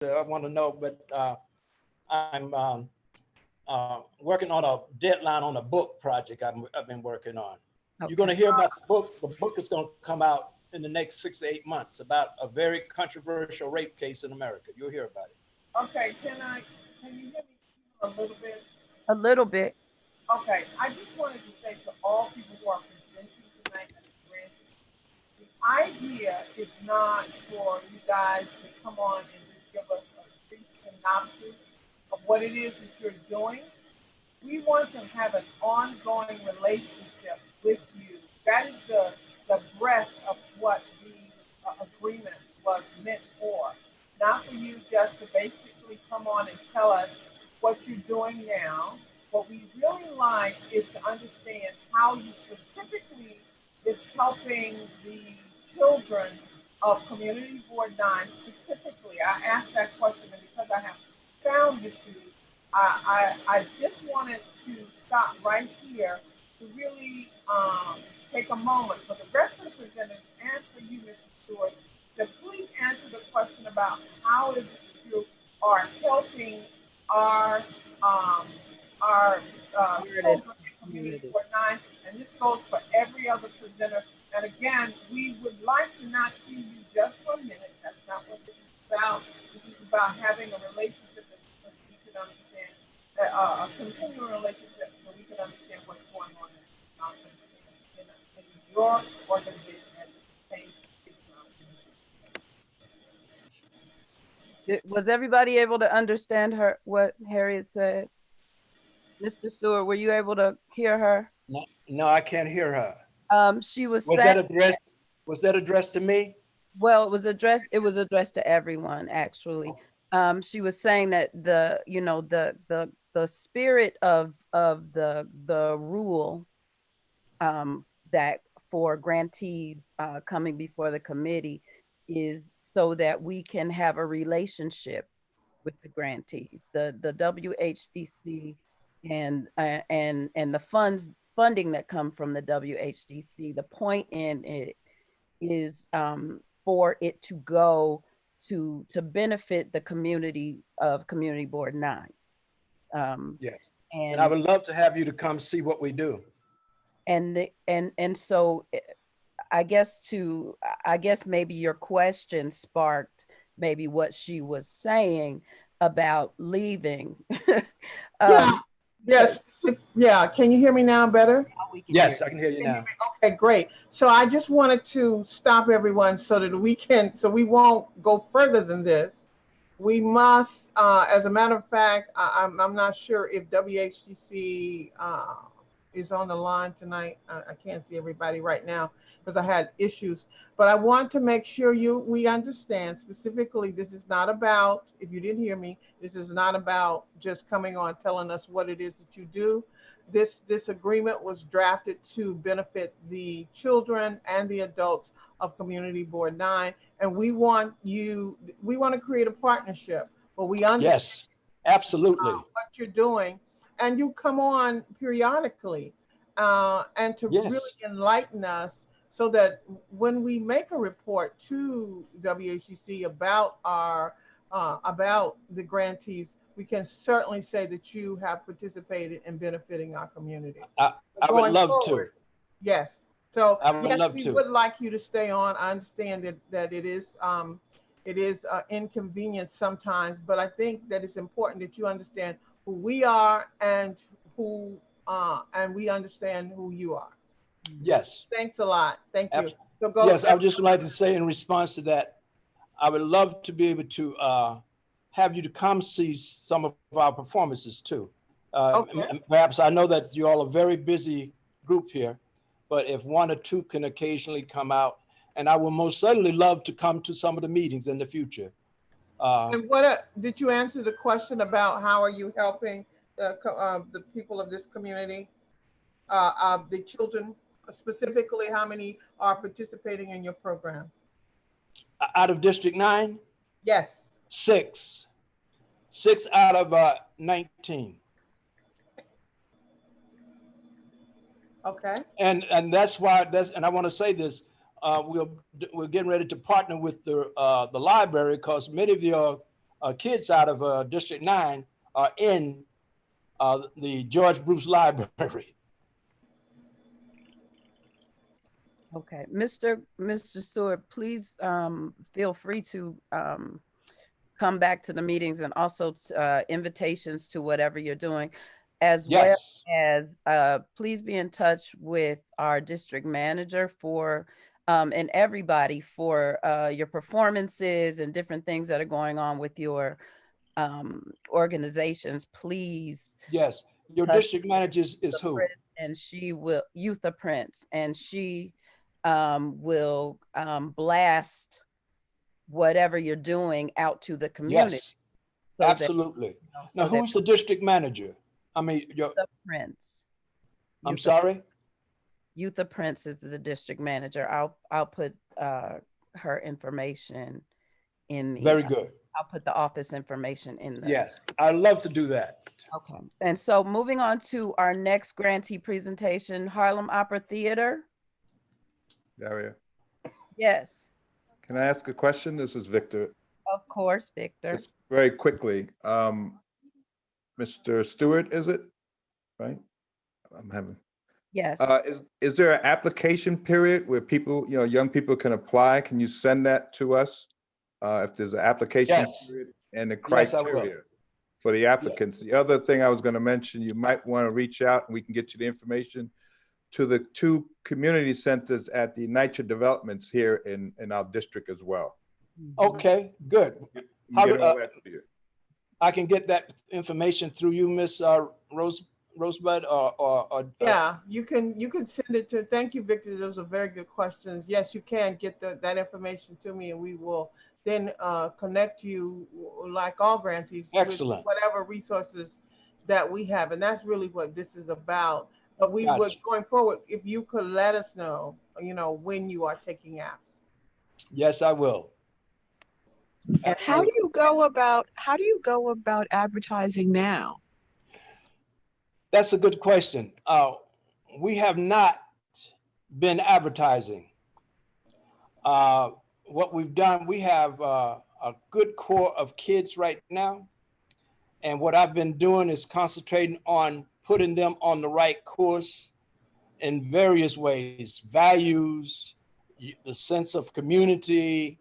I want to know, but I'm working on a deadline on a book project I've been working on. Okay. You're going to hear about the book. The book is going to come out in the next 6 to 8 months about a very controversial rape case in America. You'll hear about it. Okay, can you hear me a little bit? A little bit. Okay, I just wanted to say to all people who are presenting tonight at the grant, the idea is not for you guys to come on and just give us a brief synopsis of what it is that you're doing. We want to have an ongoing relationship with you. That is the breadth of what the agreement was meant for. Not for you just to basically come on and tell us what you're doing now. What we really like is to understand how you specifically is helping the children of Community Board 9 specifically. I asked that question and because I have found issues, I just wanted to stop right here to really take a moment for the rest of the presenters and for you, Mr. Stewart, to please answer the question about how it is that you are helping our um, our Artist children in Community community. Board 9, and this goes for every other presenter. And again, we would like to not see you just for a minute. That's not what this is about. This is about having a relationship that we can understand, a continuing relationship so we can understand what's going on in your organization as it pertains to Was everybody able to understand her what Harriet said? Mr. Stewart, were you able to hear her? No, no, I can't hear her. She was Was saying, that addressed? Was that addressed to me? well, it was addressed to everyone actually. She was saying that the, you know, the spirit of the rule that for grantees coming before the committee is so that we can have a relationship with the grantees, the WHDC and the funding that come from the WHDC. The point in it is for it to go to benefit the community of Community Board 9. Yes. And I And would love to have you to come see what we do. and so I guess maybe your question sparked maybe what she was saying about leaving. Yeah, um, yes, yeah. Can you hear me now better? we can hear. Yes, I can hear you Can you hear now. me? Okay, great. So I just wanted to stop everyone so that so we won't go further than this. We must, as a matter of fact, I'm not sure if WHGC is on the line tonight. I can't see everybody right now because I had issues. But I want to make sure we understand specifically. This is not about, if you didn't hear me, this is not about just coming on telling us what it is that you do. This agreement was drafted to benefit the children and the adults of Community Board 9, and we want to create a partnership where we understand Yes, absolutely. what you're doing, and you come on periodically and to really Yes, enlighten us so that when we make a report to WHCC about the grantees, we can certainly say that you have participated in benefiting our community. I, But I would going love to. forward, yes. So I would yes, love we to. would like you to stay on. I understand that it is inconvenient sometimes, but I think that it's important that you understand who we are who and we understand who you are. Yes. Thanks a lot. Thank you. Abs- So go. Yes, I would just like to say in response to that, I would love to be able to have you to come see some of our performances too. Okay. Perhaps I know that you all are a very busy group here, but if one or two can occasionally come out, and I will most certainly love to come to some of the meetings in the future. Uh, And did you answer the question about how are you helping the people of this community, the children specifically? How many are participating in your program? Out of District 9, Yes. six, six out of 19. Okay. And that's why and I want to say this. We're getting ready to partner with the library because many of your kids out of District 9 are in the George Bruce Library. Okay, Mr. Stewart, please feel free to come back to the meetings, and also invitations to whatever you're doing, as well Yes. as please be in touch with our district manager for and everybody for your performances and different things that are going on with your organizations. Please. Yes. Your district manager is who? And she will, Youtha Prince, and she will blast whatever you're doing out to the community. Yes, so absolutely. That, you know, now, who's the district manager? I mean, Youtha Prince. I'm sorry? Youtha Prince is the district manager. I'll put her information in the, very good. I'll put the office information in the. Yes, I'd love to do that. Okay. And so moving on to our next grantee presentation, Harlem Opera Theater. Daria, Yes. can I ask a question? This is Victor. Of course, Victor. Just very quickly, Mr. Stewart, is it? Right? I'm having. Yes. Is there an application period where people, young people can apply? Can you send that to us? If there's an application period and the criteria for the applicants. The other thing I was going to mention, you might want to reach out and we can get you the information to the 2 community centers at the NYCHA developments here in our district as well. Okay, good. I can get that information through you, Miss Rosebud, or yeah, you can send it to. Thank you, Victor. Those are very good questions. Yes, you can get that information to me, and we will then connect you, like all grantees, excellent, with whatever resources that we have, and that's really what this is about. But we would, going forward, if you could let us know, when you are taking apps. Yes, I will. And how do you go about advertising now? That's a good question. We have not been advertising. What we've done, we have a good core of kids right now. And what I've been doing is concentrating on putting them on the right course in various ways: values, the sense of community,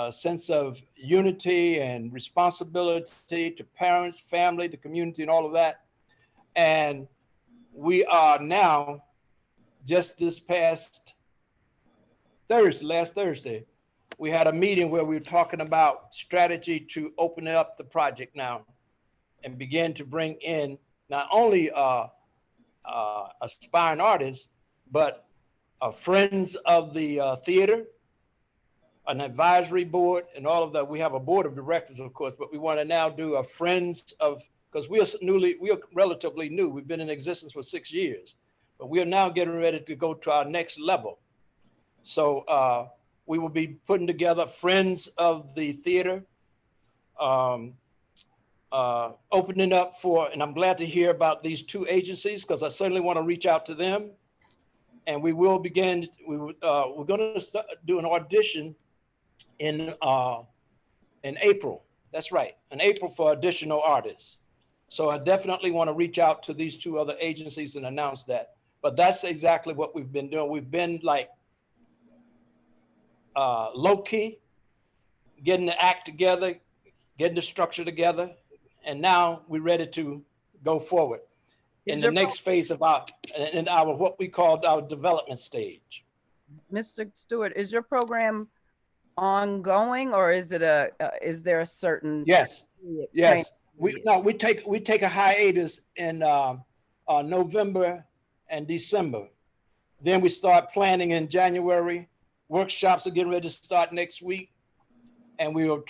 sense of unity and responsibility to parents, family, the community, and all of that. And we are now, just this past last Thursday, we had a meeting where we were talking about strategy to open up the project now and begin to bring in not only aspiring artists, but friends of the theater, an advisory board, and all of that. We have a board of directors, of course, but we want to now do a friends of, because we are relatively new. We've been in existence for 6 years, but we are now getting ready to go to our next level. So we will be putting together friends of the theater, opening up for, and I'm glad to hear about these 2 agencies, because I certainly want to reach out to them. And we will begin, we're going to do an audition in April. That's right, in April, for additional artists. So I definitely want to reach out to these 2 other agencies and announce that. But that's exactly what we've been doing. We've been like low key, getting the act together, getting the structure together, and now we're ready to go forward in the next phase of our what we call our development stage. Mr. Stewart, is your program ongoing, or is it is there a certain? Yes. We take a hiatus in November and December. Then we start planning in January. Workshops are getting ready to start next week, and we'll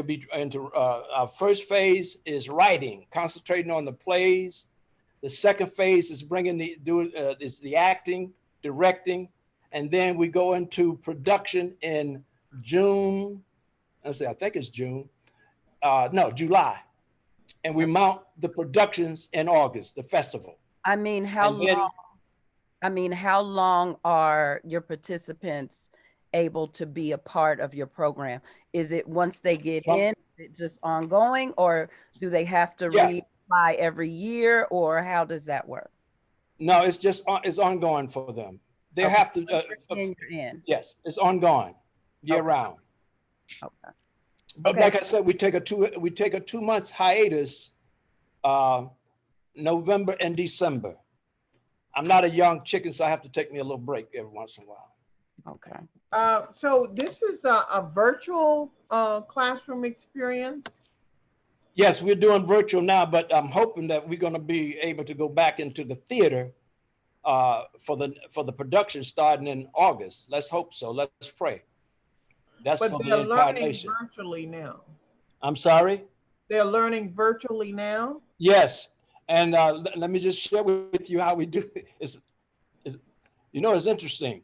be into our first phase is writing, concentrating on the plays. The second phase is is the acting, directing, and then we go into production in June. I think it's June. No, July. And we mount the productions in August, the festival. I mean, how long are your participants able to be a part of your program? Is it once they get From- in, is it just ongoing, or do they have to Yeah. reapply every year, or how does that work? No, it's just it's ongoing for them. They Okay. have to. Once you're in, you're in. Yes, it's ongoing, year Okay. round. Okay. But Okay. like I said, we take a 2 months hiatus, November and December. I'm not a young chicken, so I have to take me a little break every once in a while. Okay. So this is a virtual classroom experience? Yes, we're doing virtual now, but I'm hoping that we're going to be able to go back into the theater for the production starting in August. Let's hope so. Let's pray. That's But for they're the entire learning nation. virtually now. I'm sorry? They're learning virtually now? Yes. And let me just share with you how we do it. It's interesting.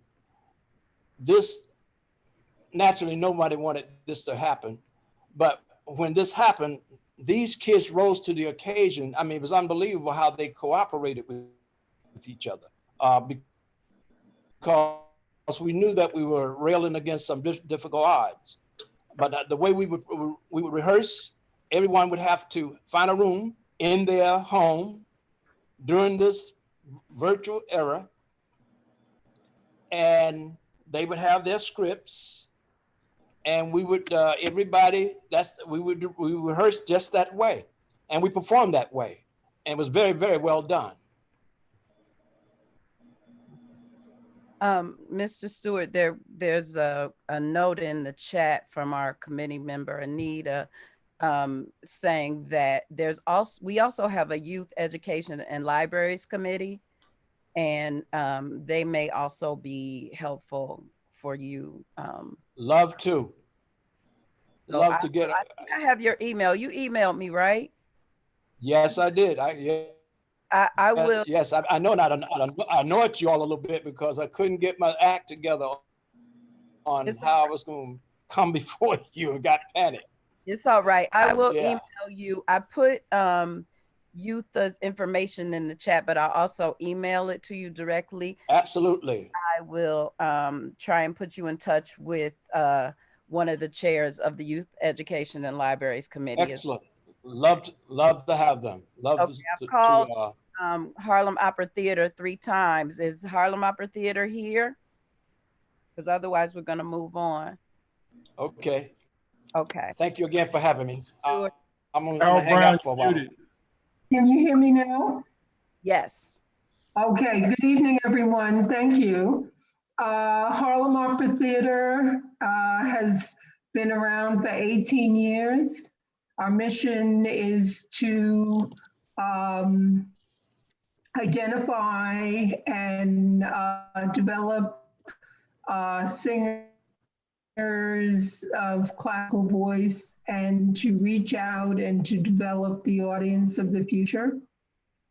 This, naturally, nobody wanted this to happen. But when this happened, these kids rose to the occasion. I mean, it was unbelievable how they cooperated with each other because we knew that we were railing against some difficult odds. But the way we would rehearse, everyone would have to find a room in their home during this virtual era, and they would have their scripts, and we would we rehearse just that way, and we performed that way, and it was very, very well done. Mr. Stewart, there's a note in the chat from our committee member Anita, saying that we also have a youth education and libraries committee, and they may also be helpful for you. Love to. So Love to get. I have your email. You emailed me, right? Yes, I did. I will. Yes, I know that. I know it you all a little bit because I couldn't get my act together on how I was going to come before you and got panicked. It's all right. I will email you. I put Youtha's information in the chat, but I'll also email it to you directly. Absolutely. I will try and put you in touch with one of the chairs of the Youth Education and Libraries Committee. Excellent. Love to have them. Love okay, to, I've called Harlem Opera Theater 3 times. Is Harlem Opera Theater here? Because otherwise we're going to move on. Okay. Okay. Thank you again for having me. I'm going to Harold hang Brown, out for a while. Can you hear me now? Yes. Okay, good evening, everyone. Thank you. Harlem Opera Theater has been around for 18 years. Our mission is to identify and develop singers of classical voice and to reach out and to develop the audience of the future.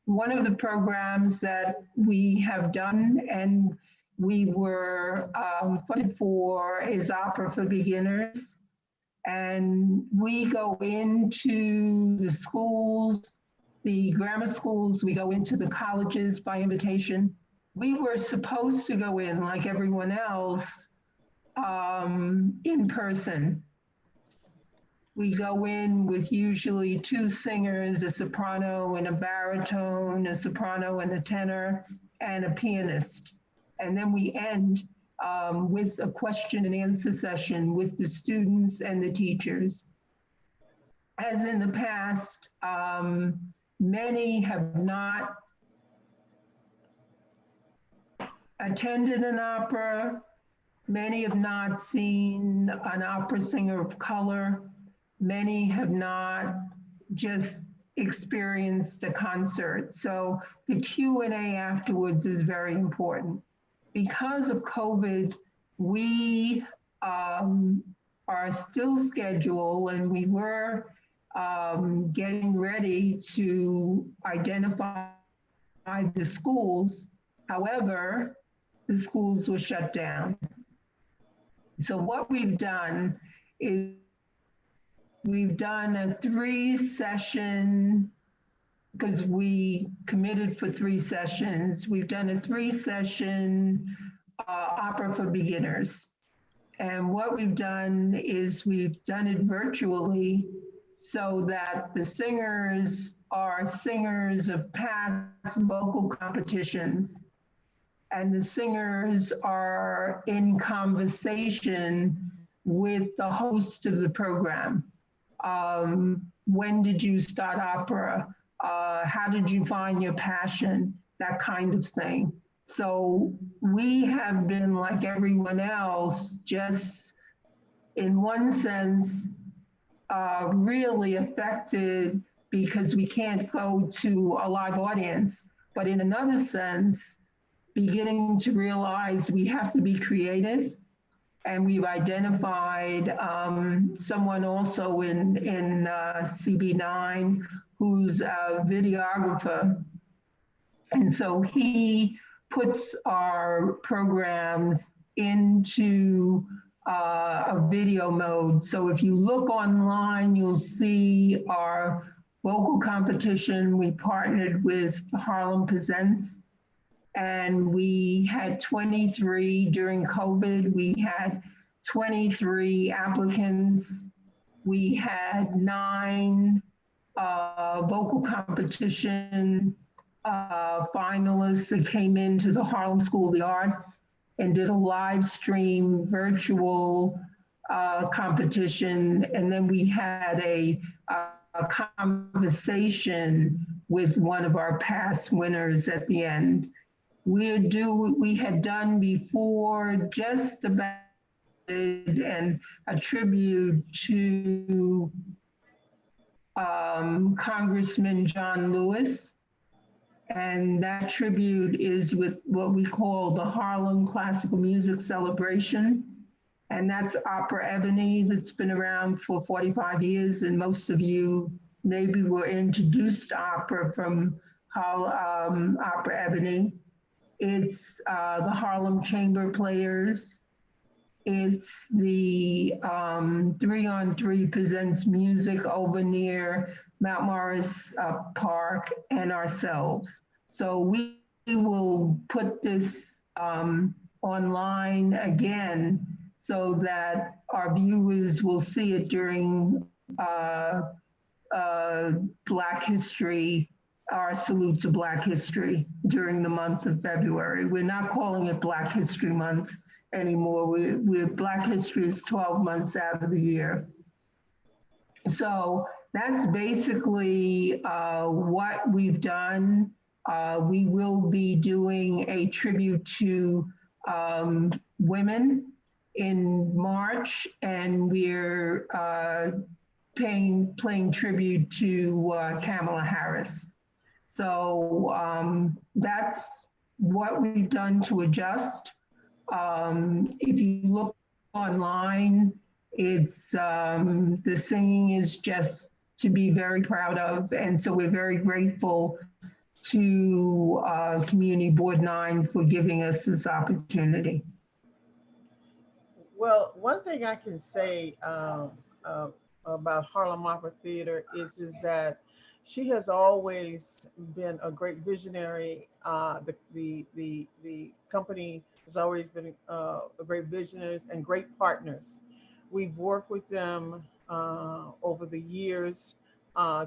One of the programs that we have done and we were funded for is Opera for Beginners. And we go into the schools, the grammar schools, we go into the colleges by invitation. We were supposed to go in like everyone else in person. We go in with usually 2 singers, a soprano and a baritone, a soprano and a tenor, and a pianist. And then we end with a question and answer session with the students and the teachers. As in the past, many have not attended an opera. Many have not seen an opera singer of color. Many have not just experienced a concert. So the Q&A afterwards is very important. Because of COVID, we are still scheduled and we were getting ready to identify the schools. However, the schools were shut down. So what we've done is we've done a 3-session, because we committed for 3 sessions. We've done a 3-session opera for beginners. And what we've done is we've done it virtually so that the singers are singers of past vocal competitions, and the singers are in conversation with the host of the program. When did you start opera? How did you find your passion? That kind of thing. So we have been, like everyone else, just in one sense, really affected because we can't go to a live audience, but in another sense, beginning to realize we have to be creative. And we've identified someone also in CB9 who's a videographer. And so he puts our programs into a video mode. So if you look online, you'll see our vocal competition. We partnered with Harlem Presents, and we had 23 during COVID. We had 23 applicants. We had 9 vocal competition finalists that came into the Harlem School of the Arts and did a live stream virtual competition. And then we had a conversation with one of our past winners at the end. We had done before just about and a tribute to Congressman John Lewis. And that tribute is with what we call the Harlem Classical Music Celebration. And that's Opera Ebony that's been around for 45 years. And most of you maybe were introduced to opera from Opera Ebony. It's the Harlem Chamber Players. It's the 3-on-3 Presents Music over near Mount Morris Park, and ourselves. So we will put this online again so that our viewers will see it during Black History, our salute to Black History during the month of February. We're not calling it Black History Month anymore. We're Black History is 12 months out of the year. So that's basically what we've done. We will be doing a tribute to women in March, and we're playing tribute to Kamala Harris. So that's what we've done to adjust. If you look online, it's the singing is just to be very proud of, and so we're very grateful to Community Board 9 for giving us this opportunity. Well, one thing I can say about Harlem Opera Theater is that she has always been a great visionary. The company has always been a great visionaries and great partners. We've worked with them over the years.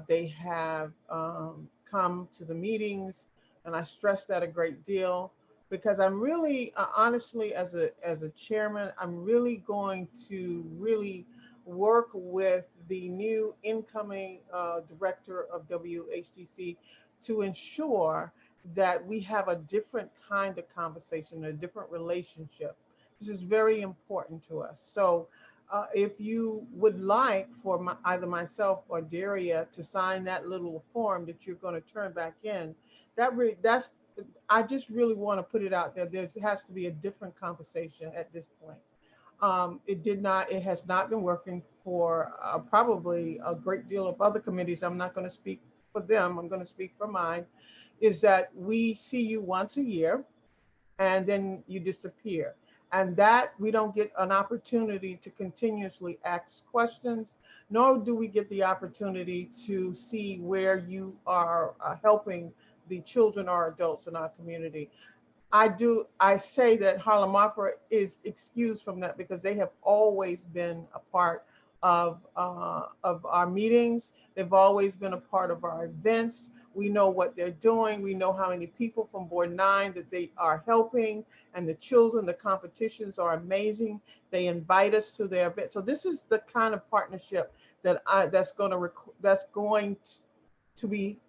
They have come to the meetings, and I stress that a great deal because I'm really, honestly, as a chairman, I'm really going to really work with the new incoming director of WHTC to ensure that we have a different kind of conversation, a different relationship. This is very important to us. So if you would like for either myself or Daria to sign that little form that you're going to turn back in, that's I just really want to put it out there. There has to be a different conversation at this point. It has not been working for probably a great deal of other committees. I'm not going to speak for them. I'm going to speak for mine. Is that we see you once a year and then you disappear. And that we don't get an opportunity to continuously ask questions, nor do we get the opportunity to see where you are helping the children or adults in our community. I say that Harlem Opera is excused from that because they have always been a part of our meetings. They've always been a part of our events. We know what they're doing. We know how many people from Board 9 that they are helping, and the children, the competitions are amazing. They invite us to their events. So this is the kind of partnership that's going to be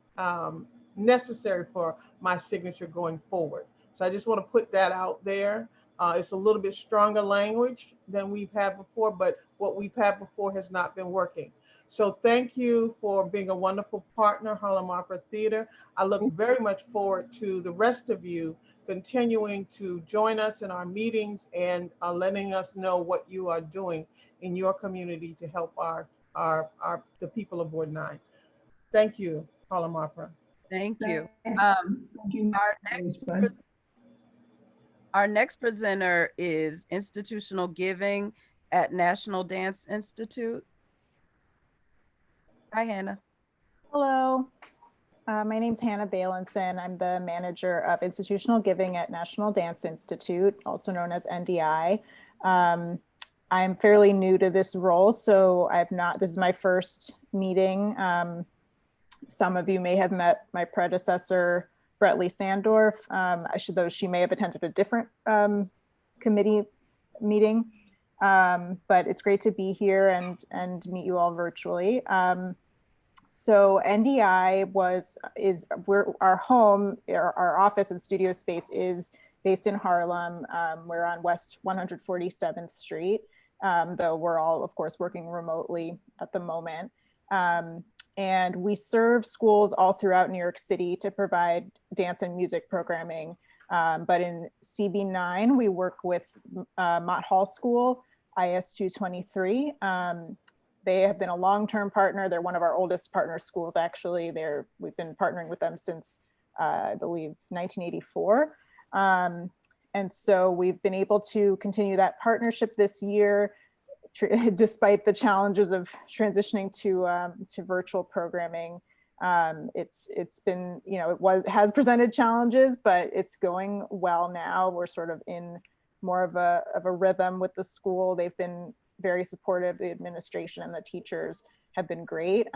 necessary for my signature going forward. So I just want to put that out there. It's a little bit stronger language than we've had before, but what we've had before has not been working. So thank you for being a wonderful partner, Harlem Opera Theater. I look very much forward to the rest of you continuing to join us in our meetings and letting us know what you are doing in your community to help the people of Ward 9. Thank you, Harlem Opera. Thank you. Thank you. Our next presenter is Institutional Giving at National Dance Institute. Hi, Hannah. Hello. My name's Hannah Balinson. I'm the manager of Institutional Giving at National Dance Institute, also known as NDI. I'm fairly new to this role, so this is my first meeting. Some of you may have met my predecessor, Brettley Sandorf, though she may have attended a different committee meeting. But it's great to be here and meet you all virtually. So NDI our home, our office and studio space is based in Harlem. We're on West 147th Street, though we're all, of course, working remotely at the moment. And we serve schools all throughout New York City to provide dance and music programming. But in CB9, we work with Mott Hall School, IS 223. They have been a long-term partner. They're one of our oldest partner schools, actually. We've been partnering with them since, I believe, 1984. And so we've been able to continue that partnership this year, despite the challenges of transitioning to virtual programming. It's been, it has presented challenges, but it's going well now. We're sort of in more of a rhythm with the school. They've been very supportive. The administration and the teachers have been great.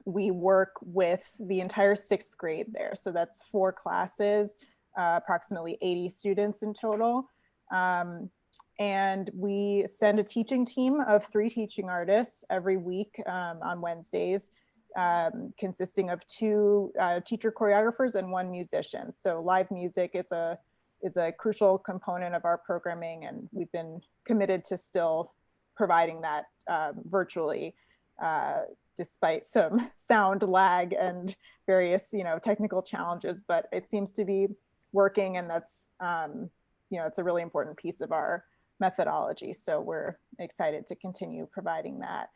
We work with the entire 6th grade there. So that's 4 classes, approximately 80 students in total. And we send a teaching team of 3 teaching artists every week on Wednesdays, consisting of 2 teacher choreographers and 1 musician. So live music is a crucial component of our programming, and we've been committed to still providing that virtually, despite some sound lag and various technical challenges, but it seems to be working, and that's it's a really important piece of our methodology. So we're excited to continue providing that.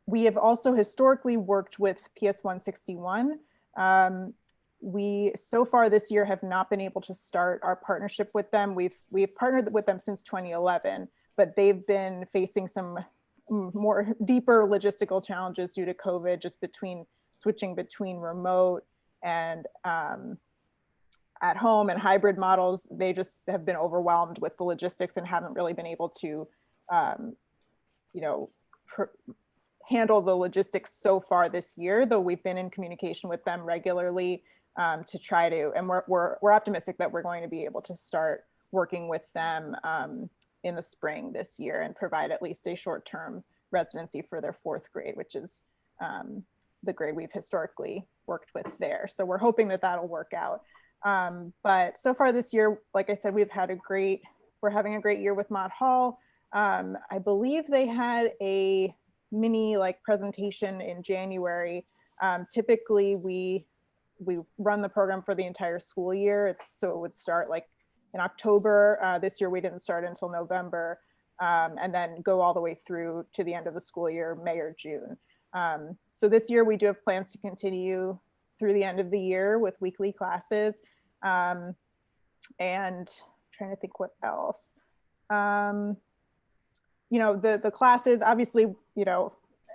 We have also historically worked with PS 161. We so far this year have not been able to start our partnership with them. We've partnered with them since 2011, but they've been facing some more deeper logistical challenges due to COVID, just switching between remote and at home and hybrid models. They just have been overwhelmed with the logistics and haven't really been able to, handle the logistics so far this year, though we've been in communication with them regularly to try to, and we're optimistic that we're going to be able to start working with them in the spring this year and provide at least a short-term residency for their 4th grade, which is the grade we've historically worked with there. So we're hoping that that'll work out. But so far this year, like I said, we're having a great year with Mott Hall. I believe they had a mini presentation in January. Typically we run the program for the entire school year. So it would start in October. This year we didn't start until November, and then go all the way through to the end of the school year, May or June. So this year we do have plans to continue through the end of the year with weekly classes. And trying to think what else. The classes, obviously,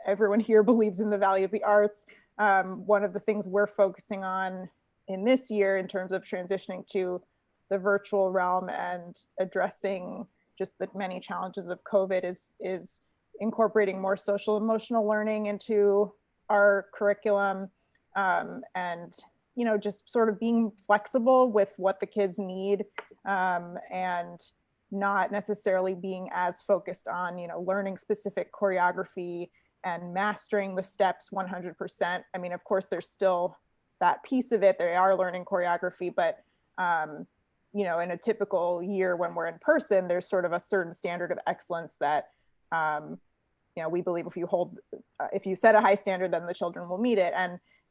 everyone here believes in the value of the arts. One of the things we're focusing on in this year in terms of transitioning to the virtual realm and addressing just the many challenges of COVID is incorporating more social emotional learning into our curriculum, and just sort of being flexible with what the kids need, and not necessarily being as focused on learning specific choreography and mastering the steps 100%. I mean, of course, there's still that piece of it. They are learning choreography, but in a typical year when we're in person, there's sort of a certain standard of excellence that we believe if you set a high standard, then the children will meet it.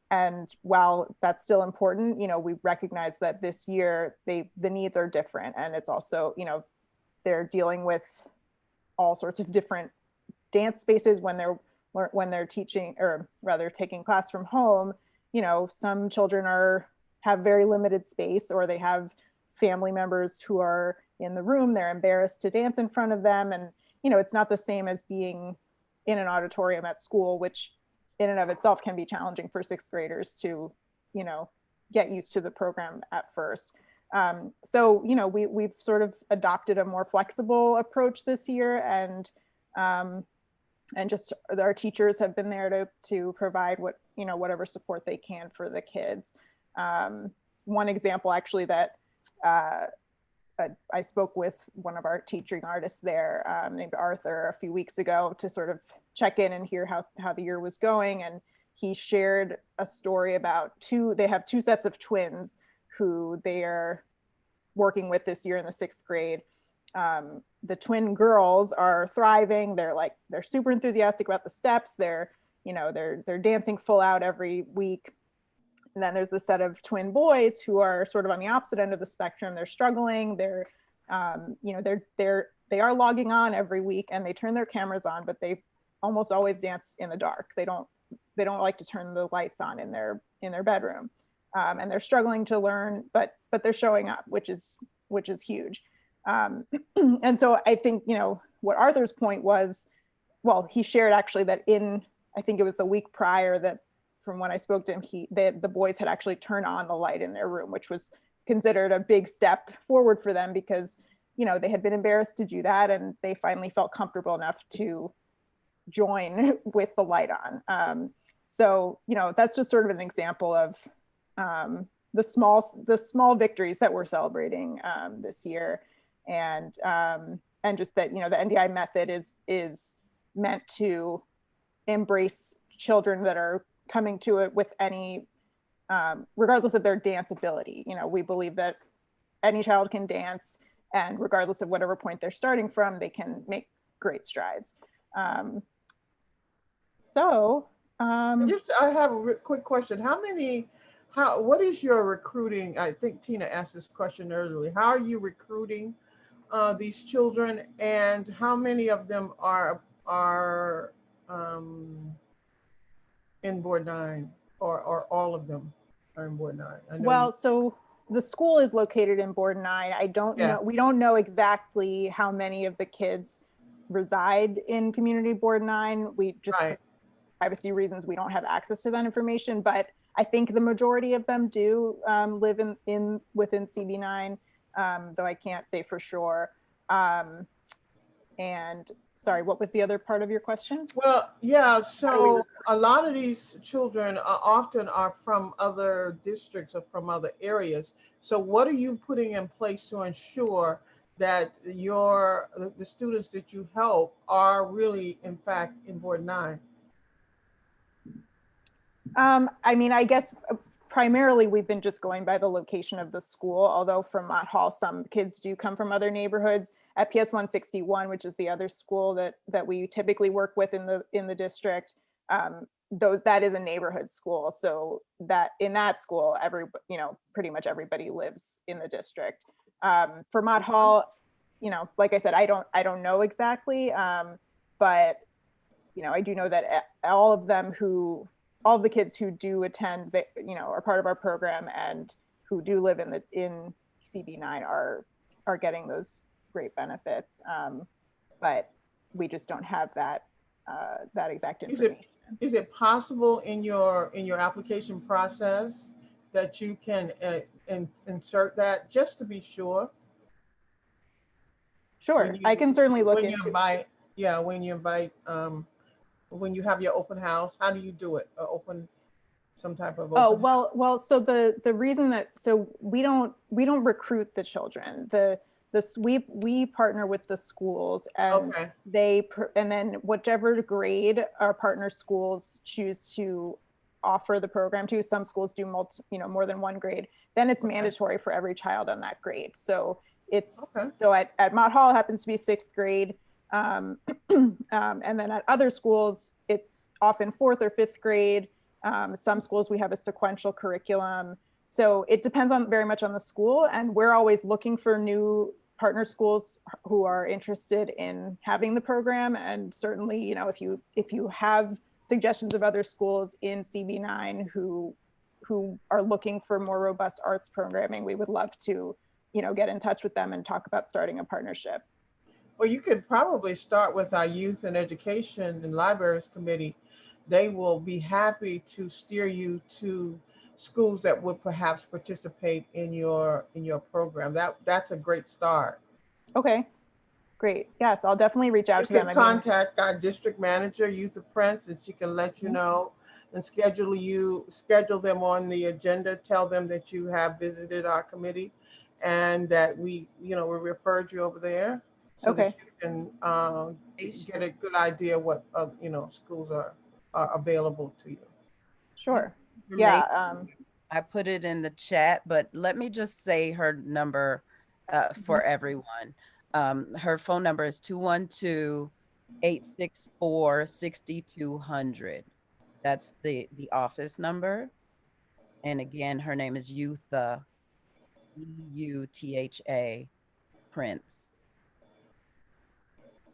And while that's still important, we recognize that this year the needs are different, and it's also they're dealing with all sorts of different dance spaces when they're teaching, or rather taking class from home. Some children have very limited space, or they have family members who are in the room. They're embarrassed to dance in front of them, and it's not the same as being in an auditorium at school, which in and of itself can be challenging for sixth graders to get used to the program at first. So we've sort of adopted a more flexible approach this year, and just our teachers have been there to provide whatever support they can for the kids. One example actually that I spoke with one of our teaching artists there, named Arthur, a few weeks ago to sort of check in and hear how the year was going. And he shared a story about they have two sets of twins who they are working with this year in the sixth grade. The twin girls are thriving. They're super enthusiastic about the steps. They're dancing full out every week. And then there's a set of twin boys who are sort of on the opposite end of the spectrum. They're struggling. They are logging on every week, and they turn their cameras on, but they almost always dance in the dark. They don't like to turn the lights on in their bedroom, and they're struggling to learn, but they're showing up, which is huge. And so I think what Arthur's point was, well, he shared actually that I think it was the week prior, that from when I spoke to him, the boys had actually turned on the light in their room, which was considered a big step forward for them, because they had been embarrassed to do that, and they finally felt comfortable enough to join with the light on. So that's just sort of an example of the small victories that we're celebrating this year, and just that the NDI method is meant to embrace children that are coming to it with any, regardless of their dance ability. We believe that any child can dance, and regardless of whatever point they're starting from, they can make great strides. I have a quick question. What is your recruiting? I think Tina asked this question earlier. How are you recruiting these children, and how many of them are in Board 9, or all of them are in Board 9? So the school is located in Board 9. I don't know. We don't know exactly how many of the kids reside in Community Board 9. We just, for privacy reasons, we don't have access to that information. But I think the majority of them do live within CB9, though I can't say for sure. And sorry, what was the other part of your question? Well, yeah, so a lot of these children often are from other districts or from other areas. So what are you putting in place to ensure that the students that you help are really, in fact, in Board 9? I mean, I guess primarily we've been just going by the location of the school, although from Mott Hall, some kids do come from other neighborhoods. At PS 161, which is the other school that we typically work with in the district, though that is a neighborhood school, so that in that school, pretty much everybody lives in the district. For Mott Hall, like I said, I don't know exactly, but I do know that all of the kids who do attend, are part of our program and who do live in CB9 are getting those great benefits, but we just don't have that exact information. Is it possible in your application process that you can insert that just to be sure? Sure, I can certainly look when you into it. invite, yeah, when you invite, when you have your open house, how do you do it? Open some type of Oh, open house? well, so the reason that, so we don't recruit the children. We partner with the schools, and Okay. and then whichever grade our partner schools choose to offer the program to, some schools do more than one grade, then it's Okay. mandatory for every child on that grade. So it's, Okay. so at Mott Hall it happens to be 6th grade. And then at other schools, it's often 4th or 5th grade. Some schools we have a sequential curriculum. So it depends on very much on the school, and we're always looking for new partner schools who are interested in having the program. And certainly, if you have suggestions of other schools in CB9 who are looking for more robust arts programming, we would love to, get in touch with them and talk about starting a partnership. Well, you could probably start with our Youth and Education and Libraries Committee. They will be happy to steer you to schools that would perhaps participate in your program. That's a great start. Okay, great. Yes, I'll definitely reach out to them. You can contact our district manager, Youth of Prince, and she can let you know and schedule them on the agenda. Tell them that you have visited our committee and that we referred you over there, so that you can get a good idea what schools are available to you. Sure. Yeah. I put it in the chat, but let me just say her number for everyone. Her phone number is 212-864-6200. That's the office number. And again, her name is Eutha, Eutha Prince.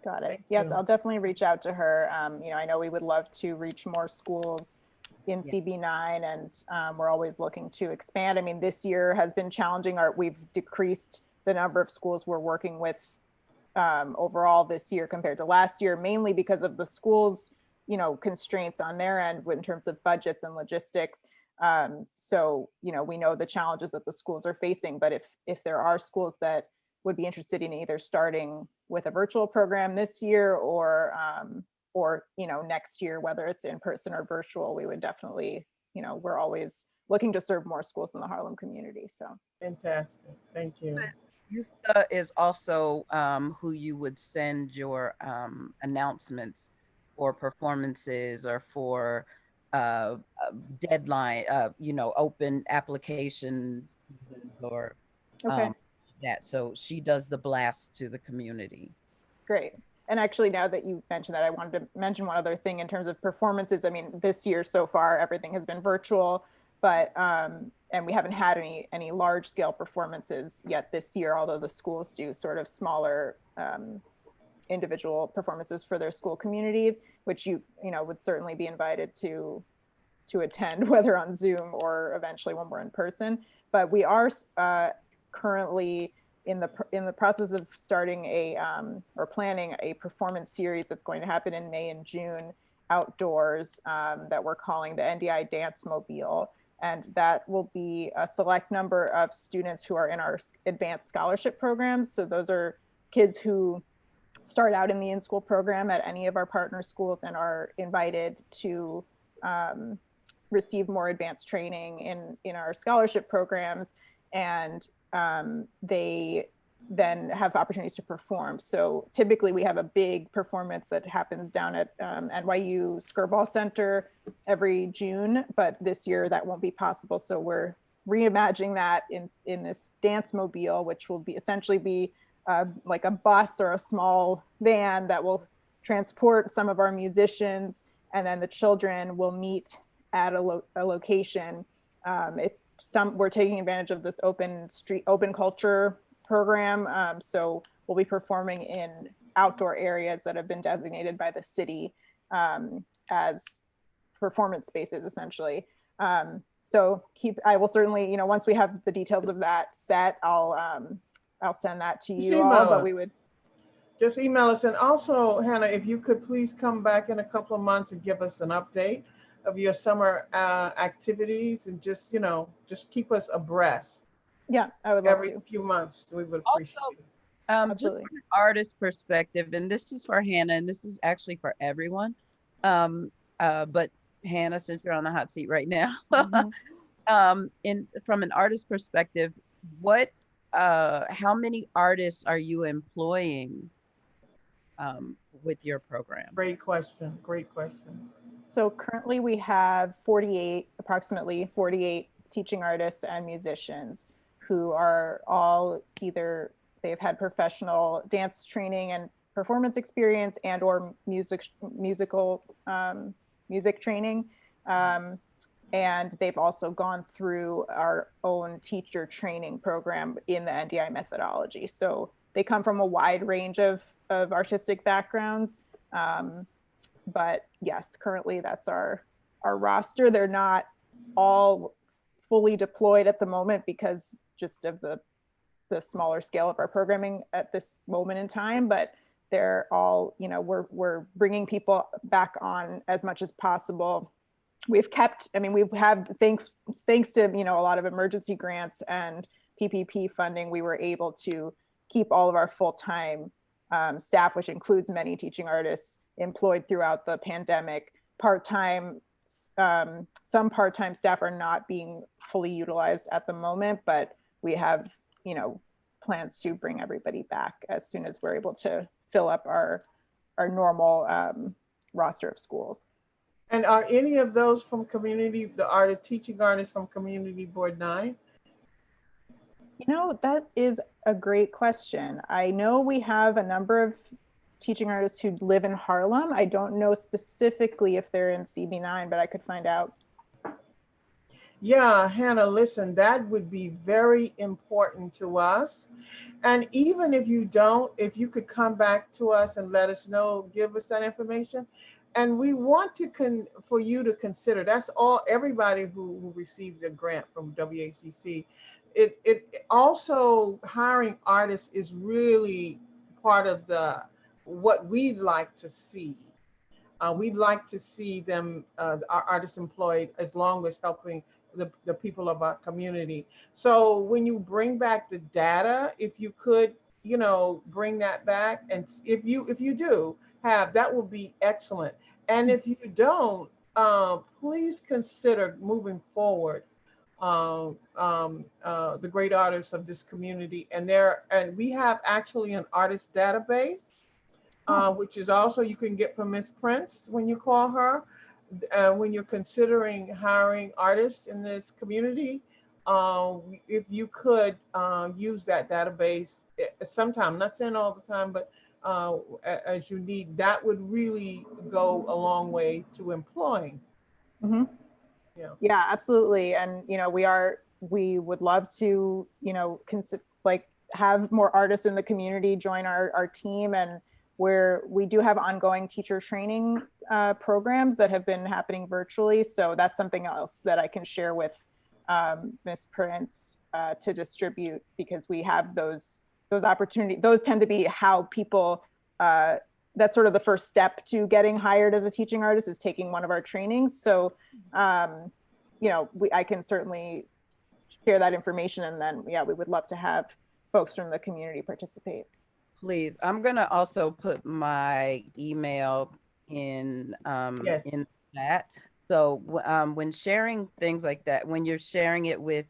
Got it. Yes, I'll definitely reach out to her. I know we would love to reach more schools in CB9, and we're always looking to expand. I mean, this year has been challenging. We've decreased the number of schools we're working with overall this year compared to last year, mainly because of the schools, constraints on their end in terms of budgets and logistics. So, we know the challenges that the schools are facing, but if there are schools that would be interested in either starting with a virtual program this year or next year, whether it's in person or virtual, we would definitely, we're always looking to serve more schools in the Harlem community. So fantastic. Thank you. Eutha is also who you would send your announcements for performances or for deadline, open application seasons or that. So she does the blast to the community. Great. And actually, now that you mentioned that, I wanted to mention one other thing in terms of performances. I mean, this year so far, everything has been virtual, but and we haven't had any large scale performances yet this year, although the schools do sort of smaller individual performances for their school communities, which you would certainly be invited to attend, whether on Zoom or eventually when we're in person. But we are currently in the process of starting or planning a performance series that's going to happen in May and June outdoors that we're calling the NDI Dance Mobile. And that will be a select number of students who are in our advanced scholarship programs. So those are kids who start out in the in-school program at any of our partner schools and are invited to receive more advanced training in our scholarship programs. And they then have opportunities to perform. So typically we have a big performance that happens down at NYU Skirball Center every June, but this year that won't be possible. So we're reimagining that in this dance mobile, which will essentially be like a bus or a small van that will transport some of our musicians, and then the children will meet at a location. We're taking advantage of this open culture program. So we'll be performing in outdoor areas that have been designated by the city as performance spaces, essentially. So I will certainly, once we have the details of that set, I'll send that to you all, but we would just email us. And also, Hannah, if you could please come back in a couple of months and give us an update of your summer activities, and just, you know, just keep us abreast Yeah, I would love every to. few months. We would appreciate Also, it. just Absolutely. from an artist perspective, and this is for Hannah, and this is actually for everyone. But Hannah, since you're on the hot seat right now, Mhm. from an artist perspective, what how many artists are you employing with your program? Great question. Great question. So currently we have 48, approximately 48 teaching artists and musicians who are all either they've had professional dance training and performance experience and or musical music training. And they've also gone through our own teacher training program in the NDI methodology. So they come from a wide range of artistic backgrounds. But yes, currently that's our roster. They're not all fully deployed at the moment because just of the smaller scale of our programming at this moment in time, but they're all, you know, we're bringing people back on as much as possible. We've kept, I mean, we've had, thanks to, you know, a lot of emergency grants and PPP funding, we were able to keep all of our full-time staff, which includes many teaching artists, employed throughout the pandemic. Part-time, some part-time staff are not being fully utilized at the moment, but we have, you know, plans to bring everybody back as soon as we're able to fill up our normal roster of schools. And are any of those from community, the teaching artists from Community Board 9? You know, that is a great question. I know we have a number of teaching artists who live in Harlem. I don't know specifically if they're in CB9, but I could find out. Yeah, Hannah, listen, that would be very important to us. And even if you don't, if you could come back to us and let us know, give us that information. And we want to for you to consider, that's all, everybody who received a grant from WHCC. It also, hiring artists is really part of what we'd like to see. We'd like to see them, our artists employed as long as helping the people of our community. So when you bring back the data, if you could, you know, bring that back, and if you do have, that would be excellent. And if you don't, please consider moving forward the great artists of this community. And we have actually an artist database, which is also you can get from Miss Prince when you call her. When you're considering hiring artists in this community, if you could use that database sometime, not saying all the time, but as you need, that would really go a long way to employing. Mm-hmm. Yeah. Yeah, absolutely. And, you know, we would love to, you know, have more artists in the community join our team, and where we do have ongoing teacher training programs that have been happening virtually. So that's something else that I can share with Ms. Prince to distribute, because we have those opportunities. Those tend to be how people, that's sort of the first step to getting hired as a teaching artist, is taking one of our trainings. So, you know, I can certainly share that information, and then, yeah, we would love to have folks from the community participate. Please, I'm gonna also put my email in Yes. in that. So when sharing things like that, when you're sharing it with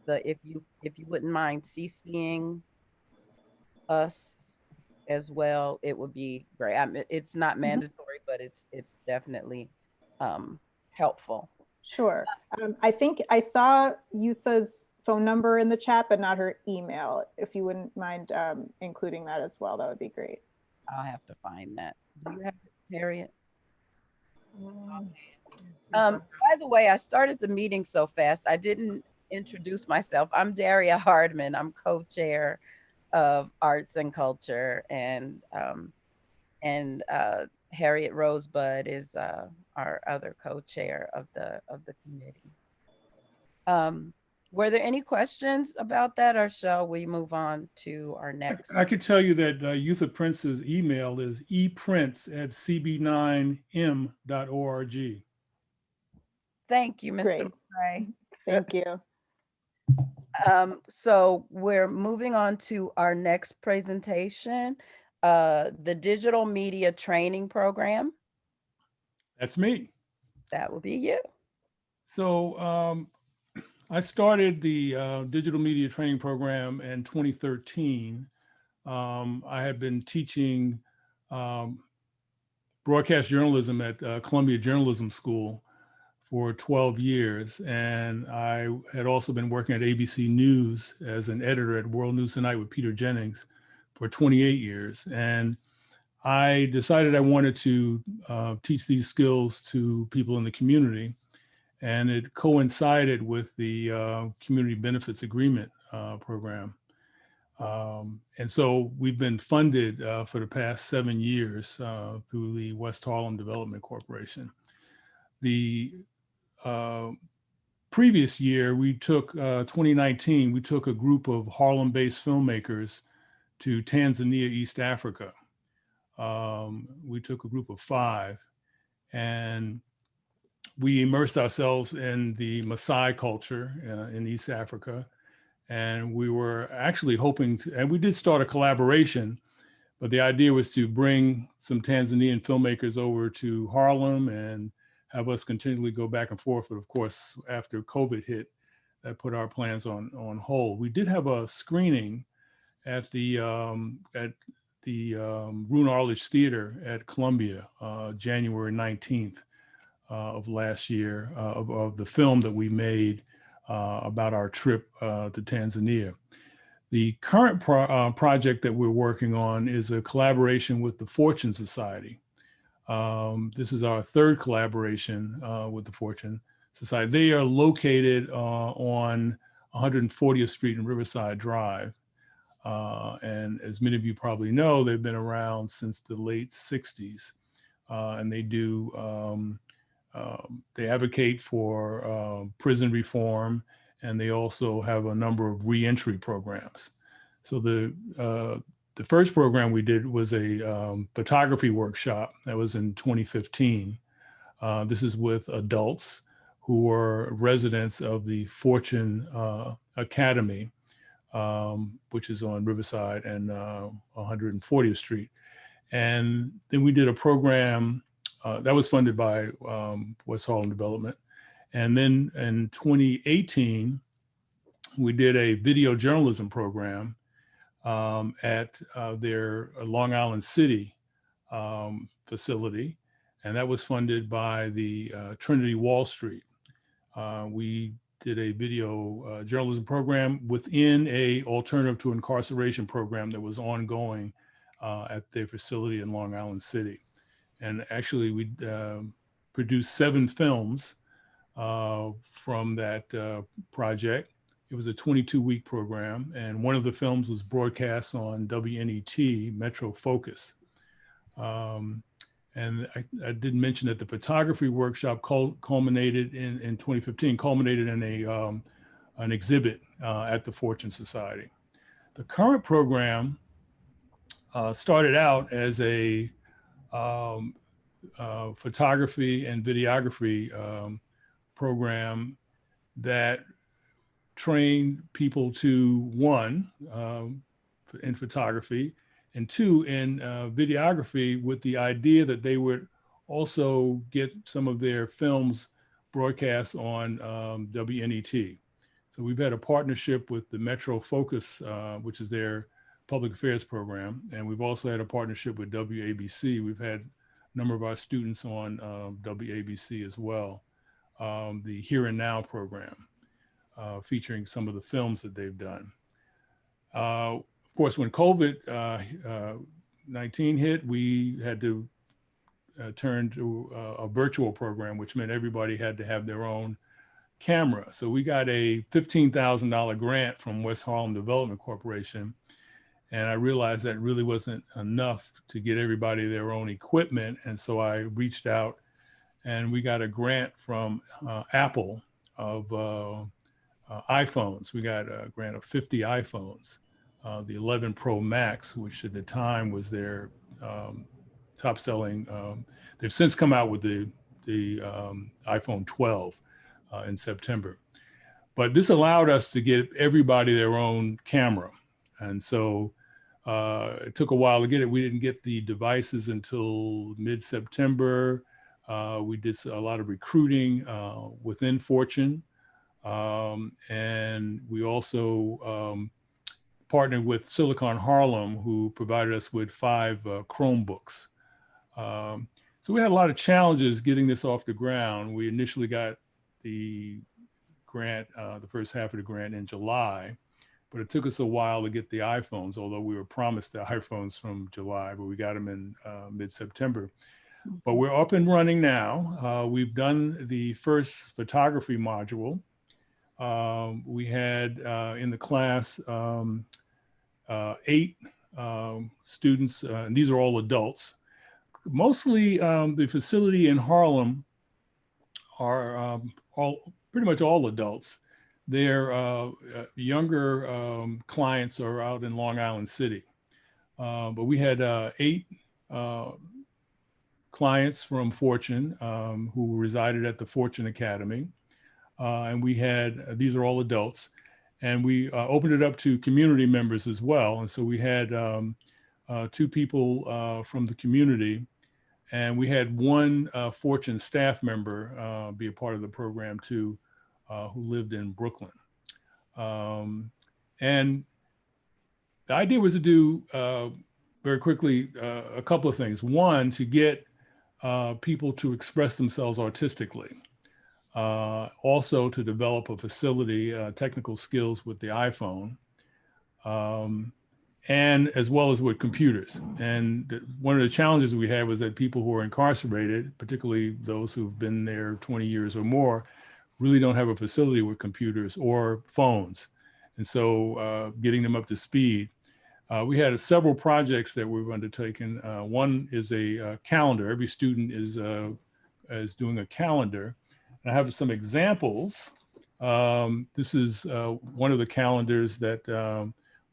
if you wouldn't mind CCing us as well, it would be great. It's not mandatory, but it's definitely helpful. Sure. I think I saw Yutha's phone number in the chat, but not her email. If you wouldn't mind including that as well, that would be great. I'll have to find that. Do you have it, Harriet? By the way, I started the meeting so fast, I didn't introduce myself. I'm Daria Hardman. I'm co-chair of Arts and Culture, and Harriet Rosebud is our other co-chair of the committee. Were there any questions about that, or shall we move on to our next? I could tell you that Yutha Prince's email is eprince@cb9m.org. Thank you, Mr. Great. Murray. Thank you. So we're moving on to our next presentation, the digital media training program. That's me. That will be you. So I started the digital media training program in 2013. I had been teaching broadcast journalism at Columbia Journalism School for 12 years. And I had also been working at ABC News as an editor at World News Tonight with Peter Jennings for 28 years. And I decided I wanted to teach these skills to people in the community. And it coincided with the Community Benefits Agreement program. And so we've been funded for the past 7 years through the West Harlem Development Corporation. The previous year, we took 2019, we took a group of Harlem-based filmmakers to Tanzania, East Africa. We took a group of 5, and we immersed ourselves in the Maasai culture in East Africa. And we were actually hoping to, and we did start a collaboration, but the idea was to bring some Tanzanian filmmakers over to Harlem and have us continually go back and forth. But of course, after COVID hit, that put our plans on hold. We did have a screening at the Roone Arledge Theater at Columbia, January 19th of last year, of the film that we made about our trip to Tanzania. The current project that we're working on is a collaboration with the Fortune Society. This is our 3rd collaboration with the Fortune Society. They are located on 140th Street and Riverside Drive. And as many of you probably know, they've been around since the late 60s. And they do, they advocate for prison reform, and they also have a number of reentry programs. So the first program we did was a photography workshop that was in 2015. This is with adults who are residents of the Fortune Academy, which is on Riverside and 140th Street. And then we did a program that was funded by West Harlem Development. And then in 2018, we did a video journalism program at their Long Island City facility. And that was funded by the Trinity Wall Street. We did a video journalism program within a alternative to incarceration program that was ongoing at their facility in Long Island City. And actually we produced 7 films from that project. It was a 22-week program, and one of the films was broadcast on WNET Metro Focus. And I did mention that the photography workshop culminated in 2015, culminated in an exhibit at the Fortune Society. The current program started out as a photography and videography program that trained people to, 1, in photography, and 2, in videography, with the idea that they would also get some of their films broadcast on WNET. So we've had a partnership with the Metro Focus, which is their public affairs program. And we've also had a partnership with WABC. We've had a number of our students on WABC as well. The Here and Now program, featuring some of the films that they've done. Of course, when COVID-19 hit, we had to turn to a virtual program, which meant everybody had to have their own camera. So we got a $15,000 grant from West Harlem Development Corporation. And I realized that really wasn't enough to get everybody their own equipment. And so I reached out, and we got a grant from Apple of iPhones. We got a grant of 50 iPhones. The 11 Pro Max, which at the time was their top selling. They've since come out with the iPhone 12, in September. But this allowed us to get everybody their own camera. And so it took a while to get it. We didn't get the devices until mid-September. We did a lot of recruiting within Fortune. And we also partnered with Silicon Harlem, who provided us with 5 Chromebooks. So we had a lot of challenges getting this off the ground. We initially got the grant, the first half of the grant in July, but it took us a while to get the iPhones, although we were promised the iPhones from July, but we got them in mid-September. But we're up and running now. We've done the first photography module. We had in the class 8 students, and these are all adults. Mostly the facility in Harlem are pretty much all adults. Their younger clients are out in Long Island City. But we had 8 clients from Fortune who resided at the Fortune Academy. And we had, these are all adults, and we opened it up to community members as well. And so we had 2 people from the community, and we had 1 Fortune staff member be a part of the program too, who lived in Brooklyn. And the idea was to do very quickly a couple of things. One, to get people to express themselves artistically. Also to develop a facility, technical skills with the iPhone, and as well as with computers. And one of the challenges we had was that people who are incarcerated, particularly those who've been there 20 years or more, really don't have a facility with computers or phones. And so getting them up to speed. We had several projects that we've undertaken. One is a calendar. Every student is doing a calendar. And I have some examples. This is one of the calendars that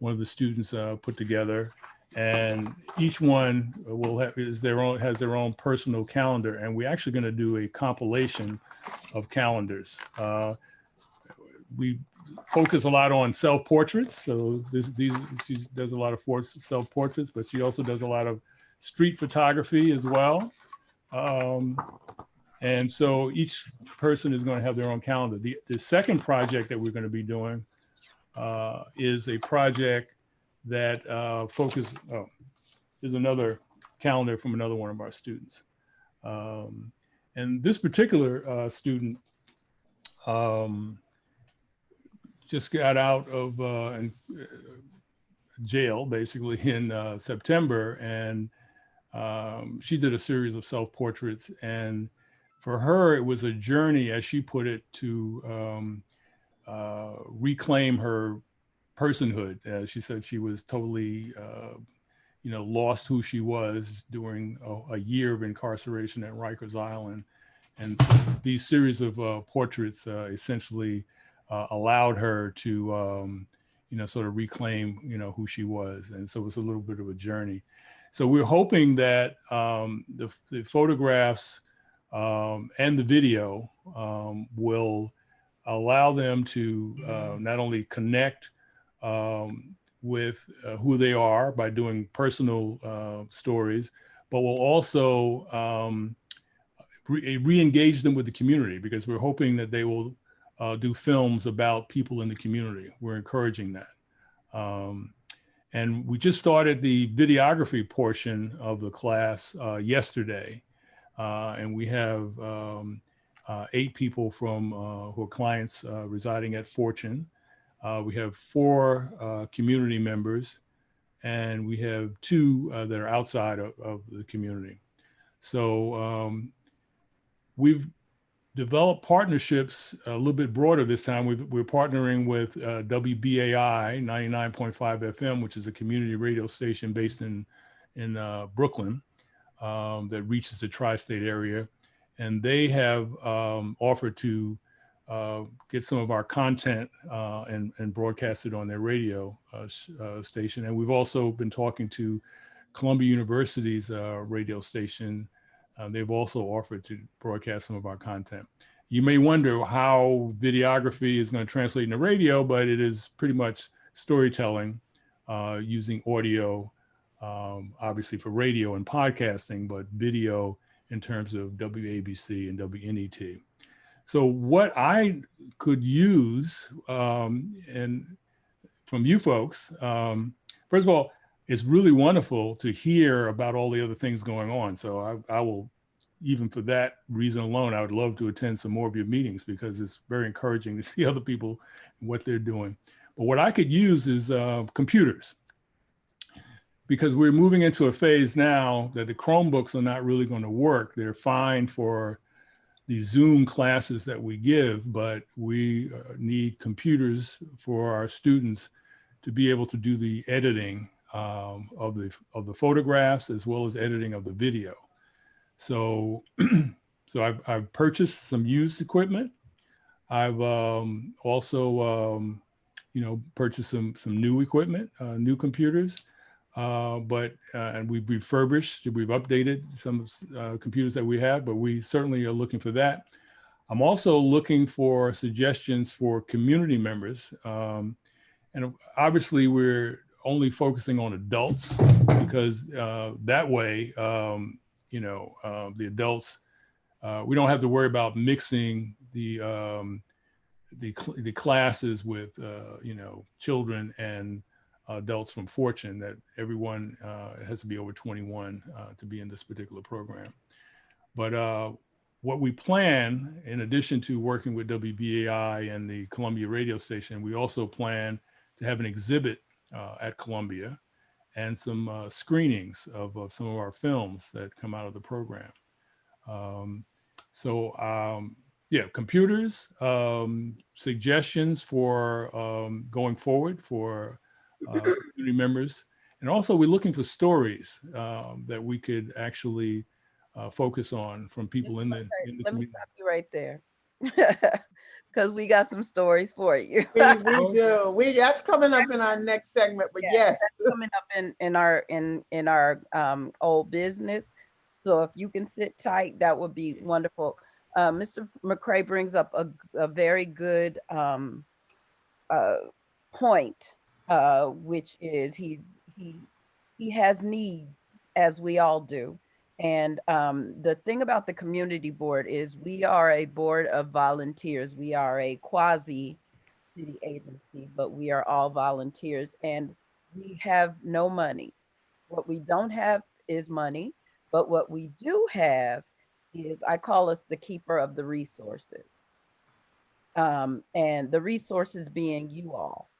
one of the students put together, and each one will have has their own personal calendar. And we're actually going to do a compilation of calendars. We focus a lot on self-portraits. So she does a lot of self-portraits, but she also does a lot of street photography as well. And so each person is going to have their own calendar. The second project that we're going to be doing is a project that is another calendar from another one of our students. And this particular student just got out of jail, basically, in September. And she did a series of self-portraits. And for her, it was a journey, as she put it, to reclaim her personhood. She said she was totally, lost who she was during a year of incarceration at Rikers Island. And these series of portraits essentially allowed her to, sort of reclaim, who she was. And so it was a little bit of a journey. So we're hoping that the photographs and the video will allow them to not only connect with who they are by doing personal stories, but will also re-engage them with the community, because we're hoping that they will do films about people in the community. We're encouraging that. And we just started the videography portion of the class yesterday. And we have 8 people from who are clients residing at Fortune. We have 4 community members, and we have 2 that are outside of the community. So we've developed partnerships a little bit broader this time. We're partnering with WBAI 99.5 FM, which is a community radio station based in Brooklyn that reaches the tri-state area. And they have offered to get some of our content and broadcast it on their radio station. And we've also been talking to Columbia University's radio station. They've also offered to broadcast some of our content. You may wonder how videography is going to translate into radio, but it is pretty much storytelling using audio, obviously for radio and podcasting, but video in terms of WABC and WNET. So what I could use and from you folks, first of all, it's really wonderful to hear about all the other things going on. So I will, even for that reason alone, I would love to attend some more of your meetings because it's very encouraging to see other people and what they're doing. But what I could use is computers, because we're moving into a phase now that the Chromebooks are not really going to work. They're fine for the Zoom classes that we give, but we need computers for our students to be able to do the editing of the photographs as well as editing of the video. So, I've purchased some used equipment. I've also, purchased some new equipment, new computers. And we've refurbished, we've updated some computers that we have, but we certainly are looking for that. I'm also looking for suggestions for community members. And obviously we're only focusing on adults because that way, the adults, we don't have to worry about mixing the classes with, children and adults from Fortune, that everyone has to be over 21 to be in this particular program. But what we plan, in addition to working with WBAI and the Columbia radio station, we also plan to have an exhibit at Columbia and some screenings of some of our films that come out of the program. Yeah, computers, suggestions for going forward for community members. And also we're looking for stories that we could actually focus on from people in the community. Let me stop you right there. Because we got some stories for you. we do. That's coming up in our next segment, but yes. That's coming up in our old business. So if you can sit tight, that would be wonderful. Mr. McCray brings up a very good point, which is he has needs, as we all do. And the thing about the community board is we are a board of volunteers. We are a quasi city agency, but we are all volunteers and we have no money. What we don't have is money, but what we do have is, I call us the keeper of the resources. And the resources being you all.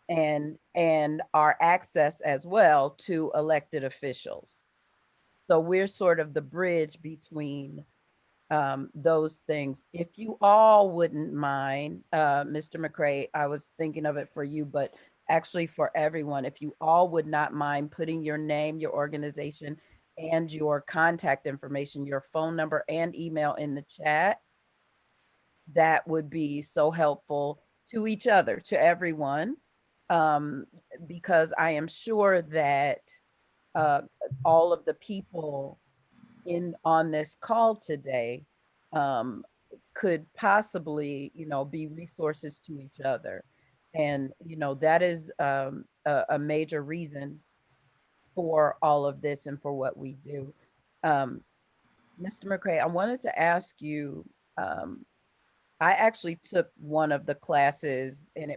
And our access as well to elected officials. So we're sort of the bridge between those things. If you all wouldn't mind, Mr. McCray, I was thinking of it for you, but actually for everyone, if you all would not mind putting your name, your organization, and your contact information, your phone number and email in the chat, that would be so helpful to each other, to everyone, because I am sure that all of the people on this call today could possibly, be resources to each other. And, that is a major reason for all of this and for what we do. Mr. McCray, I wanted to ask you, I actually took one of the classes, and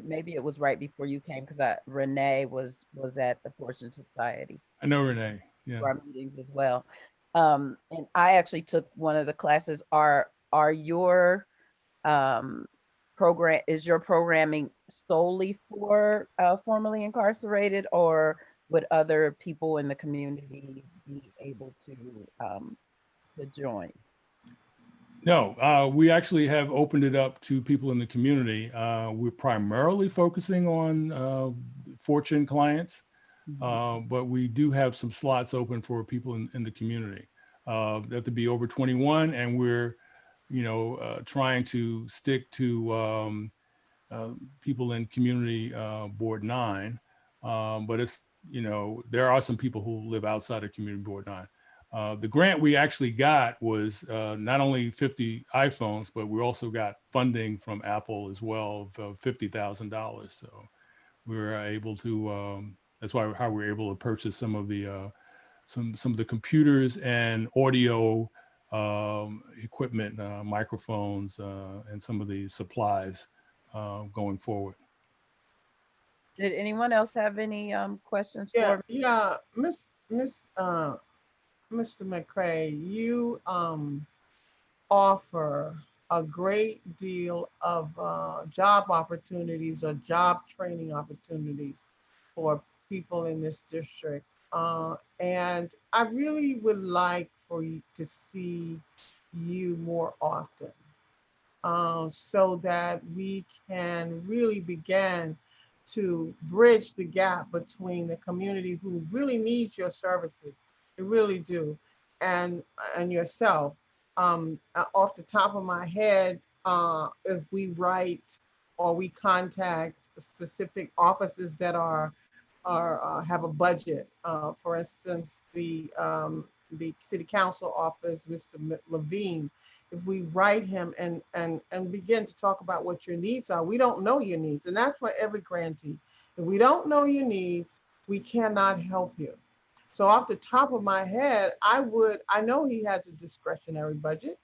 maybe it was right before you came, because Renee was at the Fortune Society. I know Renee, yeah. Our meetings as well. And I actually took one of the classes. Are your is your programming solely for formerly incarcerated, or would other people in the community be able to join? No, we actually have opened it up to people in the community. We're primarily focusing on Fortune clients, but we do have some slots open for people in the community. They have to be over 21, and we're, trying to stick to people in Community Board 9. But it's, there are some people who live outside of Community Board 9. The grant we actually got was not only 50 iPhones, but we also got funding from Apple as well of $50,000. So we were able to, that's how we were able to purchase some of the computers and audio equipment, microphones, and some of the supplies going forward. Did anyone else have any questions Yeah, for me? yeah, Mr. McCray, you offer a great deal of job opportunities or job training opportunities for people in this district. And I really would like for you to see you more often, so that we can really begin to bridge the gap between the community who really needs your services, they really do, and yourself. Off the top of my head, if we write or we contact specific offices that are have a budget, for instance, the city council office, Mr. Levine, if we write him and begin to talk about what your needs are, we don't know your needs. And that's for every grantee. If we don't know your needs, we cannot help you. So off the top of my head, I know he has a discretionary budget.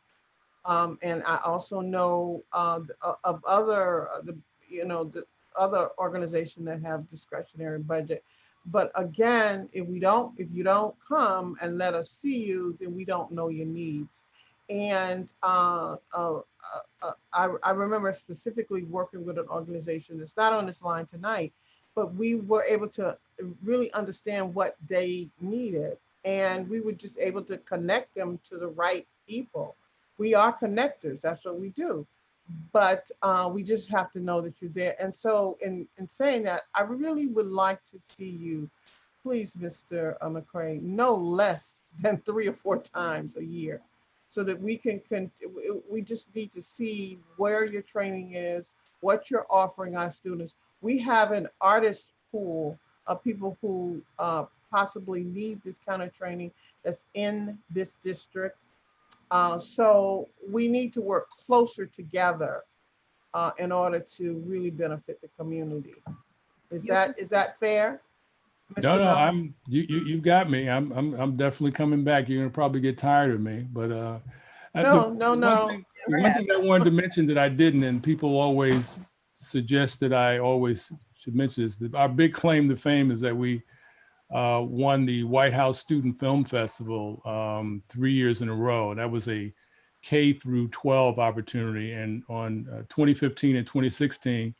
And I also know of other, the other organizations that have discretionary budget. But again, if you don't come and let us see you, then we don't know your needs. And I remember specifically working with an organization that's not on this line tonight, but we were able to really understand what they needed. And we were just able to connect them to the right people. We are connectors, that's what we do. But we just have to know that you're there. And so in saying that, I really would like to see you, please, Mr. McCray, no less than 3 or 4 times a year, so that we we just need to see where your training is, what you're offering our students. We have an artist pool of people who possibly need this kind of training that's in this district. So we need to work closer together in order to really benefit the community. Is that fair? No, Mr. no, Mel? you got me. I'm definitely coming back. You're gonna probably get tired of me, but No. one thing I wanted to mention that I didn't, and people always suggest that I always should mention, is that our big claim to fame is that we won the White House Student Film Festival 3 years in a row. That was a K through 12 opportunity, and on 2015 and 2016,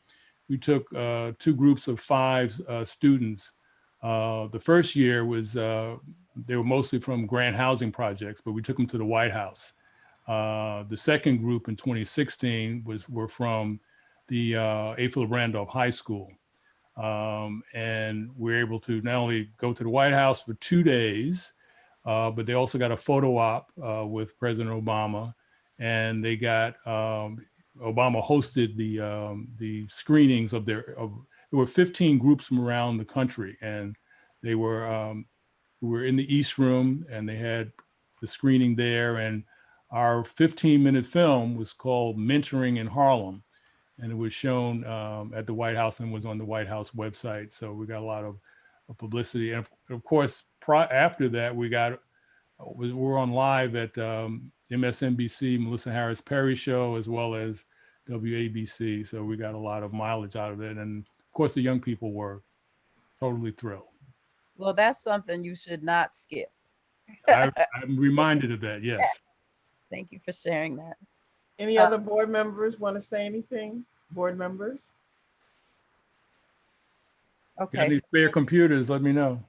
we took 2 groups of 5 students. The first year was, they were mostly from grant housing projects, but we took them to the White House. The second group in 2016 were from the A. Philip Randolph High School. And we're able to not only go to the White House for 2 days, but they also got a photo op with President Obama, and they got Obama hosted the screenings of there were 15 groups from around the country, and they were in the East Room, and they had the screening there. And our 15-minute film was called Mentoring in Harlem, and it was shown at the White House and was on the White House website. So we got a lot of publicity. And of course, after that, we're on live at MSNBC, Melissa Harris Perry show, as well as WABC. So we got a lot of mileage out of it. And of course, the young people were totally thrilled. Well, that's something you should not skip. I'm reminded of that, yes. Thank you for sharing that. Any other board members want to say anything? Board members? Okay. Got any spare computers, let me know.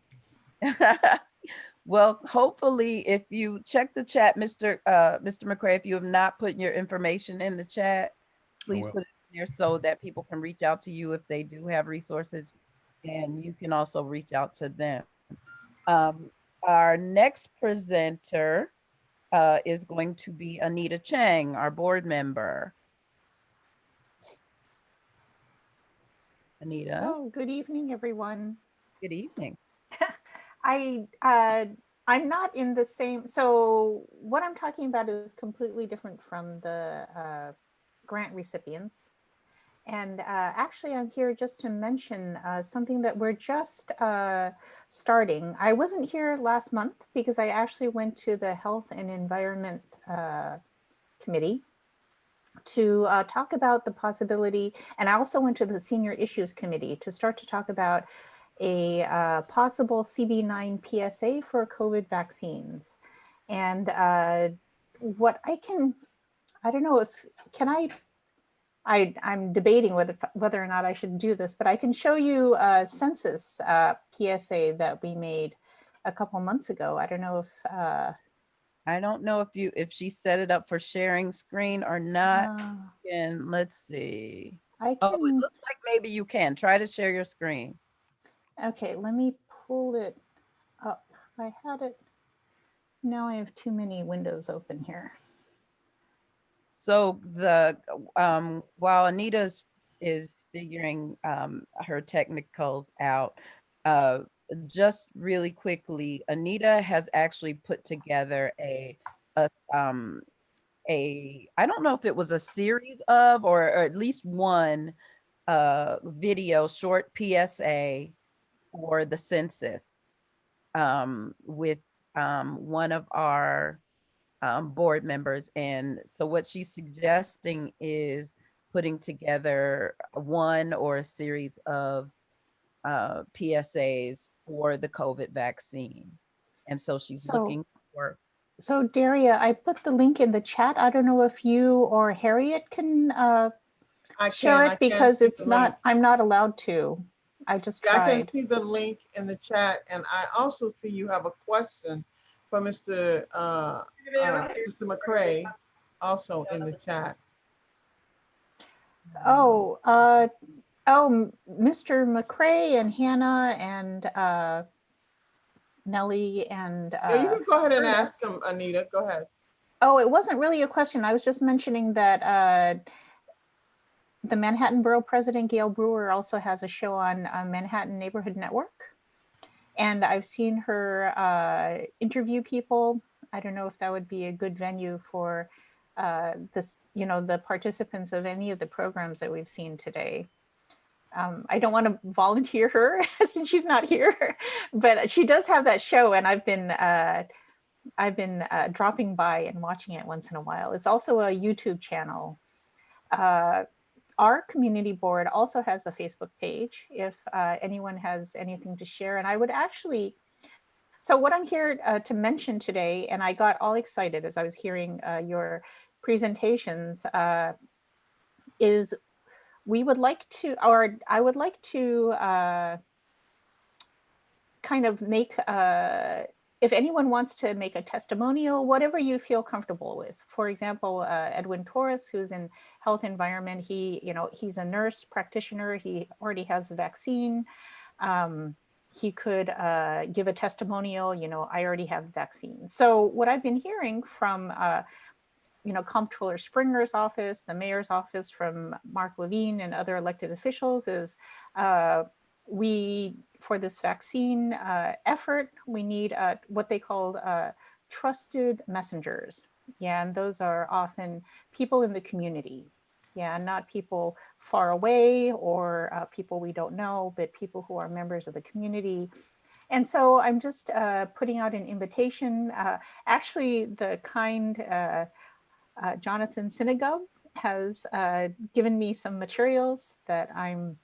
Well, hopefully, if you check the chat, Mr. McCray, if you have not put your information in the chat, please put it in there so that people can reach out to you if they do have resources, and you can also reach out to them. Our next presenter is going to be Anita Chang, our board member. Anita. Oh, good evening, everyone. Good evening. I'm I'm not in the same, so what I'm talking about is completely different from the grant recipients. And actually, I'm here just to mention something that we're just starting. I wasn't here last month because I actually went to the Health and Environment Committee to talk about the possibility, and I also went to the Senior Issues Committee to start to talk about a possible CB9 PSA for COVID vaccines. And what I don't know if, I'm debating whether or not I should do this, but I can show you a census PSA that we made a couple months ago. I don't know if I don't know if she set it up for sharing screen or not. And let's see. I Oh, it can. looks like maybe you can try to share your screen. Okay, let me pull it up. I had it. Now I have too many windows open here. So the while Anita is figuring her technicals out, just really quickly, Anita has actually put together a I don't know if it was a series of or at least one video short PSA for the census with one of our board members. And so what she's suggesting is putting together one or a series of PSAs for the COVID vaccine. And so she's looking for. So Daria, I put the link in the chat. I don't know if you or Harriet can share it because it's not, I'm not allowed to. I just tried. I can see the link in the chat, and I also see you have a question for Mr. McCray also in the chat. Oh, Mr. McCray and Hannah and Nellie and yeah, you can go ahead and ask them, Anita. Go ahead. Oh, it wasn't really a question. I was just mentioning that the Manhattan Borough President, Gail Brewer, also has a show on Manhattan Neighborhood Network. And I've seen her interview people. I don't know if that would be a good venue for this, the participants of any of the programs that we've seen today. I don't want to volunteer her since she's not here, but she does have that show, and I've been dropping by and watching it once in a while. It's also a YouTube channel. Our community board also has a Facebook page if anyone has anything to share. And I would actually, so what I'm here to mention today, and I got all excited as I was hearing your presentations, is we would like to, or I would like to kind of make, if anyone wants to make a testimonial, whatever you feel comfortable with. For example, Edwin Torres, who's in health environment, he's a nurse practitioner. He already has the vaccine. He could give a testimonial, I already have the vaccine. So what I've been hearing from, Comptroller Springer's office, the mayor's office, from Mark Levine and other elected officials is for this vaccine effort, we need what they call trusted messengers. Yeah, and those are often people in the community. Yeah, not people far away or people we don't know, but people who are members of the community. And so I'm just putting out an invitation. Actually, the kind Jonathan Synagogue has given me some materials that I'm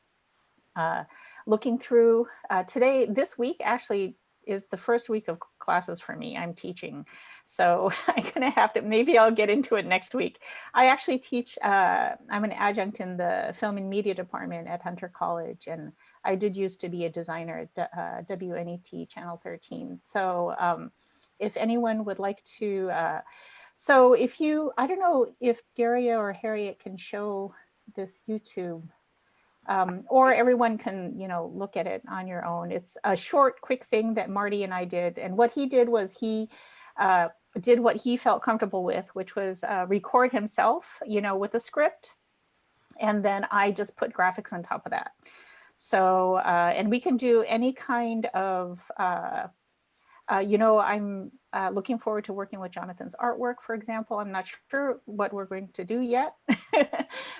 looking through today. This week actually is the first week of classes for me. I'm teaching. So I'm gonna have to, maybe I'll get into it next week. I actually teach, I'm an adjunct in the film and media department at Hunter College. And I did used to be a designer at WNET Channel 13. So if anyone would like to, so if you, I don't know if Daria or Harriet can show this YouTube, or everyone can, look at it on your own. It's a short, quick thing that Marty and I did. And what he did was he did what he felt comfortable with, which was record himself, with a script. And then I just put graphics on top of that. So, and we can do any kind of I'm looking forward to working with Jonathan's artwork, for example. I'm not sure what we're going to do yet,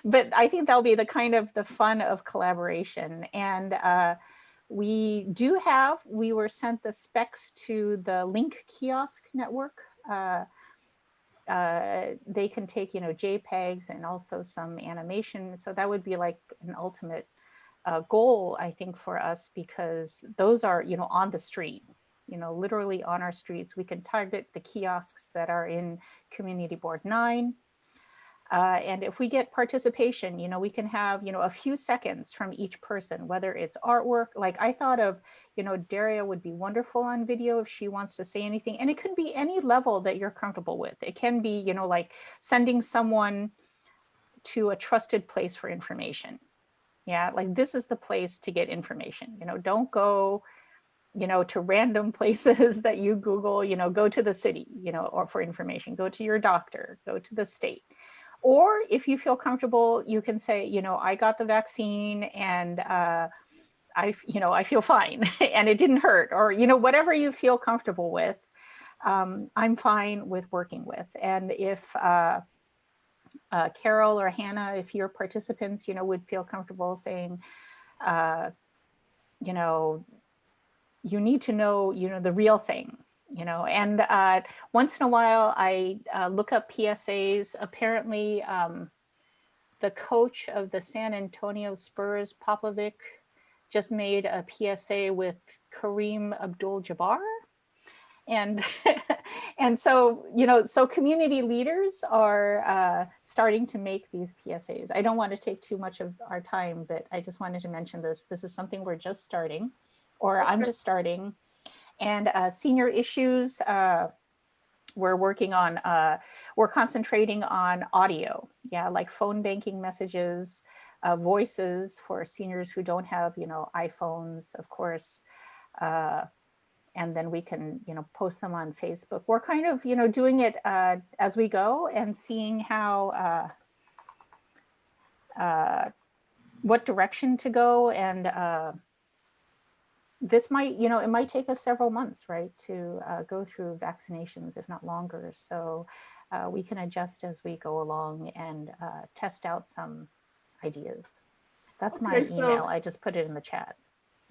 but I think that'll be the kind of the fun of collaboration. And we were sent the specs to the Link Kiosk Network. They can take, JPEGs and also some animation. So that would be like an ultimate goal, I think, for us, because those are, on the street, literally on our streets. We can target the kiosks that are in Community Board 9. And if we get participation, we can have, a few seconds from each person, whether it's artwork. Like I thought of, Daria would be wonderful on video if she wants to say anything. And it could be any level that you're comfortable with. It can be, like sending someone to a trusted place for information. Yeah, like this is the place to get information. Don't go, to random places that you Google, go to the city, or for information, go to your doctor, go to the state. Or if you feel comfortable, you can say, I got the vaccine and I feel fine and it didn't hurt, or, whatever you feel comfortable with, I'm fine with working with. And if Carol or Hannah, if your participants, would feel comfortable saying, you need to know, the real thing, and once in a while I look up PSAs. Apparently, the coach of the San Antonio Spurs, Popovic, just made a PSA with Kareem Abdul-Jabbar. And and so, so community leaders are starting to make these PSAs. I don't want to take too much of our time, but I just wanted to mention this. This is something we're just starting, or I'm just starting. And senior issues, we're working on, we're concentrating on audio. Yeah, like phone banking messages, voices for seniors who don't have, iPhones, of course. And then we can, post them on Facebook. We're kind of, doing it as we go and seeing how, what direction to go. And this might, it might take us several months, right, to go through vaccinations, if not longer. So we can adjust as we go along and test out some ideas. That's my email. I just put it in the chat.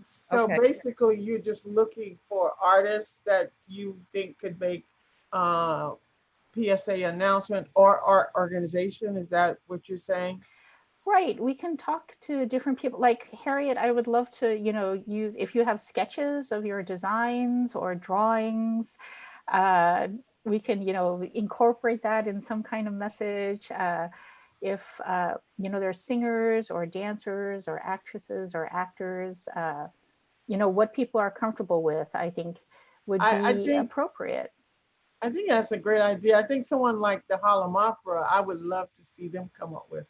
So basically, you're just looking for artists that you think could make PSA announcement or art organization. Is that what you're saying? Right. We can talk to different people. Like Harriet, I would love to, use, if you have sketches of your designs or drawings, we can, incorporate that in some kind of message. If, there are singers or dancers or actresses or actors, what people are comfortable with, I think would be appropriate. I think that's a great idea. I think someone like the Harlem Opera, I would love to see them come up with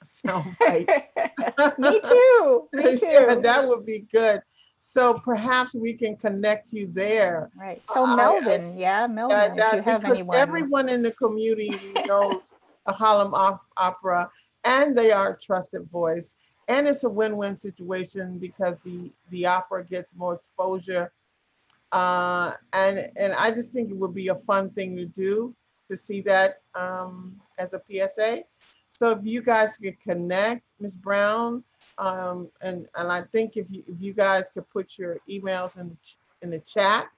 a soundbite. Me too. Me too. Yeah, that would be good. So perhaps we can connect you there. Right. So Melvin, Melvin, if you have anyone. Everyone in the community knows a Harlem Opera, and they are a trusted voice. And it's a win-win situation because the opera gets more exposure. And I just think it would be a fun thing to do, to see that as a PSA. So if you guys could connect, Ms. Brown, and I think if you guys could put your emails in the chat,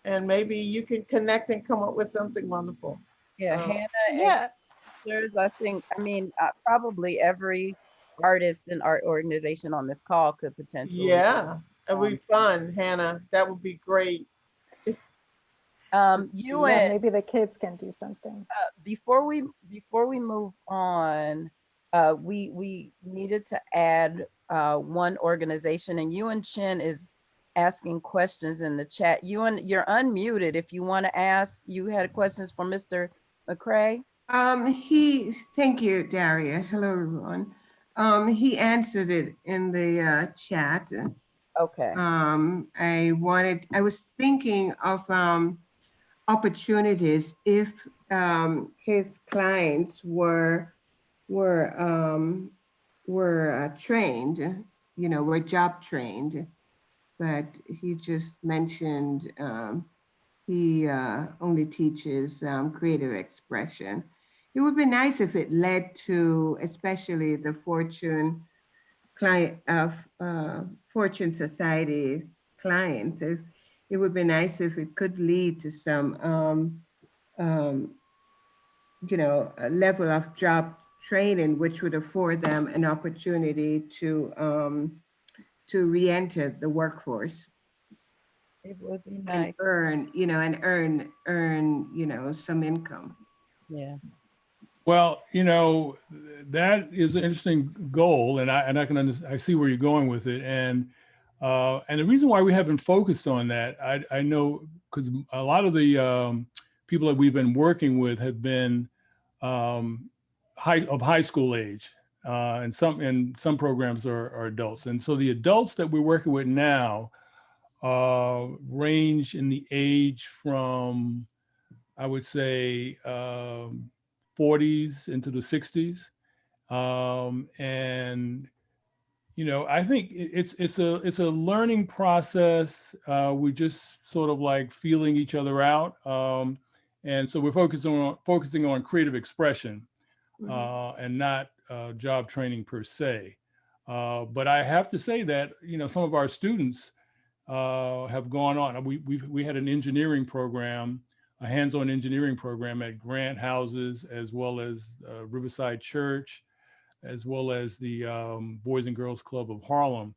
and maybe you can connect and come up with something wonderful. Yeah, Hannah. And I think, probably every artist and art organization on this call could potentially. Yeah, it would be fun, Hannah. That would be great. Maybe the kids can do something. Before we move on, we needed to add one organization, and Ewan Chin is asking questions in the chat. Ewan, you're unmuted. If you want to ask, you had questions for Mr. McCray. Thank you, Daria. Hello, everyone. He answered it in the chat. Okay. I was thinking of opportunities if his clients were trained, were job trained, but he just mentioned he only teaches creative expression. It would be nice if it led to, especially the Fortune Fortune Society's clients. If it would be nice if it could lead to some, a level of job training, which would afford them an opportunity to re-enter the workforce. It would be And nice. earn some income. Yeah. Well, that is an interesting goal, and I see where you're going with it, and the reason why we haven't focused on that, I know, because a lot of the people that we've been working with have been high school age, and some programs are adults, and so the adults that we're working with now range in the age from, I would say, 40s into the 60s. And, I think it's a learning process. We're just sort of like feeling each other out. And so we're focusing on creative expression, and not job training per se. But I have to say that, some of our students have gone on. We had an engineering program, a hands-on engineering program at Grant Houses, as well as Riverside Church, as well as the Boys and Girls Club of Harlem.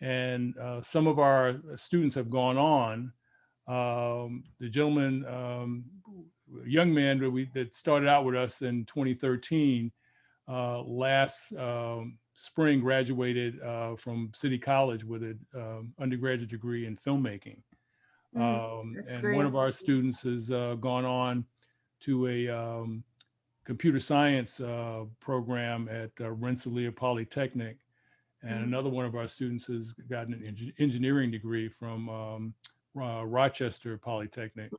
And some of our students have gone on. The gentleman, young man that started out with us in 2013, last spring graduated from City College with an undergraduate degree in filmmaking. And great. one of our students has gone on to a computer science program at Rensselaer Polytechnic. And another one of our students has gotten an engineering degree from Rochester Polytechnic.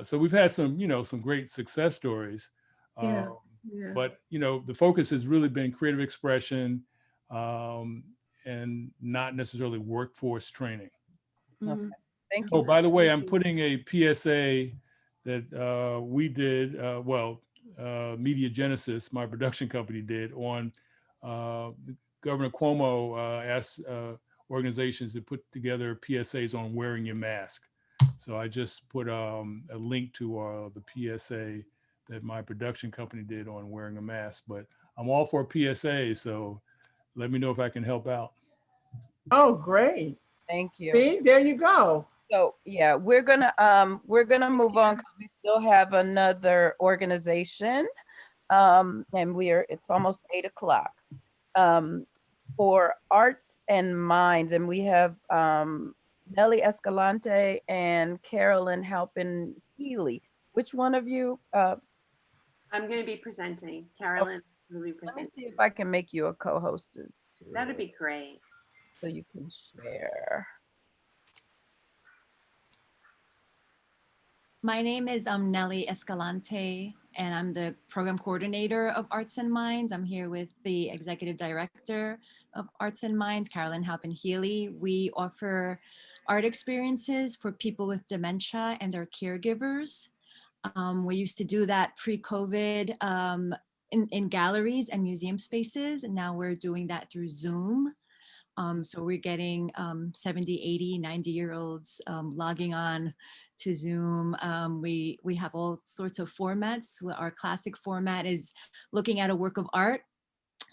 So we've had some great success stories. Yeah. But the focus has really been creative expression, and not necessarily workforce training. Okay. Thank you. Oh, by the way, I'm putting a PSA that we did, Media Genesis, my production company, did on Governor Cuomo asked organizations to put together PSAs on wearing your mask. So I just put a link to the PSA that my production company did on wearing a mask. But I'm all for PSA, so let me know if I can help out. Oh, great. Thank you. See, there you go. So yeah, we're gonna move on because we still have another organization, and it's almost 8 o'clock, for Arts and Minds, and we have Nellie Escalante and Carolyn Halpin Healy. Which one of you? I'm going to be presenting. Carolyn will be presenting. Let me see if I can make you a co-host. That'd be great. So you can share. My name is Nellie Escalante, and I'm the program coordinator of Arts and Minds. I'm here with the executive director of Arts and Minds, Carolyn Halpin Healy. We offer art experiences for people with dementia and their caregivers. We used to do that pre-COVID in galleries and museum spaces, and now we're doing that through Zoom. So we're getting 70, 80, 90-year-olds logging on to Zoom. We have all sorts of formats. Our classic format is looking at a work of art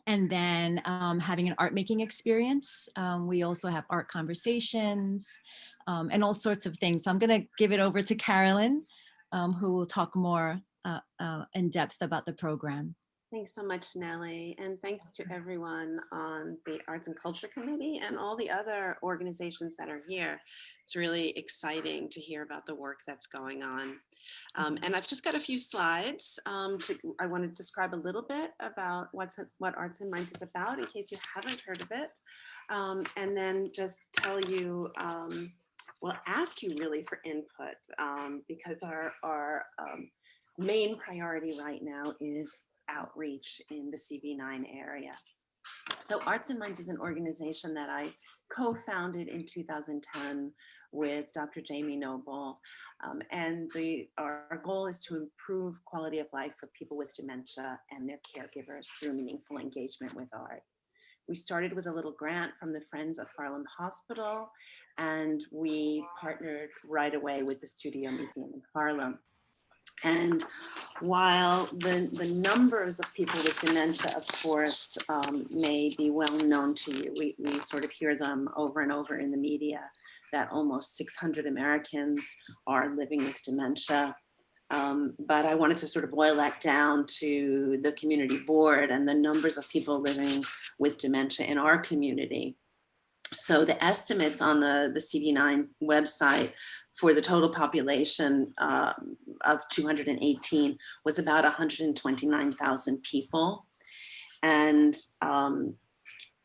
and then having an art making experience. We also have art conversations and all sorts of things. So I'm gonna give it over to Carolyn, who will talk more in depth about the program. Thanks so much, Nellie. And thanks to everyone on the Arts and Culture Committee and all the other organizations that are here. It's really exciting to hear about the work that's going on. And I've just got a few slides. I want to describe a little bit about what Arts and Minds is about in case you haven't heard of it. And then just tell you, ask you really for input, because our main priority right now is outreach in the CB9 area. So Arts and Minds is an organization that I co-founded in 2010 with Dr. Jamie Noble. And our goal is to improve quality of life for people with dementia and their caregivers through meaningful engagement with art. We started with a little grant from the Friends of Harlem Hospital, and we partnered right away with the Studio Museum in Harlem. And while the numbers of people with dementia, of course, may be well known to you, we sort of hear them over and over in the media, that almost 600 Americans are living with dementia. But I wanted to sort of boil that down to the community board and the numbers of people living with dementia in our community. So the estimates on the CB9 website for the total population of 218 was about 129,000 people. And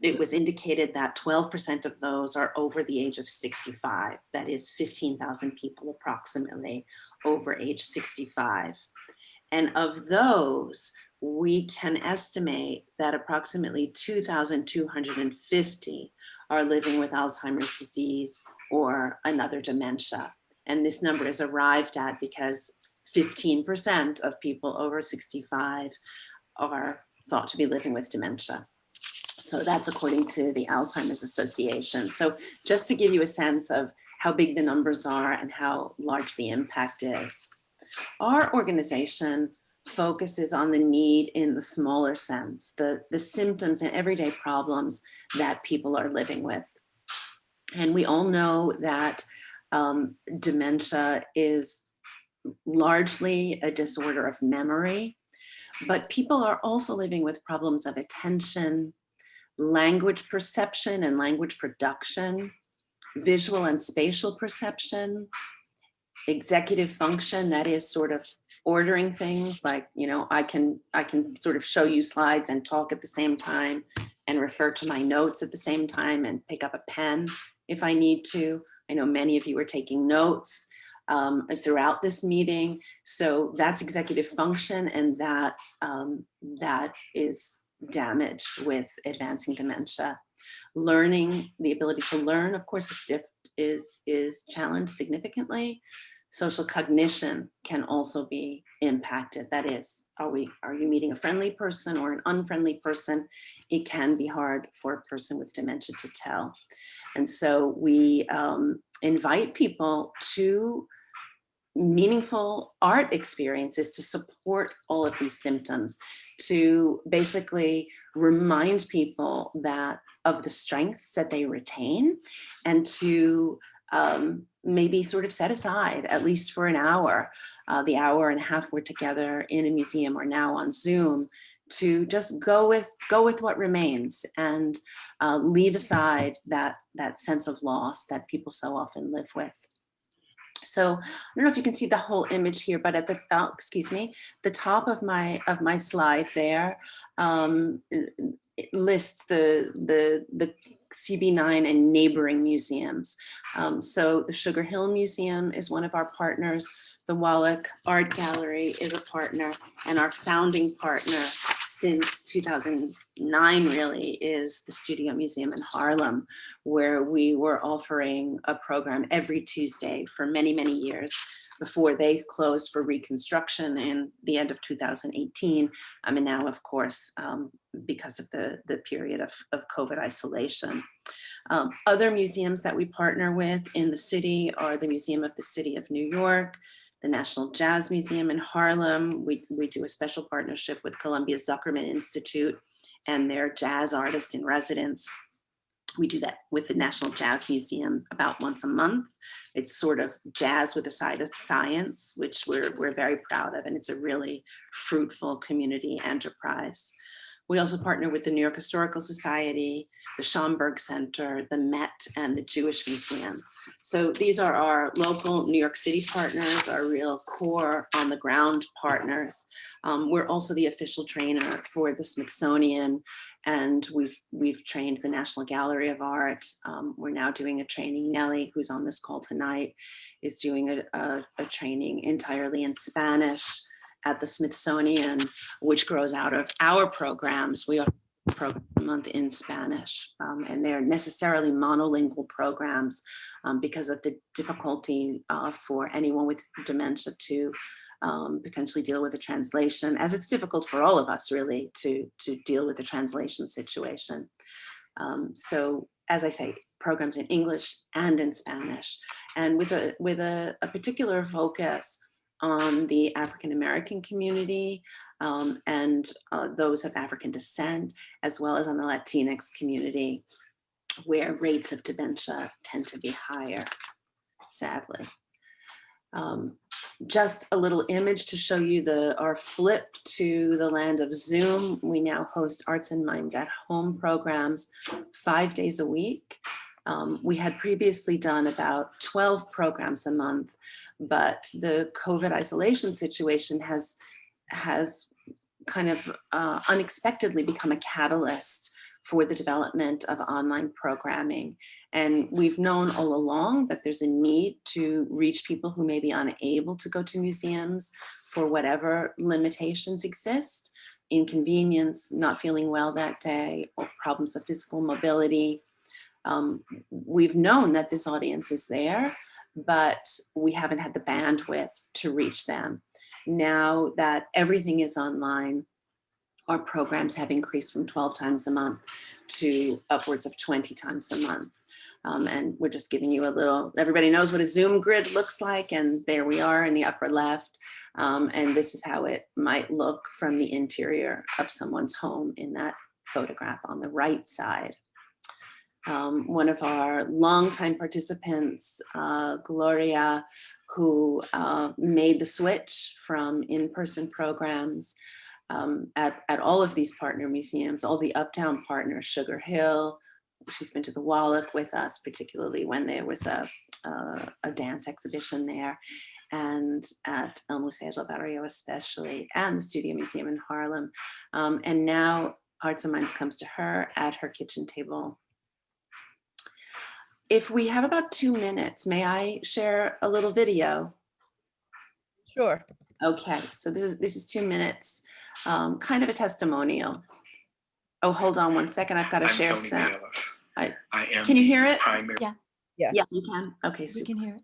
it was indicated that 12% of those are over the age of 65. That is 15,000 people approximately over age 65. And of those, we can estimate that approximately 2,250 are living with Alzheimer's disease or another dementia. And this number is arrived at because 15% of people over 65 are thought to be living with dementia. So that's according to the Alzheimer's Association. So just to give you a sense of how big the numbers are and how large the impact is. Our organization focuses on the need in the smaller sense, the symptoms and everyday problems that people are living with. And we all know that dementia is largely a disorder of memory, but people are also living with problems of attention, language perception and language production, visual and spatial perception, executive function, that is sort of ordering things like, you know, I can sort of show you slides and talk at the same time and refer to my notes at the same time and pick up a pen if I need to. I know many of you are taking notes throughout this meeting. So that's executive function, and that is damaged with advancing dementia. Learning, the ability to learn, of course, is challenged significantly. Social cognition can also be impacted. That is, are you meeting a friendly person or an unfriendly person? It can be hard for a person with dementia to tell. And so we invite people to meaningful art experiences to support all of these symptoms, to basically remind people that of the strengths that they retain, and to maybe sort of set aside, at least for an hour, the hour and a half we're together in a museum or now on Zoom, to just go with what remains and leave aside that sense of loss that people so often live with. So I don't know if you can see the whole image here, but at the the top of my slide there, it lists the CB9 and neighboring museums. So the Sugar Hill Museum is one of our partners. The Wallach Art Gallery is a partner, and our founding partner since 2009 really is the Studio Museum in Harlem, where we were offering a program every Tuesday for many, many years before they closed for reconstruction in the end of 2018. And now, of course, because of the period of COVID isolation. Other museums that we partner with in the city are the Museum of the City of New York, the National Jazz Museum in Harlem. We do a special partnership with Columbia Zuckerman Institute and their jazz artist in residence. We do that with the National Jazz Museum about once a month. It's sort of jazz with a side of science, which we're very proud of, and it's a really fruitful community enterprise. We also partner with the New York Historical Society, the Schomburg Center, the Met, and the Jewish Museum. So these are our local New York City partners, our real core on the ground partners. We're also the official trainer for the Smithsonian, and we've trained the National Gallery of Art. We're now doing a training. Nellie, who's on this call tonight, is doing a training entirely in Spanish at the Smithsonian, which grows out of our programs. We offer program a month in Spanish. And they're necessarily monolingual programs because of the difficulty for anyone with dementia to potentially deal with a translation, as it's difficult for all of us really to deal with the translation situation. So as I say, programs in English and in Spanish, and with a particular focus on the African American community and those of African descent, as well as on the Latinx community, where rates of dementia tend to be higher, sadly. Just a little image to show you our flip to the land of Zoom. We now host Arts and Minds at Home programs 5 days a week. We had previously done about 12 programs a month, but the COVID isolation situation has kind of unexpectedly become a catalyst for the development of online programming. And we've known all along that there's a need to reach people who may be unable to go to museums for whatever limitations exist, inconvenience, not feeling well that day, or problems of physical mobility. We've known that this audience is there, but we haven't had the bandwidth to reach them. Now that everything is online, our programs have increased from 12 times a month to upwards of 20 times a month. And we're just giving you a little, everybody knows what a Zoom grid looks like, and there we are in the upper left. And this is how it might look from the interior of someone's home in that photograph on the right side. One of our longtime participants, Gloria, who made the switch from in-person programs at all of these partner museums, all the Uptown partners, Sugar Hill. She's been to the Wallach with us, particularly when there was a dance exhibition there, and at El Museo del Barrio especially, and the Studio Museum in Harlem. And now Arts and Minds comes to her at her kitchen table. If we have about 2 minutes, may I share a little video? Sure. Okay, so this is 2 minutes, kind of a testimonial. Oh, hold on one second. I've got to share sound. Can you hear it? Yeah. Yes. Yeah, you can. Okay, We super. can hear it.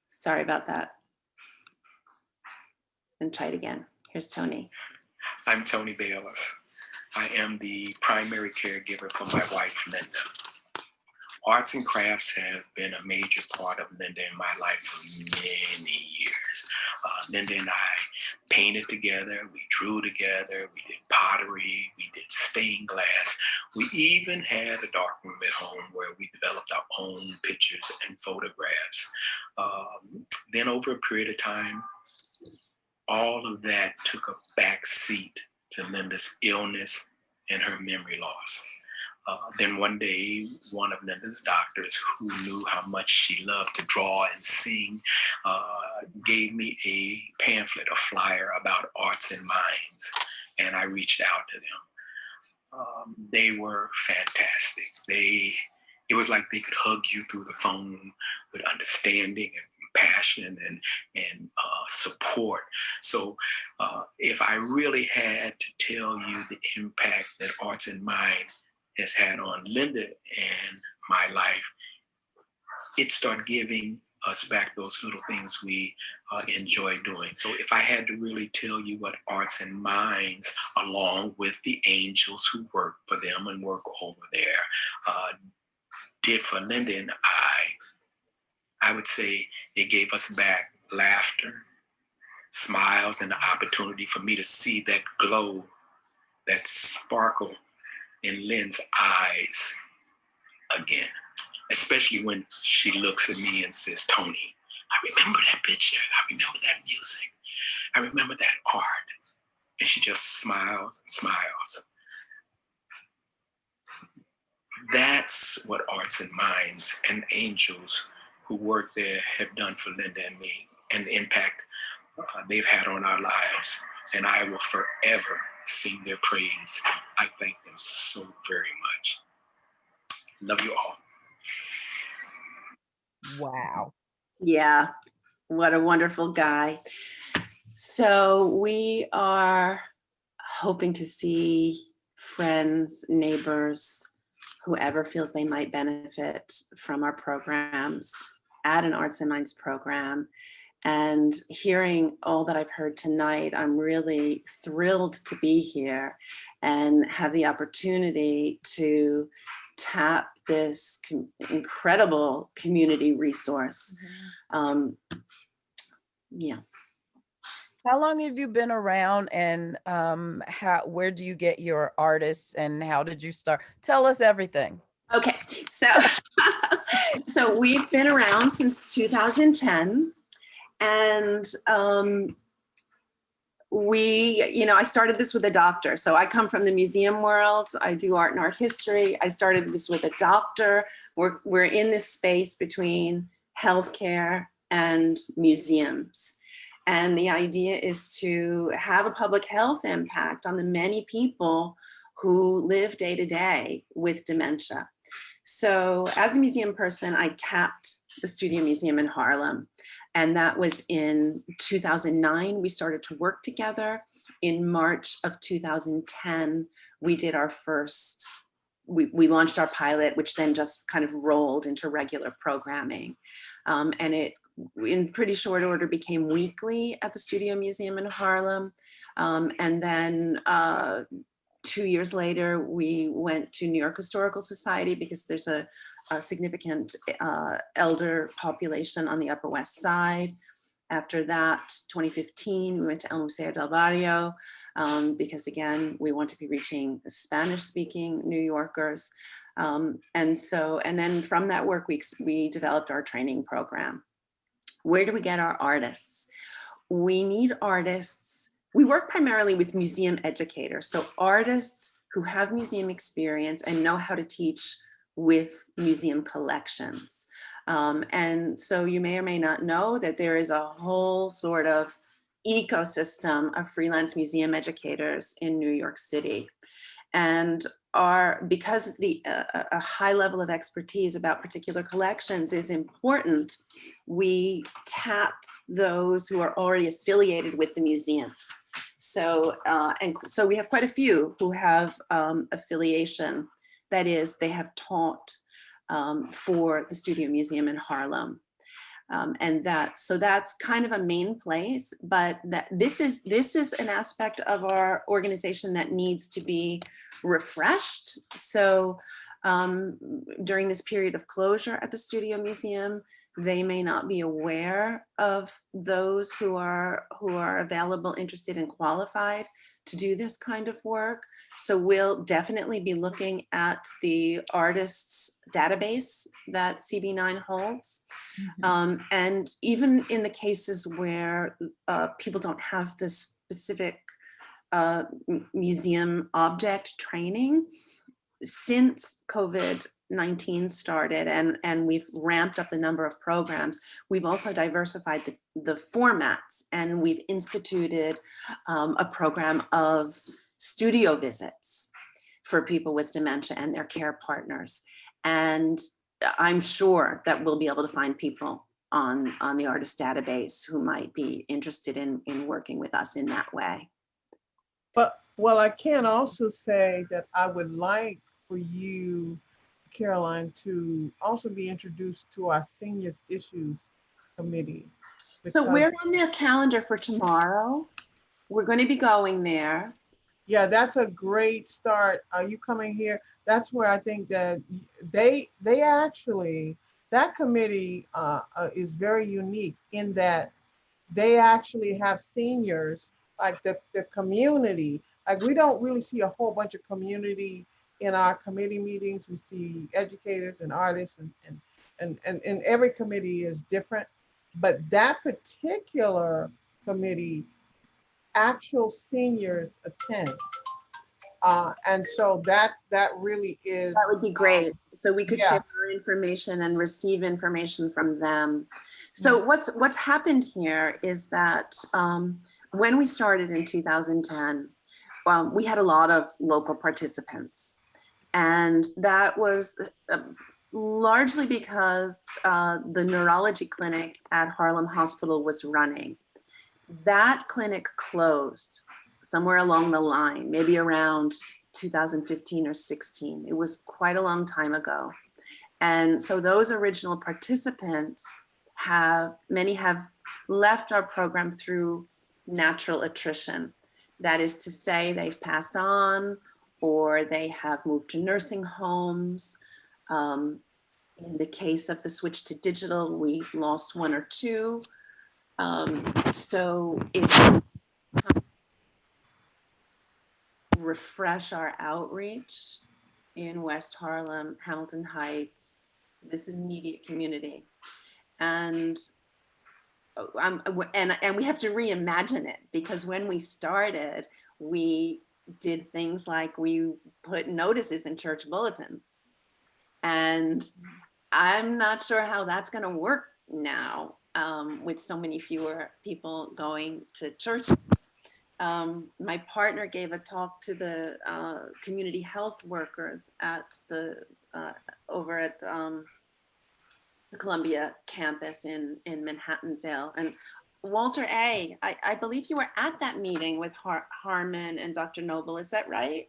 Sorry about that. And try it again. Here's Tony. I'm Tony Bayless. I am the primary caregiver for my wife, Linda. Arts and crafts have been a major part of Linda and my life for many years. Linda and I painted together, we drew together, we did pottery, we did stained glass. We even had a darkroom at home where we developed our own pictures and photographs. Then over a period of time, all of that took a back seat to Linda's illness and her memory loss. Then one day, one of Linda's doctors, who knew how much she loved to draw and sing, gave me a pamphlet, a flyer about Arts and Minds, and I reached out to them. They were fantastic. It was like they could hug you through the phone with understanding and passion and support. So if I really had to tell you the impact that Arts and Mind has had on Linda and my life, it started giving us back those little things we enjoy doing. So if I had to really tell you what Arts and Minds, along with the angels who work for them and work over there, did for Linda and I would say it gave us back laughter, smiles, and the opportunity for me to see that glow, that sparkle in Lynn's eyes again, especially when she looks at me and says, Tony, I remember that picture. I remember that music. I remember that art. And she just smiles and smiles. That's what Arts and Minds and angels who work there have done for Linda and me, and the impact they've had on our lives. And I will forever sing their praise. I thank them so very much. Love you all. Wow. Yeah, What a wonderful guy. So we are hoping to see friends, neighbors, whoever feels they might benefit from our programs at an Arts and Minds program. And hearing all that I've heard tonight, I'm really thrilled to be here and have the opportunity to tap this incredible community resource. Yeah. How long have you been around, and where do you get your artists, and how did you start? Tell us everything. Okay, so so we've been around since 2010, and I started this with a doctor. So I come from the museum world. I do art and art history. I started this with a doctor. We're in this space between healthcare and museums. And the idea is to have a public health impact on the many people who live day to day with dementia. So as a museum person, I tapped the Studio Museum in Harlem. And that was in 2009, we started to work together. In March of 2010, we did our first, we launched our pilot, which then just kind of rolled into regular programming. And it, in pretty short order, became weekly at the Studio Museum in Harlem. And then 2 years later, we went to New York Historical Society because there's a significant elder population on the Upper West Side. After that, 2015, we went to El Museo del Barrio because, again, we want to be reaching Spanish-speaking New Yorkers. And then from that work, we developed our training program. Where do we get our artists? We need artists. We work primarily with museum educators, so artists who have museum experience and know how to teach with museum collections. And so you may or may not know that there is a whole sort of ecosystem of freelance museum educators in New York City. And because a high level of expertise about particular collections is important, we tap those who are already affiliated with the museums. So, so we have quite a few who have affiliation. That is, they have taught for the Studio Museum in Harlem. So that's kind of a main place, but this is an aspect of our organization that needs to be refreshed. So during this period of closure at the Studio Museum, they may not be aware of those who are available, interested, and qualified to do this kind of work. So we'll definitely be looking at the artists database that CB9 holds. And even in the cases where people don't have the specific museum object training, since COVID-19 started and we've ramped up the number of programs, we've also diversified the formats, and we've instituted a program of studio visits for people with dementia and their care partners. And I'm sure that we'll be able to find people on the artist database who might be interested in working with us in that way. But, well, I can also say that I would like for you, Caroline, to also be introduced to our Seniors Issues Committee. So we're on their calendar for tomorrow. We're going to be going there. Yeah, that's a great start. Are you coming here? That's where I think that they actually, that committee is very unique in that they actually have seniors, like the community. Like, we don't really see a whole bunch of community in our committee meetings. We see educators and artists, and every committee is different. But that particular committee, actual seniors attend. And so that really is. That would be great. So we could share our information and receive information from them. So what's happened here is that when we started in 2010, we had a lot of local participants. And that was largely because the neurology clinic at Harlem Hospital was running. That clinic closed somewhere along the line, maybe around 2015 or 16. It was quite a long time ago. And so those original participants many have left our program through natural attrition. That is to say, they've passed on or they have moved to nursing homes. In the case of the switch to digital, we lost one or two. So it's refresh our outreach in West Harlem, Hamilton Heights, this immediate community. And we have to reimagine it, because when we started, we did things like we put notices in church bulletins. And I'm not sure how that's going to work now with so many fewer people going to churches. My partner gave a talk to the community health workers at over at the Columbia campus in Manhattanville. And Walter A., I believe you were at that meeting with Harmon and Dr. Noble, is that right?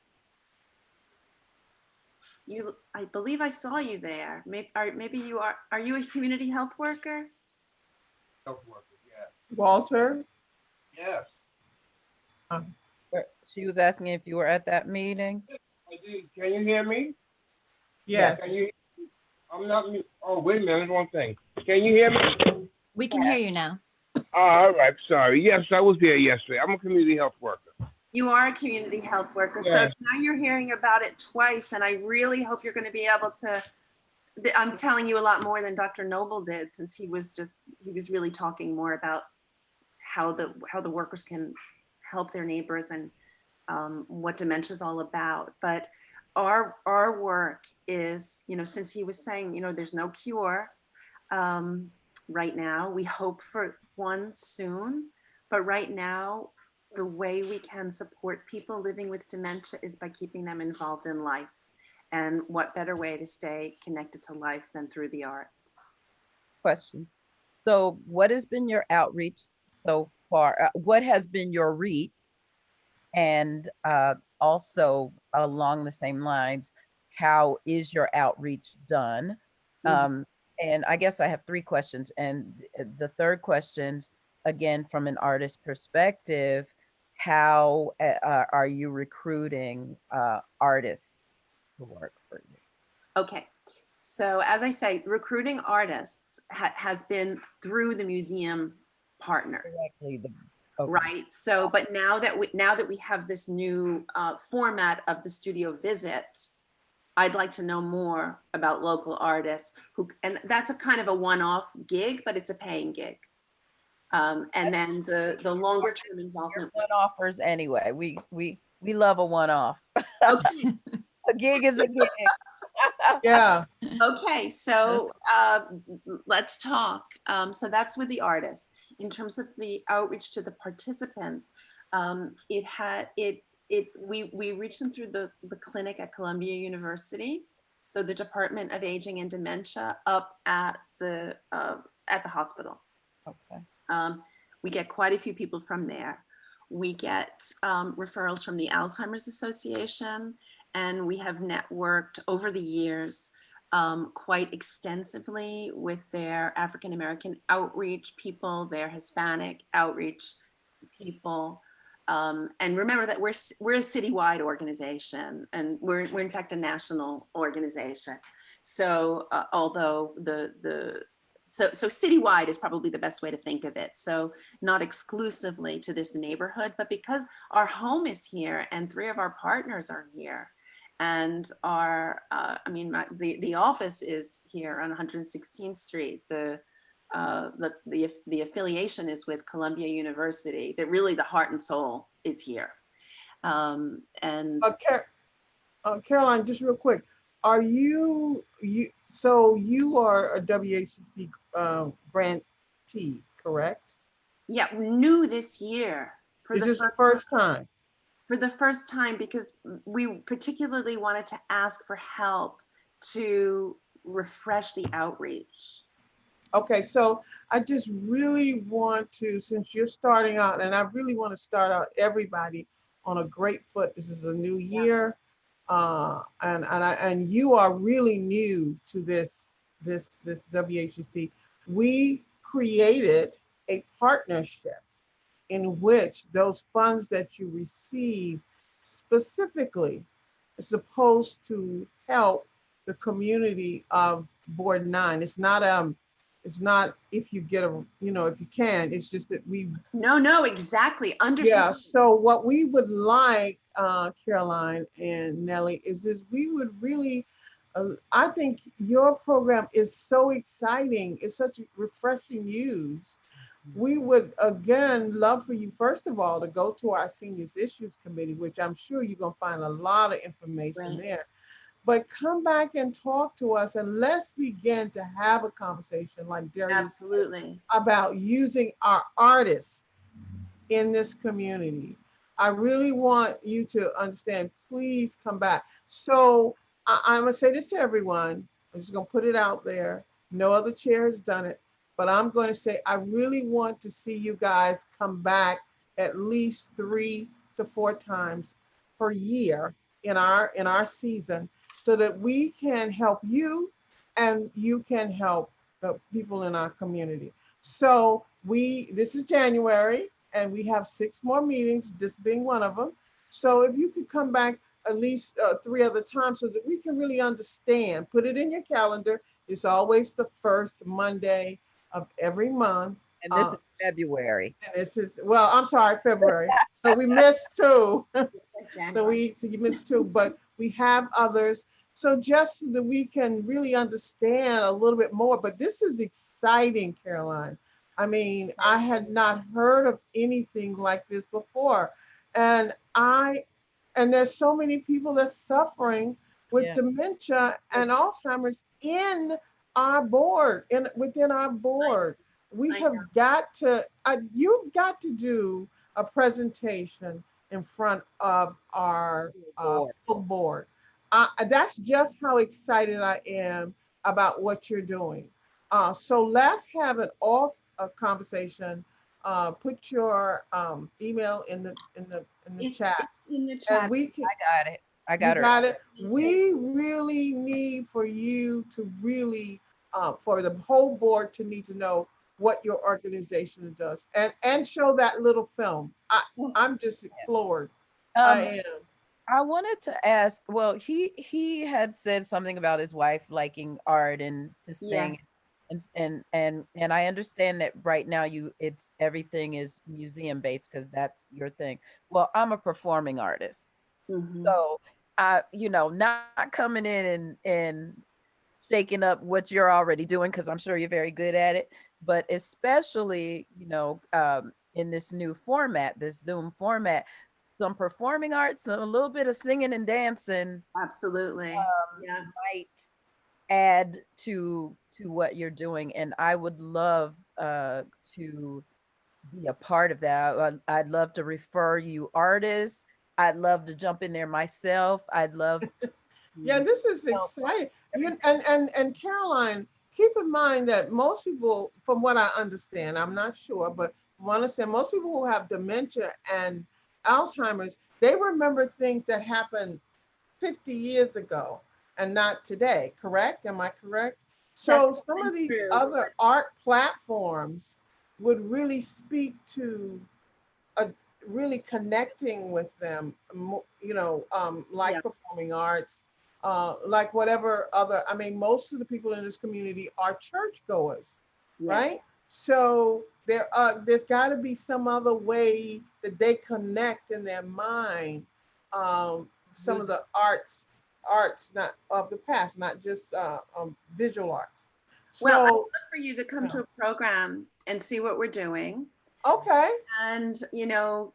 I believe I saw you there. Maybe you are you a community health worker? Health worker, yeah. Walter? Yes. She was asking if you were at that meeting. I did. Can you hear me? Yes. Can you? I'm not. Oh, wait a minute. There's one thing. Can you hear me? We can hear you now. All right. Sorry. Yes, I was there yesterday. I'm a community health worker. You are a community health worker. Yes. So now you're hearing about it twice, and I really hope you're going to be able to. I'm telling you a lot more than Dr. Noble did, since he was really talking more about how the workers can help their neighbors and what dementia is all about. But our work is, since he was saying, there's no cure right now. We hope for one soon, but right now, the way we can support people living with dementia is by keeping them involved in life. And what better way to stay connected to life than through the arts? Question. So what has been your outreach so far? What has been your reach? And also along the same lines, how is your outreach done? Mm-hmm. And I guess I have three questions. And the third question, again, from an artist perspective, how are you recruiting artists to work for you? Okay, so as I say, recruiting artists has been through the museum partners. Okay. Right. So, but now that we have this new format of the studio visit, I'd like to know more about local artists and that's a kind of a one-off gig, but it's a paying gig. And then the longer term involvement. One-offers anyway. We love a one-off. Okay. A gig is a gig. Yeah. Okay, so let's talk. So that's with the artists. In terms of the outreach to the participants, we reached them through the clinic at Columbia University. So the Department of Aging and Dementia up at the hospital. Okay. We get quite a few people from there. We get referrals from the Alzheimer's Association, and we have networked over the years quite extensively with their African American outreach people, their Hispanic outreach people. And remember that we're a citywide organization, and we're in fact a national organization. So although so citywide is probably the best way to think of it. So not exclusively to this neighborhood, but because our home is here and three of our partners are here. And the office is here on 116th Street. The affiliation is with Columbia University. That really the heart and soul is here. Caroline, just real quick, are so you are a WHCC grantee, correct? Yeah, new this year. Is this the first time? For the first time, because we particularly wanted to ask for help to refresh the outreach. Okay, so I just really want to, since you're starting out, and I really want to start out everybody on a great foot. This is a new year, and you are really new to this WHUC. We created a partnership in which those funds that you receive specifically is supposed to help the community of Board 9. It's not if you get a, if you can, it's just that we. No, exactly. Yeah, Understand. so what we would like, Caroline and Nellie, is we would really, I think your program is so exciting. It's such refreshing news. We would, again, love for you, first of all, to go to our Seniors Issues Committee, which I'm sure you're going to find a lot of information there. But come back and talk to us, and let's begin to have a conversation like Derry Absolutely. about using our artists in this community. I really want you to understand, please come back. So I'm gonna say this to everyone. I'm just gonna put it out there. No other chair has done it, but I'm going to say, I really want to see you guys come back at least 3 to 4 times per year in our season, so that we can help you and you can help the people in our community. So this is January, and we have 6 more meetings, this being one of them. So if you could come back at least 3 other times so that we can really understand, put it in your calendar. It's always the first Monday of every month. And this is February. And this is, well, I'm sorry, February. So we missed 2. So you missed 2, but we have others. So just so that we can really understand a little bit more, but this is exciting, Caroline. I mean, I had not heard of anything like this before. And there's so many people that's suffering with dementia and Alzheimer's in our board, within our board. We have got to, you've got to do a presentation in front of our full board. That's just how excited I am about what you're doing. So let's have an off conversation. Put your email in the chat. In the chat. And we can, I got it. I got you got it. We really need for you to really, for the whole board to need to know what your organization does, and show that little film. I'm just floored. I am. I wanted to ask, well, he had said something about his wife liking art and to sing. And I understand that right now everything is museum based because that's your thing. Well, I'm a performing artist. So not coming in and shaking up what you're already doing, because I'm sure you're very good at it, but especially, in this new format, this Zoom format, some performing arts, a little bit of singing and dancing. Absolutely. Might add to what you're doing. And I would love to be a part of that. I'd love to refer you artists. I'd love to jump in there myself. I'd love to, yeah, this is exciting. And Caroline, keep in mind that most people, from what I understand, I'm not sure, but from what I understand, most people who have dementia and Alzheimer's, they remember things that happened 50 years ago and not today, correct? Am I correct? So some of these other art platforms would really speak to really connecting with them, like performing arts, like whatever other, I mean, most of the people in this community are churchgoers, right? So there's got to be some other way that they connect in their mind, some of the arts not of the past, not just visual arts. Well, I'd love for you to come to a program and see what we're doing. Okay. And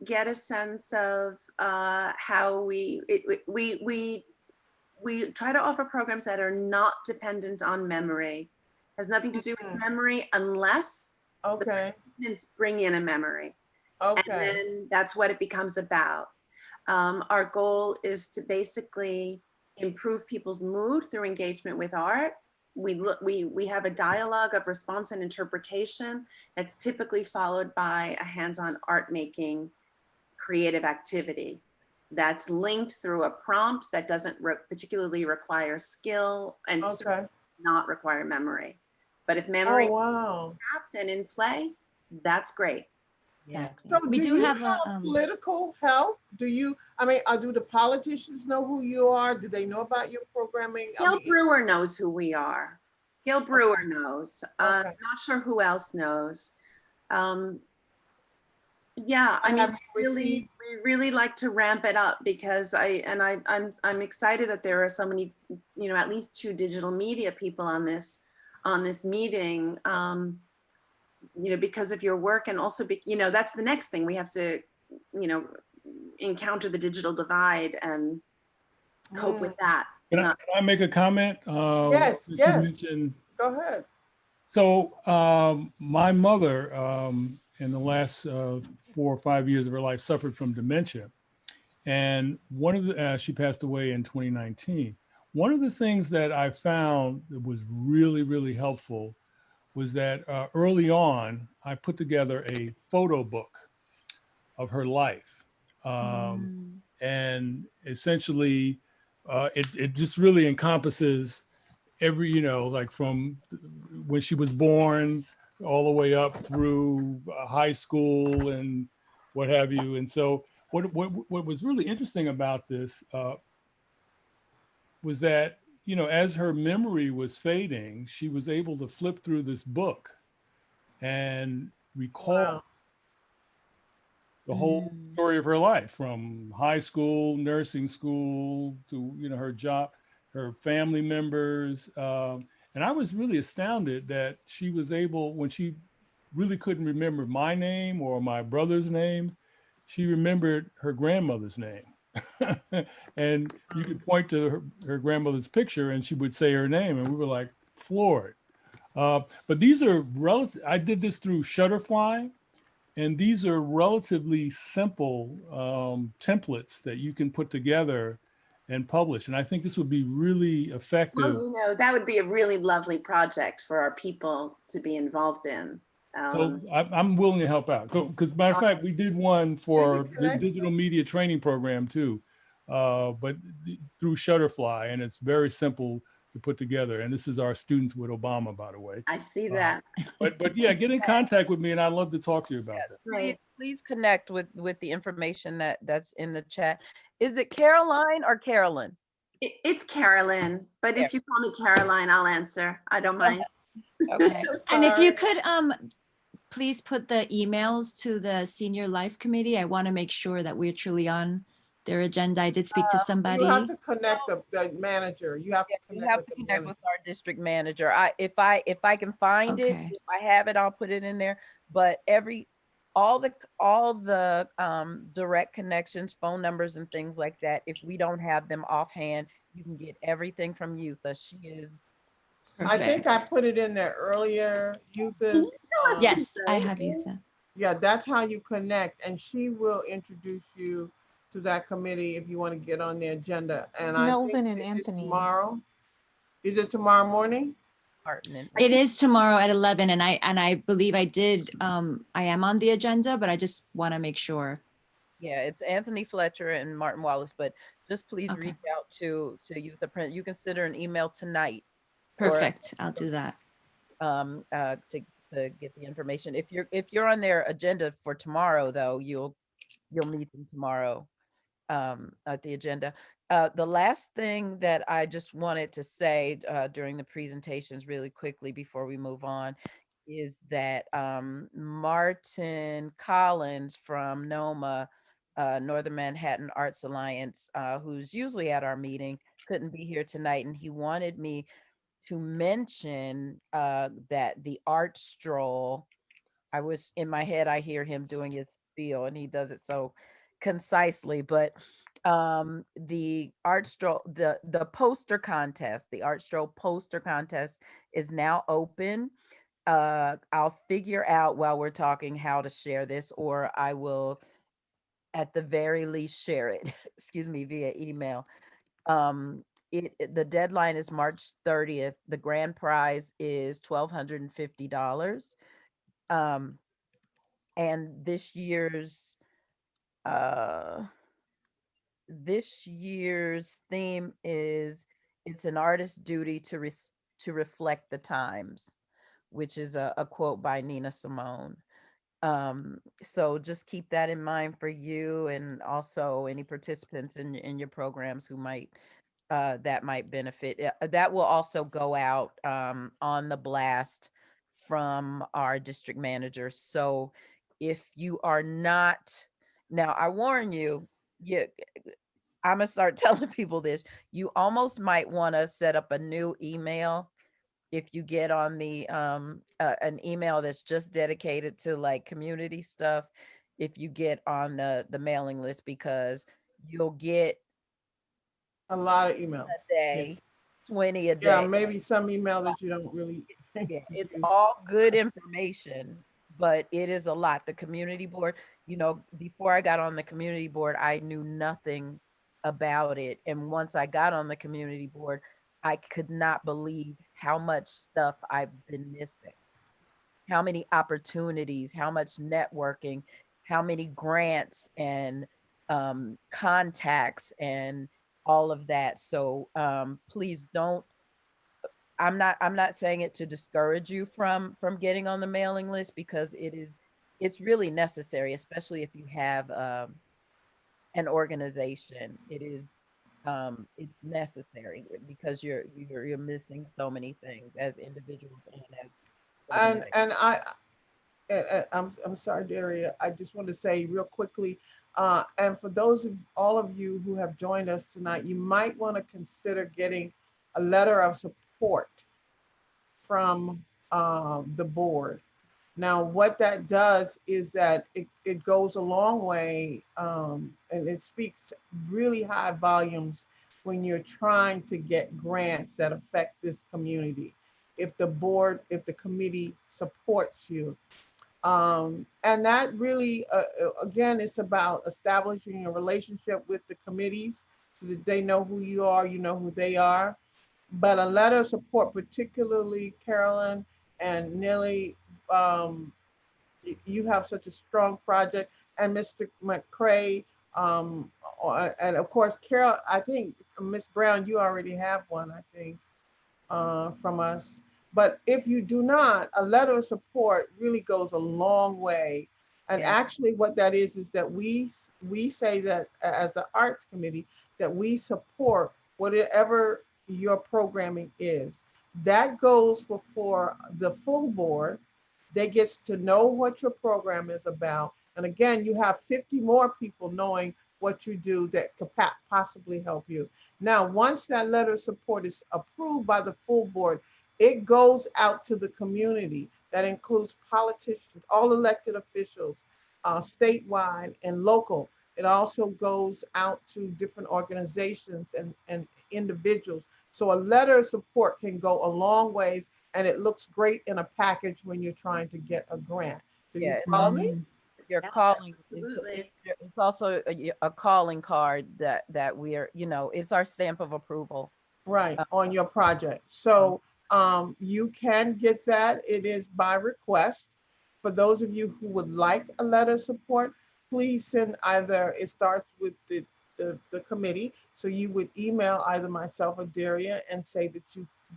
get a sense of how we try to offer programs that are not dependent on memory. Has nothing to do with memory unless the participants bring in a memory. And then that's what it becomes about. Our goal is to basically improve people's mood through engagement with art, we have a dialogue of response and interpretation that's typically followed by a hands-on art making creative activity that's linked through a prompt that doesn't particularly require skill and not require memory. But if memory is tapped and in play, that's great. So we do have a political help. Do you? I mean, do the politicians know who you are? Do they know about your programming? Gail Brewer knows who we are. Gail Brewer knows. Not sure who else knows. Yeah, I mean, we really like to ramp it up because I'm excited that there are so many, you know, at least 2 digital media people on this meeting. You know, because of your work, and also, you know, that's the next thing we have to, you know, encounter the digital divide and cope with that. Can I make a comment? Yes. Go ahead. So my mother, in the last 4 or 5 years of her life, suffered from dementia, and one of the she passed away in 2019. One of the things that I found that was really, really helpful was that early on, I put together a photo book of her life. And essentially, it just really encompasses every, you know, like from when she was born all the way up through high school and what have you. And so what was really interesting about this was that, you know, as her memory was fading, she was able to flip through this book and recall the whole story of her life, from high school, nursing school, to, you know, her job, her family members. And I was really astounded that she was able, when she really couldn't remember my name or my brother's names, she remembered her grandmother's name. And you could point to her grandmother's picture and she would say her name, and we were like floored. But these are I did this through Shutterfly, and these are relatively simple templates that you can put together and publish. And I think this would be really effective. Well, you know, that would be a really lovely project for our people to be involved in. So I'm willing to help out. Because matter of fact, we did one for the digital media training program too, but through Shutterfly, and it's very simple to put together. And this is our Students with Obama, by the way. I see that. But yeah, get in contact with me, and I'd love to talk to you about that. Please connect with the information that's in the chat. Is it Caroline or Carolyn? It's Carolyn, but if you call me Caroline, I'll answer. I don't mind. Okay. And if you could please put the emails to the Senior Life Committee. I want to make sure that we're truly on their agenda. I did speak to somebody. You have to connect the manager. You have to connect with our district manager. If I can find it, if I have it, I'll put it in there. But all the direct connections, phone numbers and things like that, if we don't have them offhand, you can get everything from Yutha. She is perfect. I think I put it in there earlier. Yutha. Yes, I have Yutha. Yeah, that's how you connect, and she will introduce you to that committee if you want to get on the agenda. And it's Melvin and Anthony. Tomorrow. Is it tomorrow morning? It is tomorrow at 11, and I believe I did. I am on the agenda, but I just want to make sure. Yeah, it's Anthony Fletcher and Martin Wallace, but just please reach out to Yutha Print. You can send her an email tonight. Perfect. I'll do that. To get the information. If you're on their agenda for tomorrow, though, you'll meet them tomorrow at the agenda. The last thing that I just wanted to say during the presentations really quickly before we move on is that Martin Collins from NOMA, Northern Manhattan Arts Alliance, who's usually at our meeting, couldn't be here tonight, and he wanted me to mention that the art stroll, I was in my head, I hear him doing his spiel and he does it so concisely, but the art stroll, the poster contest, the art stroll poster contest is now open. I'll figure out while we're talking how to share this, or I will at the very least share it, excuse me, via email. The deadline is March 30th. The grand prize is $1,250. And this year's theme is it's an artist's duty to reflect the times, which is a quote by Nina Simone. So just keep that in mind for you, and also any participants in your programs who might that might benefit. That will also go out on the blast from our district manager. So if you are not, now I warn you, I'm gonna start telling people this. You almost might want to set up a new email if you get on the an email that's just dedicated to like community stuff. If you get on the mailing list, because you'll get A lot of emails. a day, 20 a Yeah, day. maybe some email that you don't really. Yeah, it's all good information, but it is a lot. The community board, before I got on the community board, I knew nothing about it. And once I got on the community board, I could not believe how much stuff I've been missing, how many opportunities, how much networking, how many grants and contacts and all of that. So please don't. I'm not saying it to discourage you from getting on the mailing list, because it's really necessary, especially if you have an organization. It's necessary, because you're missing so many things as individuals and as organizations. I'm sorry, Daria. I just want to say real quickly, and for all of you who have joined us tonight, you might want to consider getting a letter of support from the board. Now, what that does is that it goes a long way, and it speaks really high volumes when you're trying to get grants that affect this community. If the committee supports you. And that really, again, it's about establishing a relationship with the committees so that they know who you are, you know who they are. But a letter of support, particularly Carolyn and Nellie, you have such a strong project, and Mr. McCray, and of course, Carol, I think, Miss Brown, you already have one, I think, from us. But if you do not, a letter of support really goes a long way. And actually what that is that we say that as the Arts Committee, that we support whatever your programming is. That goes before the full board. They get to know what your program is about. And again, you have 50 more people knowing what you do that could possibly help you. Now, once that letter of support is approved by the full board, it goes out to the community. That includes politicians, all elected officials, statewide and local. It also goes out to different organizations and individuals. So a letter of support can go a long ways, and it looks great in a package when you're trying to get a grant. Do you follow me? Your calling, it's also a calling card that we are, it's our stamp of approval. Right, on your project. So you can get that. It is by request. For those of you who would like a letter of support, please send either, it starts with the committee. So you would email either myself or Daria and say that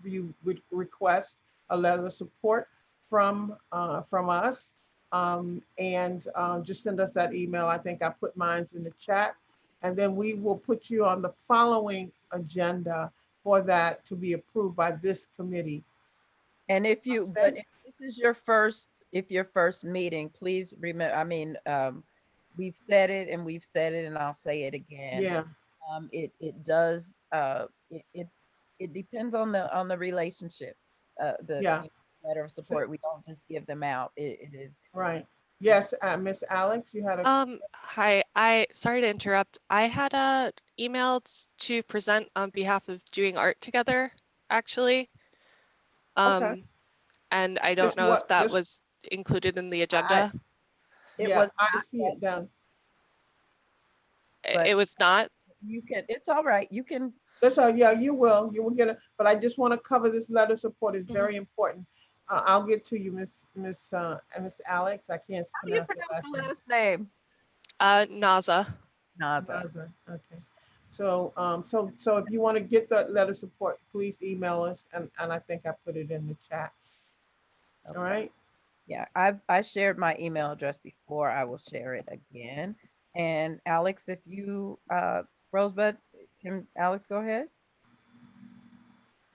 you would request a letter of support from us. Just send us that email. I think I put mine in the chat. And then we will put you on the following agenda for that to be approved by this committee. And if this is your first meeting, please remember, we've said it and I'll say it again. Yeah. It does, it depends on the relationship, the letter of support. We don't just give them out. It is. Right. Yes, Miss Alex, you had a. Hi, sorry to interrupt. I had emailed to present on behalf of Doing Art Together, actually. Okay. And I don't know if that was included in the agenda. I see it down. It was not. It's all right. You can. That's all. Yeah, you will. You will get it. But I just want to cover this letter of support. It's very important. I'll get to you, Miss Alex. I can't How do you pronounce your pronounce last your last name? Naza. Naza. name. Okay. So, so if you want to get that letter of support, please email us, and I think I put it in the chat. Okay. All right. Yeah, I shared my email address before. I will share it again. And Alex, if you Rosebud, can Alex go ahead?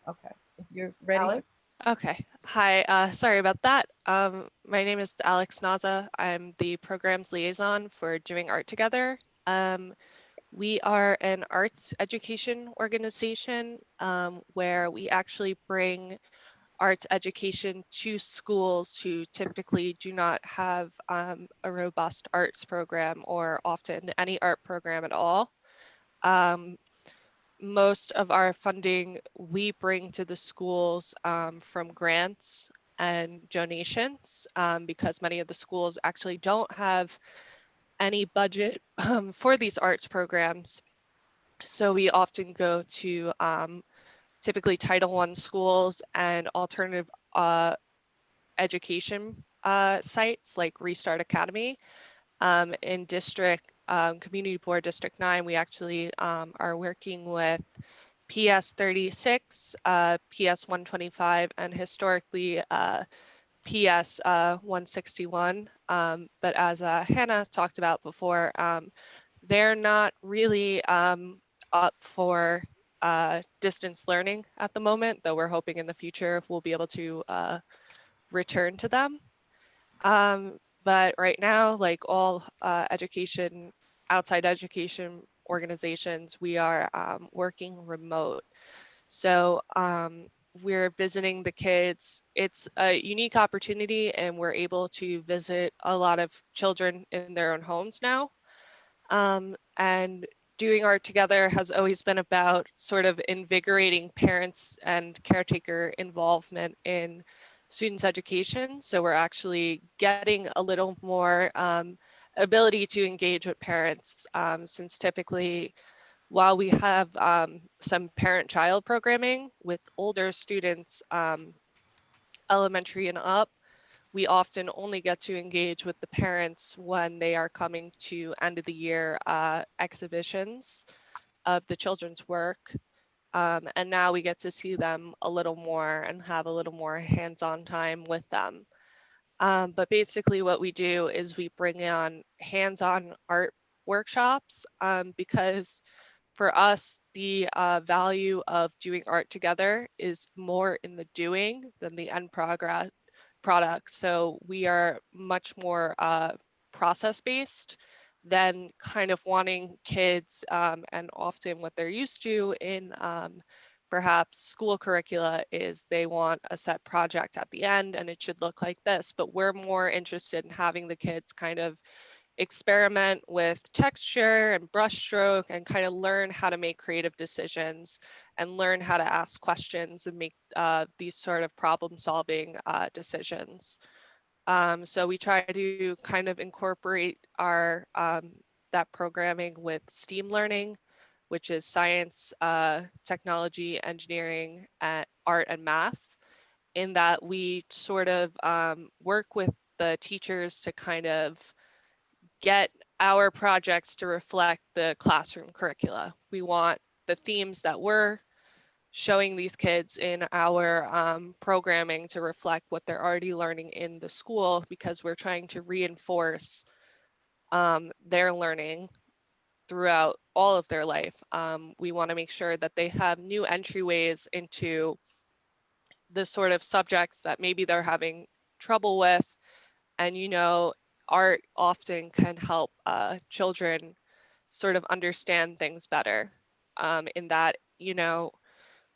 Okay, if you're ready Alex? Okay. Hi, sorry about that. My name is Alex Naza. I'm the programs liaison for Doing Art Together. We are an arts education organization where we actually bring arts education to schools who typically do not have a robust arts program or often any art program at all. Most of our funding we bring to the schools from grants and donations because many of the schools actually don't have any budget for these arts programs. So we often go to typically Title I schools and alternative education sites like Restart Academy. In Community Board District 9, we actually are working with PS 36, PS 125, and historically PS 161. But as Hannah talked about before, they're not really up for distance learning at the moment, though we're hoping in the future we'll be able to return to them. But right now, like all outside education organizations, we are working remote. So we're visiting the kids. It's a unique opportunity and we're able to visit a lot of children in their own homes now. And doing art together has always been about sort of invigorating parents and caretaker involvement in students' education. So we're actually getting a little more ability to engage with parents since typically while we have some parent-child programming with older students, elementary and up, we often only get to engage with the parents when they are coming to end of the year exhibitions of the children's work. And now we get to see them a little more and have a little more hands-on time with them. But basically what we do is we bring on hands-on art workshops because for us, the value of doing art together is more in the doing than the end product. So we are much more process-based than kind of wanting kids and often what they're used to in perhaps school curricula is they want a set project at the end and it should look like this, but we're more interested in having the kids kind of experiment with texture and brushstroke and kind of learn how to make creative decisions and learn how to ask questions and make these sort of problem solving decisions. So we try to kind of incorporate our that programming with STEAM learning, which is science, technology, engineering, art, and math, in that we sort of work with the teachers to kind of get our projects to reflect the classroom curricula. We want the themes that we're showing these kids in our programming to reflect what they're already learning in the school because we're trying to reinforce their learning throughout all of their life. We want to make sure that they have new entryways into the sort of subjects that maybe they're having trouble with. And, you know, art often can help children sort of understand things better in that, you know,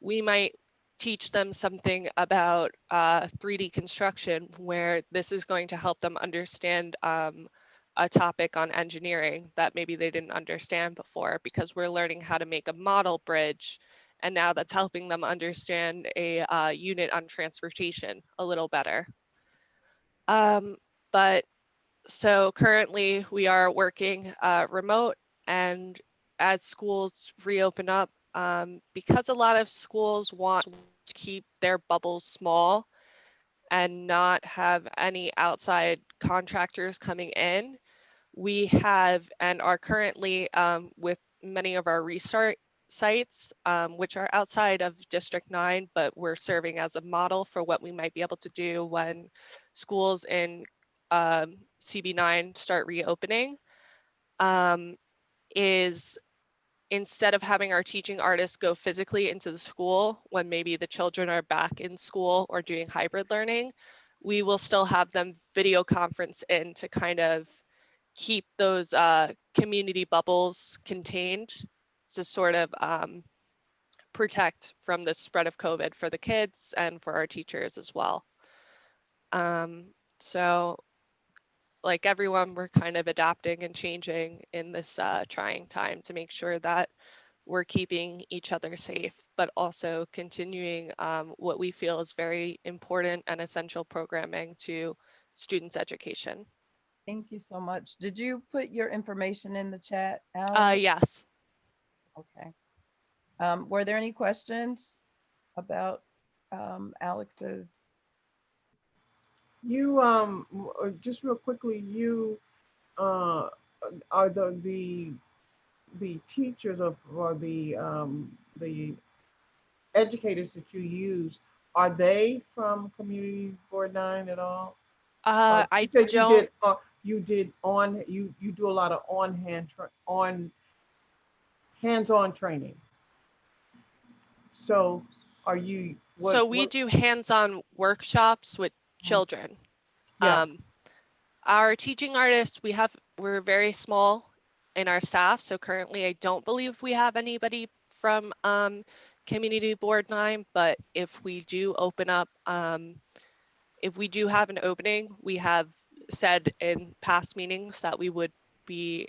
we might teach them something about 3D construction where this is going to help them understand a topic on engineering that maybe they didn't understand before because we're learning how to make a model bridge. And now that's helping them understand a unit on transportation a little better. But so currently we are working remote, and as schools reopen up, because a lot of schools want to keep their bubbles small and not have any outside contractors coming in, we have and are currently with many of our restart sites, which are outside of District 9, but we're serving as a model for what we might be able to do when schools in CB9 start reopening, is instead of having our teaching artists go physically into the school when maybe the children are back in school or doing hybrid learning, we will still have them video conference in to kind of keep those community bubbles contained to sort of protect from the spread of COVID for the kids and for our teachers as well. So like everyone, we're kind of adapting and changing in this trying time to make sure that we're keeping each other safe, but also continuing what we feel is very important and essential programming to students' education. Thank you so much. Did you put your information in the chat, Alan? Yes. Okay. Were there any questions about Alex's? You just real quickly, you are the teachers or the educators that you use, are they from Community Board 9 at all? I Because don't. you do a lot of hands-on training. So are you? So we do hands-on workshops with children. Yeah. Our teaching artists, we're very small in our staff. So currently I don't believe we have anybody from Community Board 9, but if we do open up, if we do have an opening, we have said in past meetings that we would be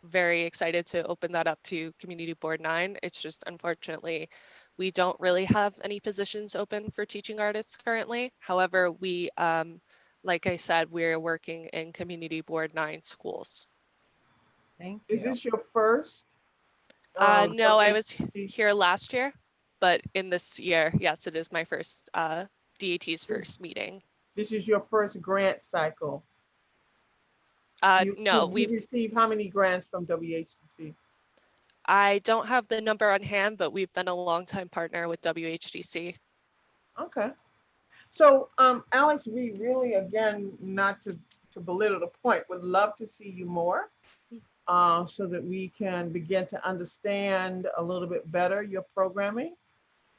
very excited to open that up to Community Board 9. It's just unfortunately, we don't really have any positions open for teaching artists currently. However, we, like I said, we're working in Community Board 9 schools. Thank you. Is this your first? No, I was here last year, but in this year, yes, it is my first, DAT's first meeting. This is your first grant cycle. No, we've received how many grants from WHDC? I don't have the number on hand, but we've been a longtime partner with WHDC. Okay. So, Alex, we really, again, not to belittle the point, would love to see you more so that we can begin to understand a little bit better your programming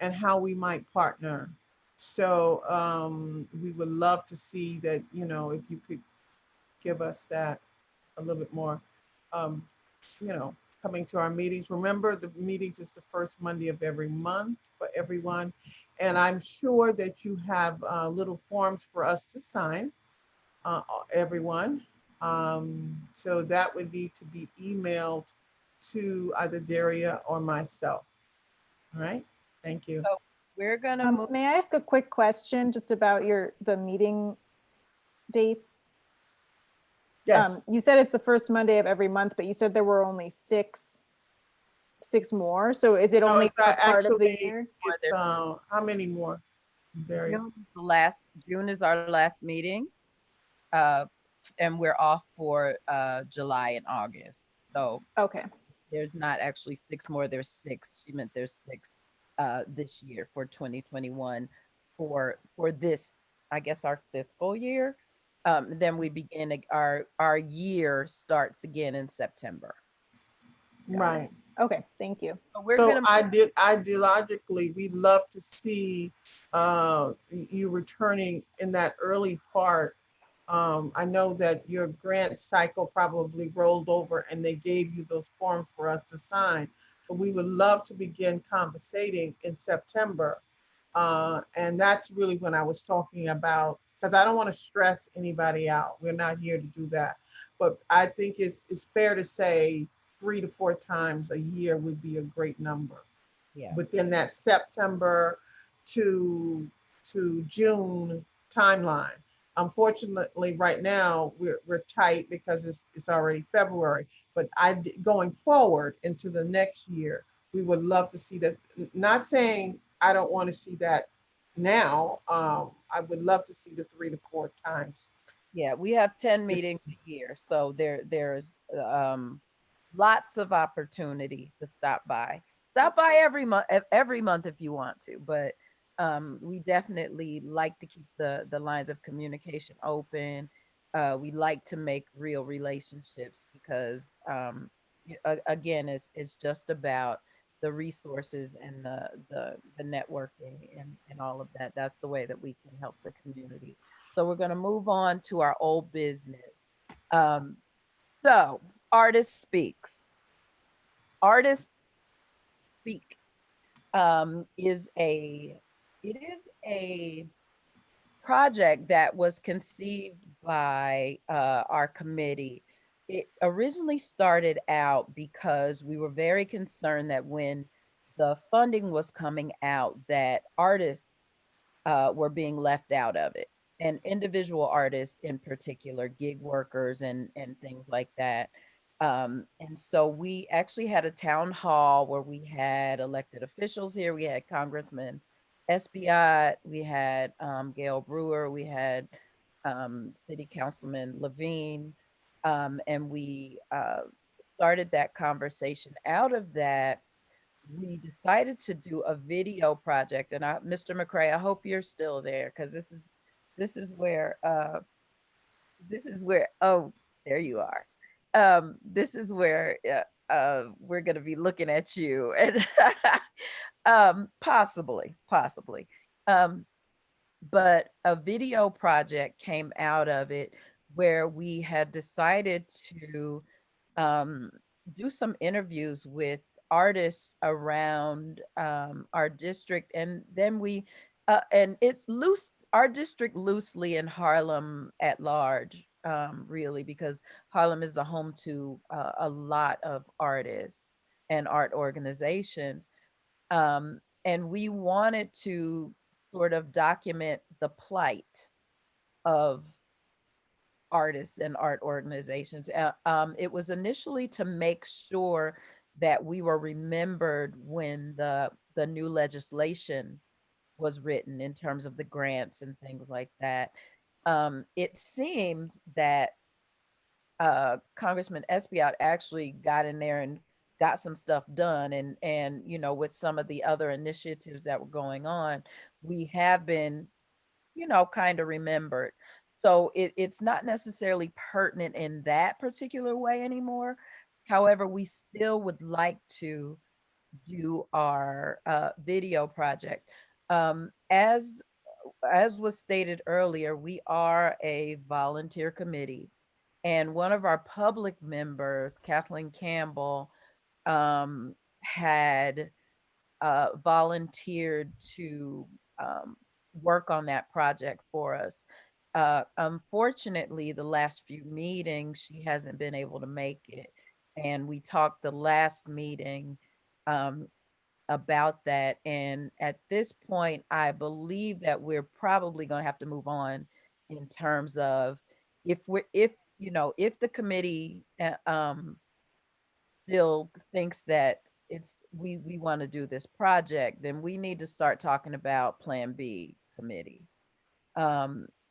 and how we might partner. So we would love to see that, you know, if you could give us that a little bit more, you know, coming to our meetings. Remember, the meetings is the first Monday of every month for everyone. And I'm sure that you have little forms for us to sign, everyone. So that would need to be emailed to either Daria or myself. All right, thank you. So we're gonna move. May I ask a quick question just about the meeting dates? Yes. You said it's the first Monday of every month, but you said there were only six more. So is it only for part of the year? It's, how many more? June is our last meeting. And we're off for July and August. So okay. There's not actually six more, there's six. She meant there's six this year for 2021 for this, I guess, our fiscal year. Then we begin our year starts again in September. Right. Okay, thank you. So ideologically, we'd love to see you returning in that early part. I know that your grant cycle probably rolled over and they gave you those forms for us to sign, but we would love to begin conversating in September. And that's really when I was talking about, because I don't want to stress anybody out. We're not here to do that. But I think it's fair to say 3 to 4 times a year would be a great number. Yeah. Within that September to June timeline. Unfortunately, right now we're tight because it's already February. But going forward into the next year, we would love to see that. Not saying I don't want to see that now. I would love to see the 3 to 4 times. Yeah, we have 10 meetings a year, so there's lots of opportunity to stop by. Stop by every month if you want to, but we definitely like to keep the lines of communication open. We like to make real relationships because again, it's just about the resources and the networking and all of that. That's the way that we can help the community. So we're going to move on to our old business. So Artist Speaks. Artists Speak it is a project that was conceived by our committee. It originally started out because we were very concerned that when the funding was coming out, that artists were being left out of it, and individual artists in particular, gig workers and things like that. And so we actually had a town hall where we had elected officials here. We had Congressman Espiat, we had Gail Brewer, we had City Councilman Levine, and we started that conversation. Out of that, we decided to do a video project. And Mr. McCray, I hope you're still there, because this is where oh, there you are. This is where we're going to be looking at you, and possibly. But a video project came out of it where we had decided to do some interviews with artists around our district, and then and it's loose, our district loosely, in Harlem at large, really, because Harlem is the home to a lot of artists and art organizations. And we wanted to sort of document the plight of artists and art organizations. It was initially to make sure that we were remembered when the new legislation was written in terms of the grants and things like that. It seems that Congressman Espiat actually got in there and got some stuff done, and with some of the other initiatives that were going on, we have been kind of remembered. So it's not necessarily pertinent in that particular way anymore. However, we still would like to do our video project. As was stated earlier, we are a volunteer committee, and one of our public members, Kathleen Campbell, had volunteered to work on that project for us. Unfortunately, the last few meetings, she hasn't been able to make it. And we talked the last meeting about that. And at this point, I believe that we're probably going to have to move on in terms of if the committee still thinks that we want to do this project, then we need to start talking about Plan B committee.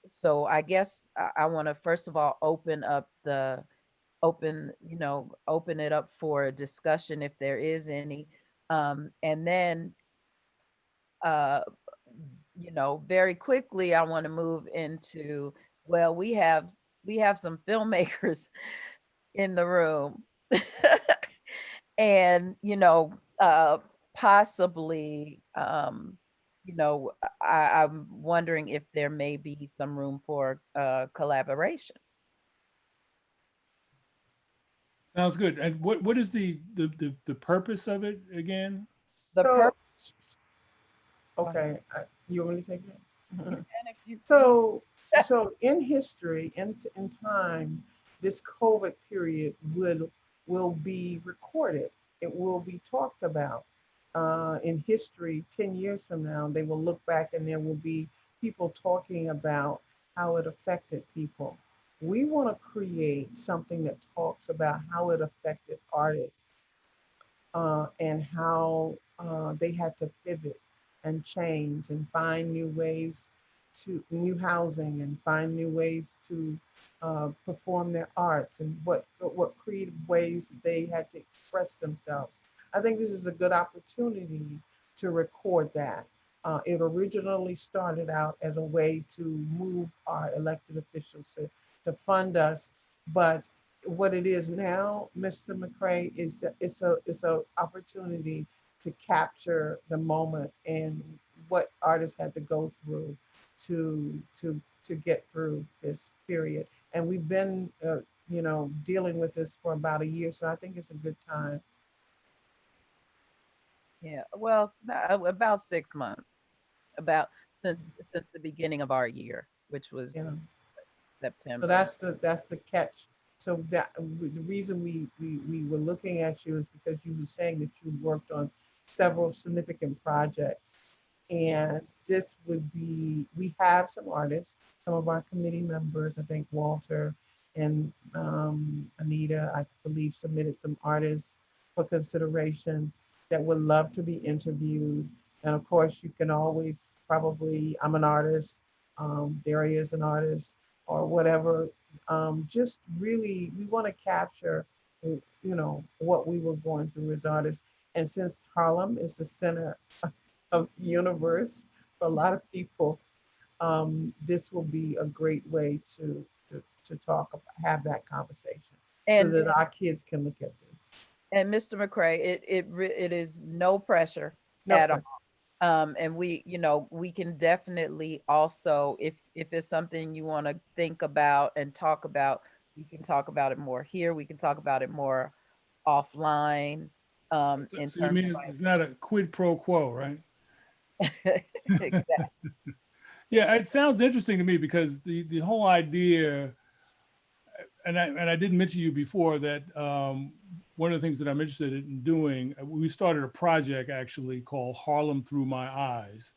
So I guess I want to first of all open it up for a discussion if there is any, and then very quickly I want to move into, well, we have some filmmakers in the room. And possibly I'm wondering if there may be some room for collaboration. Sounds good. And what is the purpose of it again? Okay, you want me to take it? So in history, in time, this COVID period will be recorded. It will be talked about in history. 10 years from now, they will look back and there will be people talking about how it affected people. We want to create something that talks about how it affected artists. and how they had to pivot and change and find new ways to new housing and find new ways to perform their arts and what creative ways they had to express themselves. I think this is a good opportunity to record that. It originally started out as a way to move our elected officials to fund us, but what it is now, Mr. McCray, is that it's a opportunity to capture the moment and what artists had to go through to get through this period. And we've been, dealing with this for about a year, so I think it's a good time. Yeah, well, about 6 months, about since the beginning of our year, which was Yeah. So September. that's the catch. So that the reason we were looking at you is because you were saying that you worked on several significant projects, and this would be, we have some artists, some of our committee members, I think Walter and Anita, I believe, submitted some artists for consideration that would love to be interviewed. And of course, you can always probably, I'm an artist, Daria is an artist, or whatever. Just really, we want to capture, what we were going through as artists. And since Harlem is the center of the universe for a lot of people, this will be a great way to talk about, have that conversation, so that our kids can look at this. And Mr. McCray, it is no pressure No at pressure. all. And we can definitely also, if it's something you want to think about and talk about, we can talk about it more here. We can talk about it more offline. So you mean it's not a quid pro quo, right? Exactly. Yeah, it sounds interesting to me because the whole idea, and I didn't mention to you before that one of the things that I'm interested in doing, we started a project actually called Harlem Through My Eyes.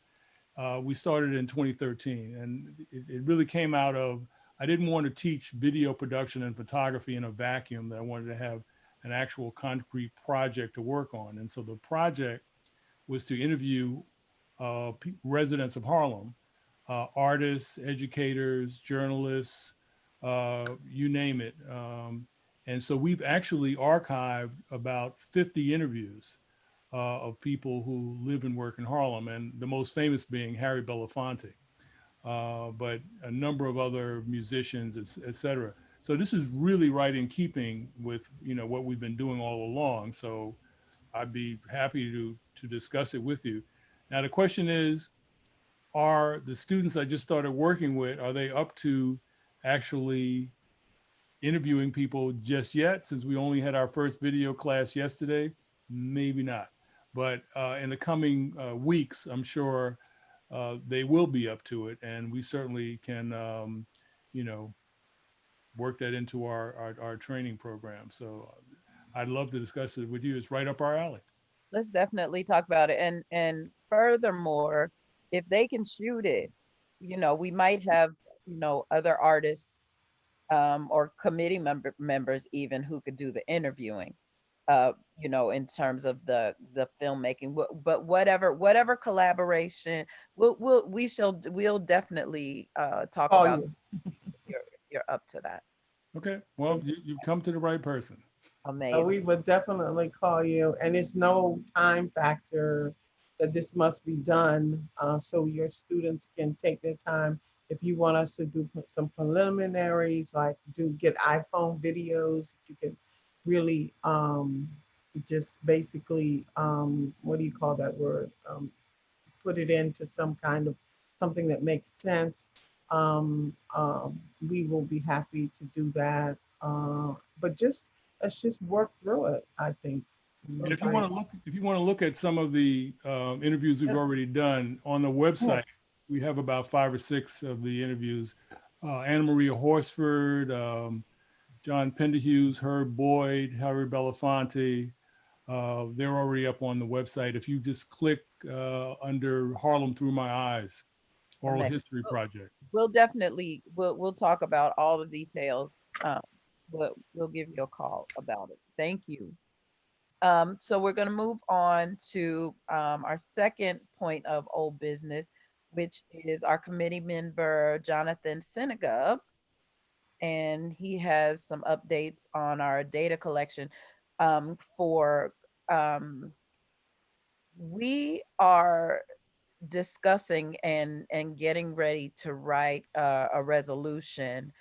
We started in 2013, and it really came out of, I didn't want to teach video production and photography in a vacuum, that I wanted to have an actual concrete project to work on. And so the project was to interview residents of Harlem, artists, educators, journalists, you name it. And so we've actually archived about 50 interviews of people who live and work in Harlem, and the most famous being Harry Belafonte, but a number of other musicians, et cetera. So this is really right in keeping with what we've been doing all along. So I'd be happy to discuss it with you. Now the question is, are the students I just started working with, are they up to actually interviewing people just yet, since we only had our first video class yesterday? Maybe not. But in the coming weeks, I'm sure they will be up to it. And we certainly can, work that into our training program. So I'd love to discuss it with you. It's right up our alley. Let's definitely talk about it. And furthermore, if they can shoot it, we might have, other artists or committee members even who could do the interviewing, in terms of the filmmaking. But whatever collaboration, we'll definitely talk about if you're up to that. Okay, well, you've come to the right person. Amazing. We would definitely call you, and it's no time factor that this must be done, so your students can take their time. If you want us to do some preliminaries, like get iPhone videos, you can really just basically, what do you call that word? Put it into some kind of something that makes sense. We will be happy to do that. But let's just work through it, I think. And if you want to look at some of the interviews we've already done on the website, we have about 5 or 6 of the interviews. Anna Maria Horsford, John Pendahughes, Herb Boyd, Harry Belafonte. They're already up on the website. If you just click under Harlem Through My Eyes, Oral History Project. We'll definitely, we'll talk about all the details. We'll give you a call about it. Thank you. So we're going to move on to our second point of old business, which is our committee member, Jonathan Senegub. And he has some updates on our data collection we are discussing and getting ready to write a resolution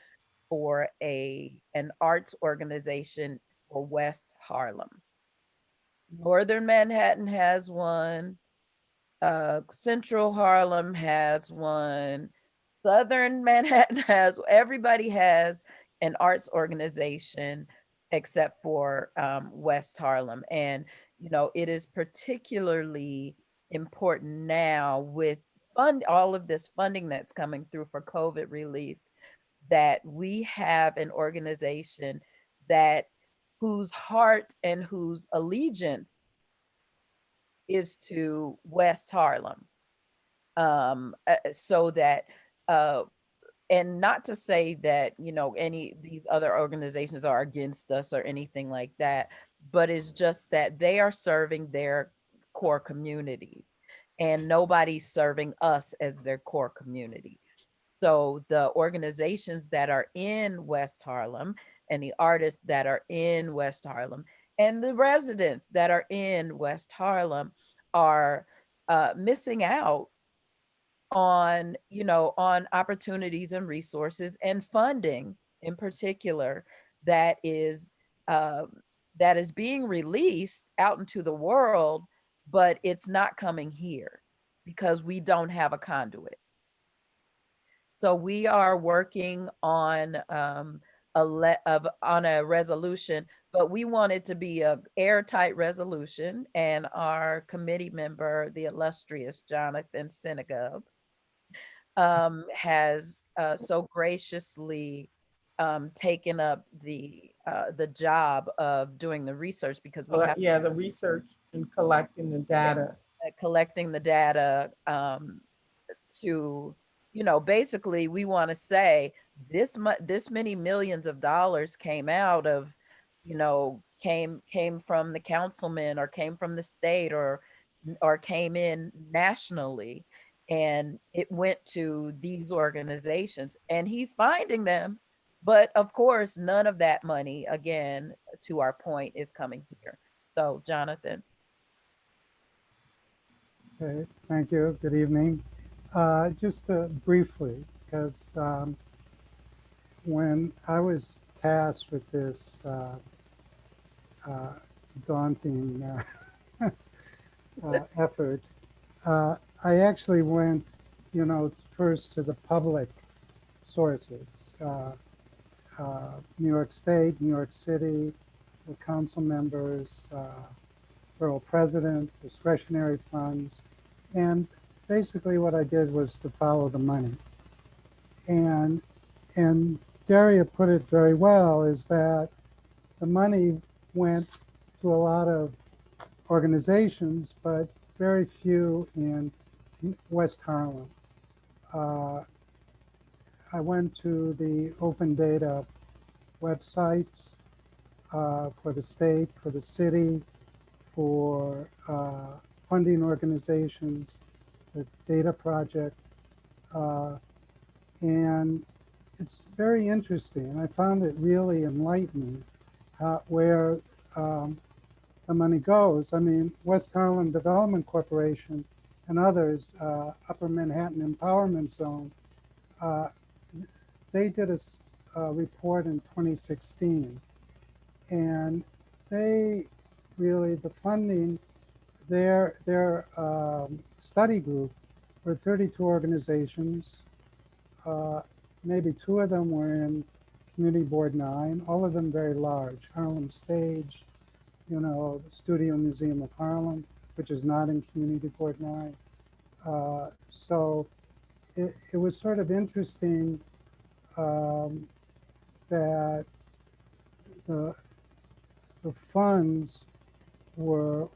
for an arts organization for West Harlem. Northern Manhattan has one, Central Harlem has one, Southern Manhattan has, everybody has an arts organization except for West Harlem. And, you know, it is particularly important now with all of this funding that's coming through for COVID relief, that we have an organization whose heart and whose allegiance is to West Harlem. So that and not to say that, you know, these other organizations are against us or anything like that, but it's just that they are serving their core community and nobody's serving us as their core community. So the organizations that are in West Harlem and the artists that are in West Harlem and the residents that are in West Harlem are missing out on, you know, on opportunities and resources and funding in particular that is being released out into the world, but it's not coming here because we don't have a conduit. So we are working on a resolution, but we want it to be an airtight resolution. And our committee member, the illustrious Jonathan Senegub, has so graciously taken up the job of doing the research, because we have the research and collecting the data. collecting the data to, you know, basically we want to say this many millions of dollars came out of, you know, came from the councilman or came from the state or came in nationally, and it went to these organizations, and he's finding them. But of course, none of that money, again, to our point, is coming here. So Jonathan. Okay, thank you. Good evening. Just briefly, because when I was tasked with this daunting effort, I actually went, you know, first to the public sources, New York State, New York City, the council members, borough president, discretionary funds. And basically what I did was to follow the money. And Daria put it very well, is that the money went to a lot of organizations, but very few in West Harlem. I went to the open data websites for the state, for the city, for funding organizations, the data project, and it's very interesting. I found it really enlightening where the money goes. I mean, West Harlem Development Corporation and others, Upper Manhattan Empowerment Zone, they did a report in 2016, and they really, the funding, their study group were 32 organizations. Maybe 2 of them were in Community Board 9, all of them very large. Harlem Stage, you know, the Studio Museum of Harlem, which is not in Community Board 9. So it was sort of interesting that the funds were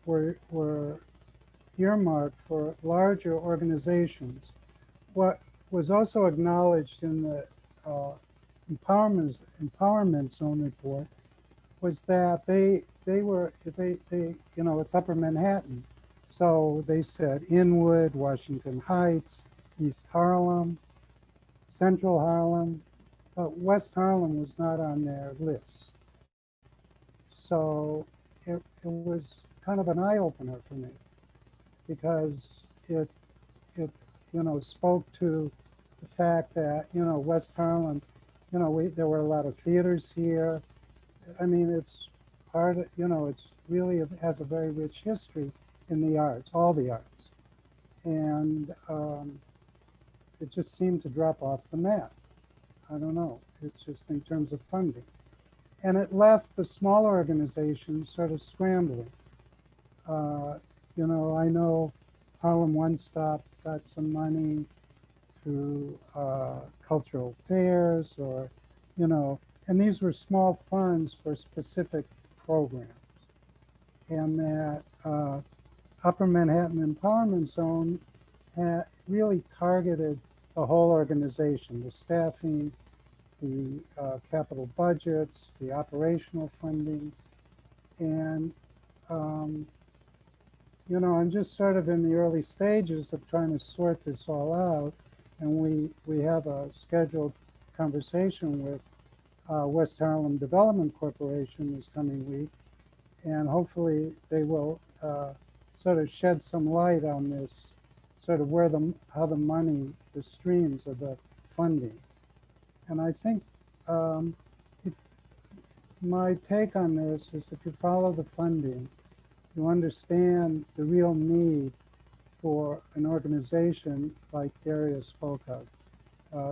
earmarked for larger organizations. What was also acknowledged in the Empowerment Zone report was that they you know, it's Upper Manhattan. So they said Inwood, Washington Heights, East Harlem, Central Harlem, but West Harlem was not on their list. So it was kind of an eye opener for me because it, you know, spoke to the fact that, you know, West Harlem, you know, there were a lot of theaters here. I mean, it's part of, you know, it's really has a very rich history in the arts, all the arts. And it just seemed to drop off the map. I don't know. It's just in terms of funding. And it left the smaller organizations sort of scrambling. You know, I know Harlem One Stop got some money through cultural fairs or, you know, and these were small funds for specific programs. And that Upper Manhattan Empowerment Zone really targeted the whole organization, the staffing, the capital budgets, the operational funding. And, you know, I'm just sort of in the early stages of trying to sort this all out. And we have a scheduled conversation with West Harlem Development Corporation this coming week. And hopefully they will sort of shed some light on this, sort of how the money, the streams of the funding. And I think my take on this is if you follow the funding, you understand the real need for an organization like Daria spoke of,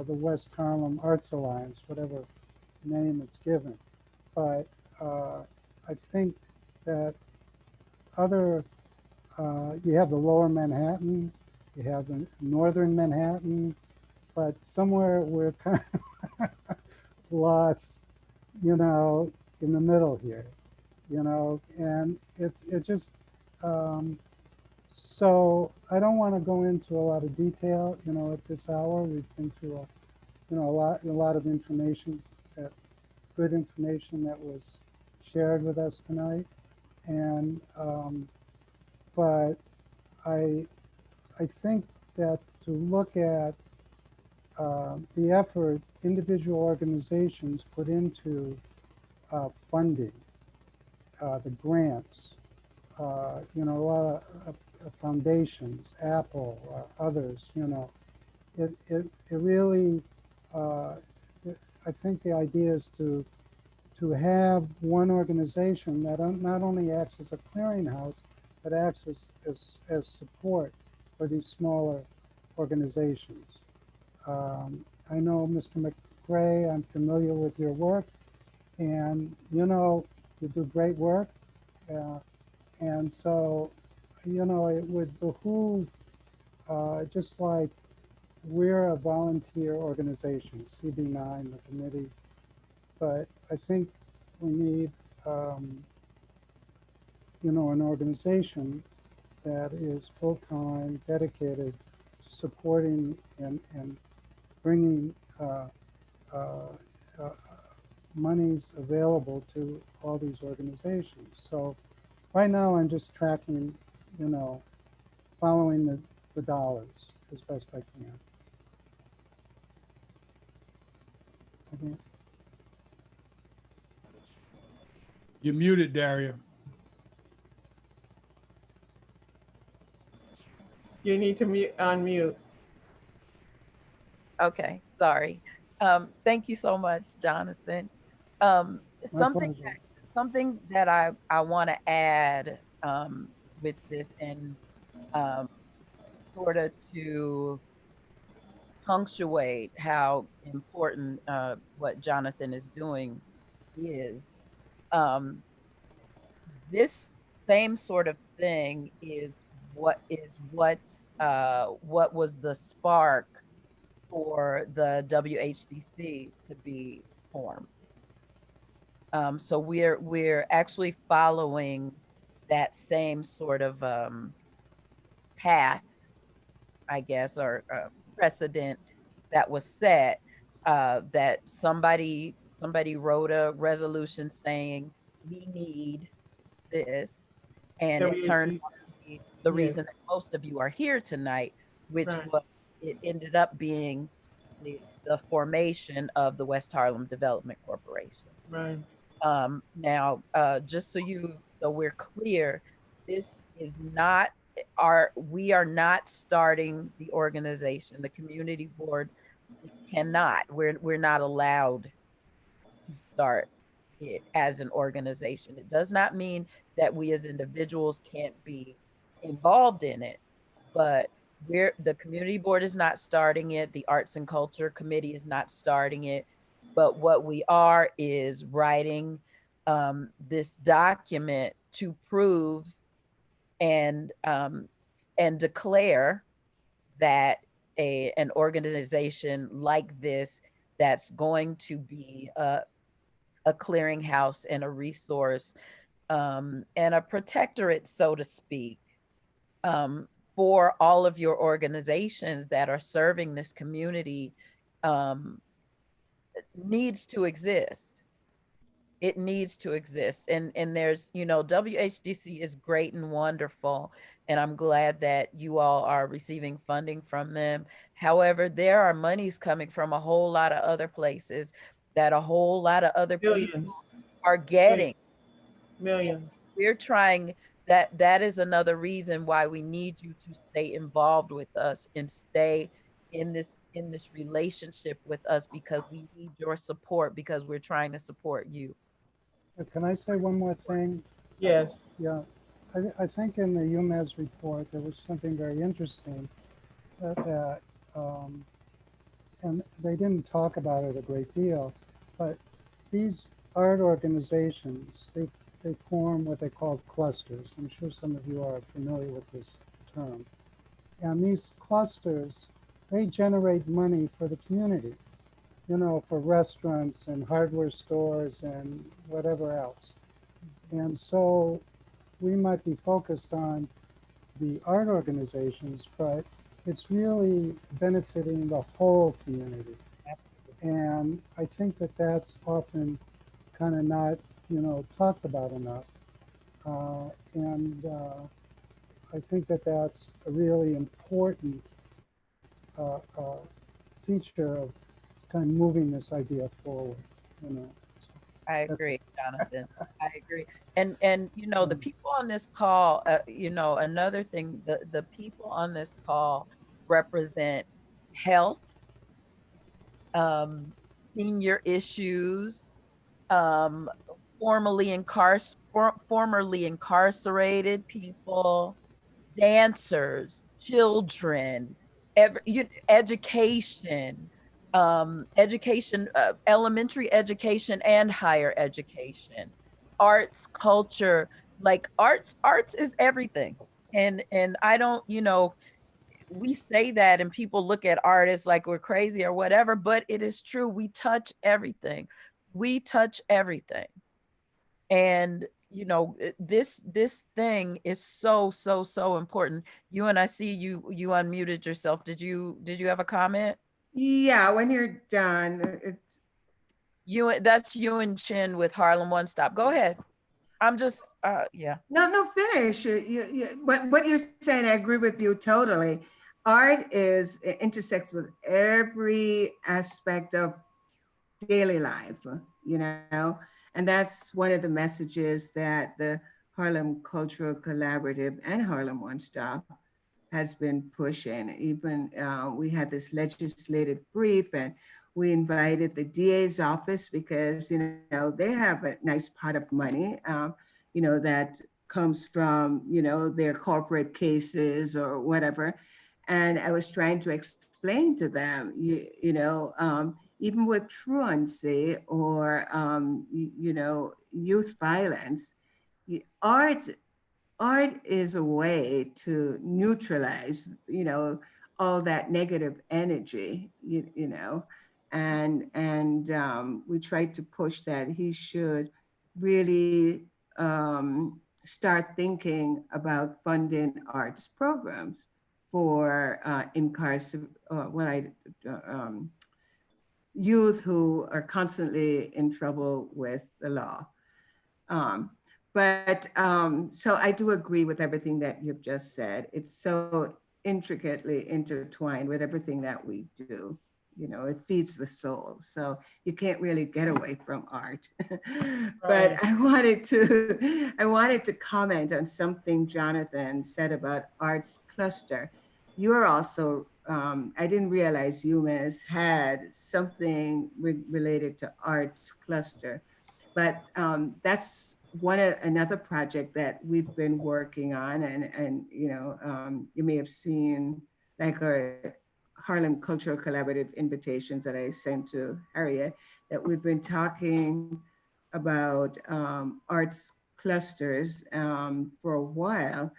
the West Harlem Arts Alliance, whatever name it's given. But I think that you have the lower Manhattan, you have the northern Manhattan, but somewhere we're kind of lost, you know, in the middle here, you know, and it just, so I don't want to go into a lot of detail, you know, at this hour. We've been through you know, a lot of information, good information that was shared with us tonight. And, but I think that to look at the effort individual organizations put into funding, the grants, you know, a lot of foundations, Apple, others, you know, it really, I think the idea is to have one organization that not only acts as a clearinghouse, but acts as support for these smaller organizations. I know, Mr. McRae, I'm familiar with your work, and you know, you do great work. And so, you know, it would behoove, just like we're a volunteer organization, MCB9, the committee, but I think we need, you know, an organization that is full-time, dedicated to supporting and bringing monies available to all these organizations. So right now I'm just tracking, you know, following the dollars as best I can. Okay. You're muted, Daria. You need to unmute. Okay, sorry. Thank you so much, Jonathan. Something that I want to add with this and sort of to punctuate how important what Jonathan is doing is this same sort of thing is what was the spark for the WHDC to be formed. So we're actually following that same sort of path, I guess, or precedent that was set. That somebody wrote a resolution saying we need this, and it turned out to be the Yeah. reason that most of you are here tonight, which Right. was it ended up being the formation of the West Harlem Development Corporation. Right. Now, just so we're clear, this is not we are not starting the organization. The community board cannot. We're not allowed to start it as an organization. It does not mean that we as individuals can't be involved in it, but the community board is not starting it. The Arts and Culture Committee is not starting it. But what we are is writing this document to prove and declare that an organization like this that's going to be a clearinghouse and a resource and a protectorate, so to speak, for all of your organizations that are serving this community needs to exist. It needs to exist. And there's, WHDC is great and wonderful. And I'm glad that you all are receiving funding from them. However, there are monies coming from a whole lot of other places that a whole lot of other people are getting. Millions. We're trying that is another reason why we need you to stay involved with us and stay in this relationship with us, because we need your support, because we're trying to support you. Can I say one more thing? Yes. Yeah, I think in the UMES report, there was something very interesting that and they didn't talk about it a great deal, but these art organizations, they form what they call clusters. I'm sure some of you are familiar with this term. And these clusters, they generate money for the community, for restaurants and hardware stores and whatever else. And so we might be focused on the art organizations, but it's really benefiting the whole community. And I think that that's often kind of not, talked about enough. And I think that that's a really important feature of kind of moving this idea forward. I agree, Jonathan. I agree. And the people on this call, another thing, the people on this call represent health, senior issues, formerly incarcerated people, dancers, children, education, elementary education and higher education, arts, culture. Like arts is everything. And I don't, we say that and people look at artists like we're crazy or whatever, but it is true. We touch everything. We touch everything. And this thing is so important. And I see you unmuted yourself. Did you have a comment? Yeah, when you're done. That's you and Chin with Harlem One Stop. Go ahead. I'm just yeah. No, finish. What you're saying, I agree with you totally. Art intersects with every aspect of daily life, and that's one of the messages that the Harlem Cultural Collaborative and Harlem One Stop has been pushing. Even we had this legislative brief, and we invited the DA's office because they have a nice pot of money, that comes from their corporate cases or whatever. And I was trying to explain to them, even with truancy or youth violence, art is a way to neutralize all that negative energy, and we tried to push that he should really start thinking about funding arts programs for youth who are constantly in trouble with the law. But so I do agree with everything that you've just said. It's so intricately intertwined with everything that we do. You know, it feeds the soul. So you can't really get away from art. But I wanted to comment on something Jonathan said about arts cluster. You are also, I didn't realize UMass had something related to arts cluster, but that's another project that we've been working on, and you know, you may have seen like our Harlem Cultural Collaborative invitations that I sent to Harriet, that we've been talking about arts clusters for a while.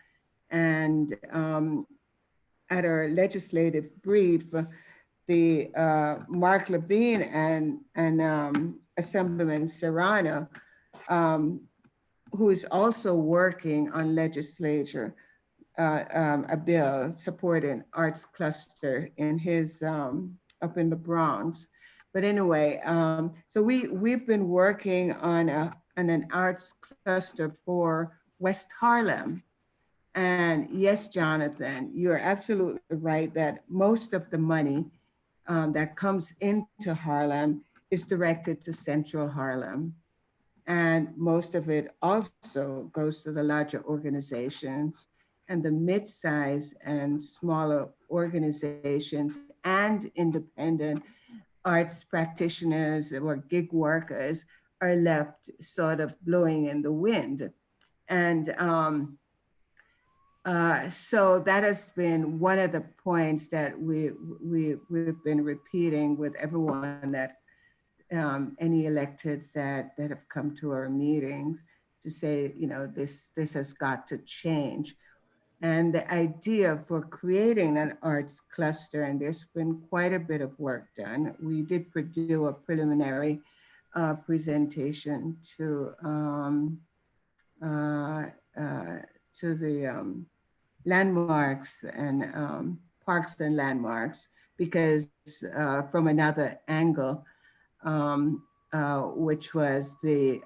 And at our legislative brief, the Mark Levine and Assemblyman Serrano, who is also working on legislature, a bill supporting arts cluster in his up in the Bronx. But anyway, so we've been working on an arts cluster for West Harlem. And yes, Jonathan, you're absolutely right that most of the money that comes into Harlem is directed to Central Harlem. And most of it also goes to the larger organizations and the mid-size and smaller organizations and independent arts practitioners or gig workers are left sort of blowing in the wind. And so that has been one of the points that we've been repeating with everyone, that any electeds that have come to our meetings, to say, you know, this has got to change. And the idea for creating an arts cluster, and there's been quite a bit of work done. We did produce a preliminary presentation to the landmarks and parks and landmarks, because from another angle, which was the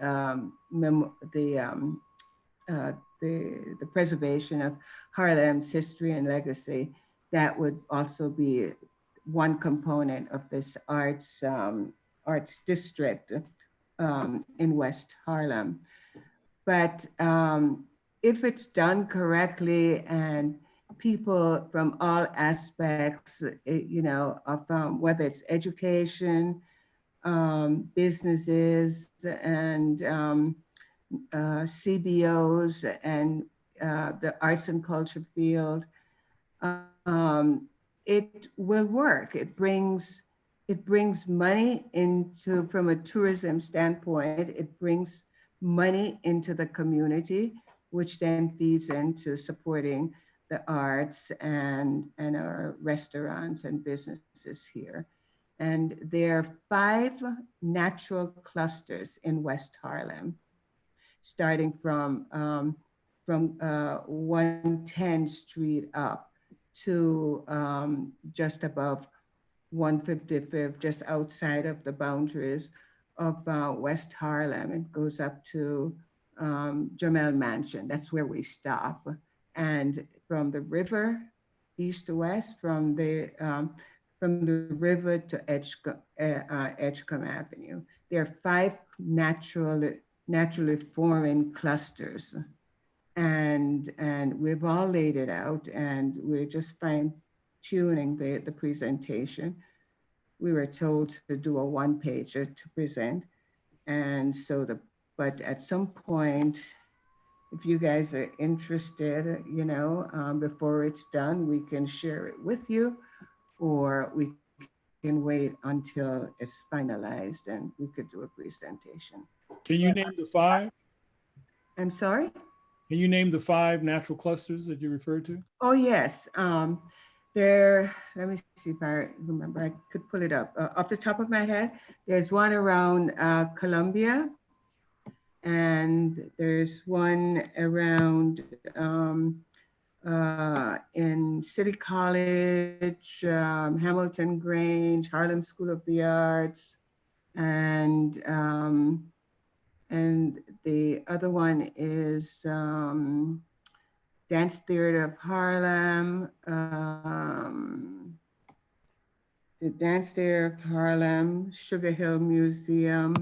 preservation of Harlem's history and legacy. That would also be one component of this arts district in West Harlem. But if it's done correctly and people from all aspects, you know, of whether it's education, businesses, and CBOs, and the arts and culture field, it will work. It brings money into, from a tourism standpoint, it brings money into the community, which then feeds into supporting the arts and our restaurants and businesses here. And there are 5 natural clusters in West Harlem, starting from 110 Street up to just above 155th, just outside of the boundaries of West Harlem. It goes up to Jamel Mansion. That's where we stop. And from the river, east to west, from the river to Edgecombe Avenue. There are 5 naturally forming clusters. And we've all laid it out, and we're just fine tuning the presentation. We were told to do a 1-pager to present. And so but at some point, if you guys are interested, you know, before it's done, we can share it with you, or we can wait until it's finalized and we could do a presentation. Can you name the 5? I'm sorry? Can you name the 5 natural clusters that you referred to? Oh, yes. Let me see if I remember, I could pull it up. Off the top of my head, there's one around Columbia, and there's one around in City College, Hamilton Grange, Harlem School of the Arts, and and the other one is Dance Theater of Harlem, the Dance Theater of Harlem, Sugar Hill Museum.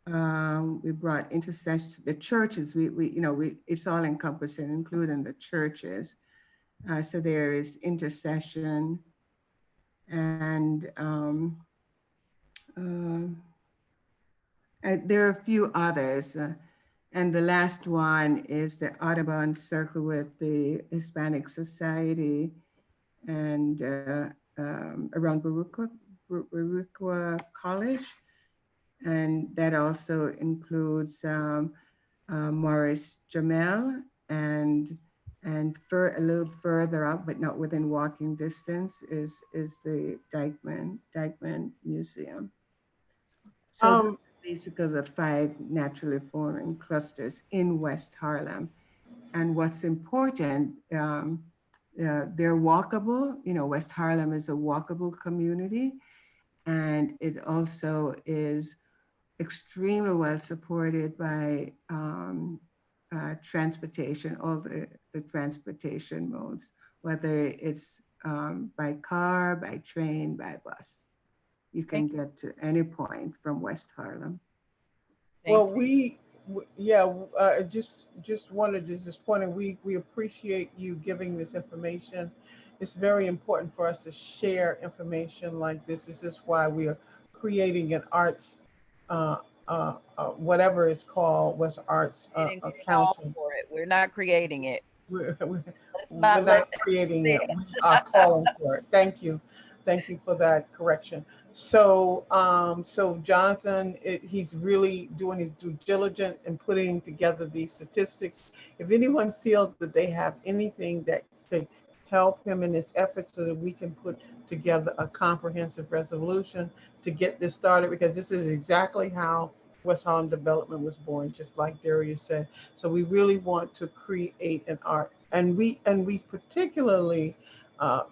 We brought intercessions, the churches, it's all encompassing, including the churches. So there is intercession, and there are a few others. And the last one is the Audubon Circle with the Hispanic Society and around Baruch College. And that also includes Morris Jamel and a little further up, but not within walking distance, is the Dyckman Museum. So basically the 5 naturally forming clusters in West Harlem. And what's important, they're walkable. West Harlem is a walkable community, and it also is extremely well supported by transportation, all the transportation modes, whether it's by car, by train, by bus. You can get to any point from West Harlem. Well, just wanted to just point out, we appreciate you giving this information. It's very important for us to share information like this. This is why we are creating an arts, whatever it's called, West Arts Council. For it. We're not creating it. We're not creating it. We are calling for it. Thank you. Thank you for that correction. So, Jonathan, he's really doing his due diligence and putting together these statistics. If anyone feels that they have anything that could help him in his efforts so that we can put together a comprehensive resolution to get this started, because this is exactly how West Harlem Development was born, just like Darius said. So we really want to create an art, and we particularly,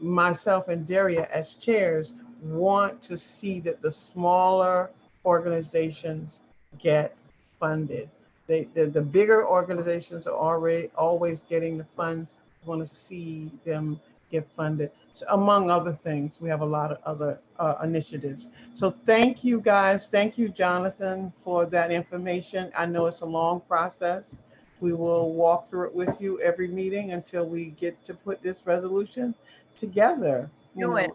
myself and Daria as chairs, want to see that the smaller organizations get funded. The bigger organizations are always getting the funds. We want to see them get funded. So among other things, we have a lot of other initiatives. So thank you guys. Thank you, Jonathan, for that information. I know it's a long process. We will walk through it with you every meeting until we get to put this resolution together. Yeah.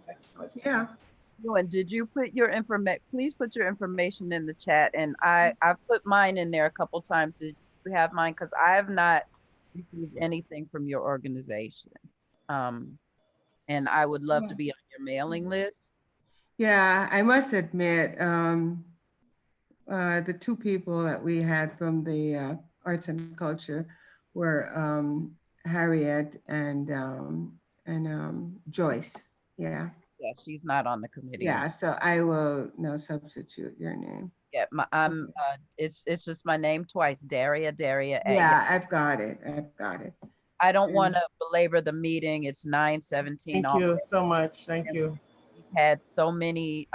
And did you put your information? Please put your information in the chat. And I've put mine in there a couple times. Did you have mine? Because I have not received anything from your organization. And I would love to be on your mailing list. Yeah, I must admit, the 2 people that we had from the arts and culture were Harriet and Joyce. Yeah. Yeah, she's not on the committee. Yeah, so I will now substitute your name. Yeah, it's just my name twice, Daria. Yeah, I've got it. I don't want to belabor the meeting. It's 9:17. Thank you so much. Thank you. We've had so many.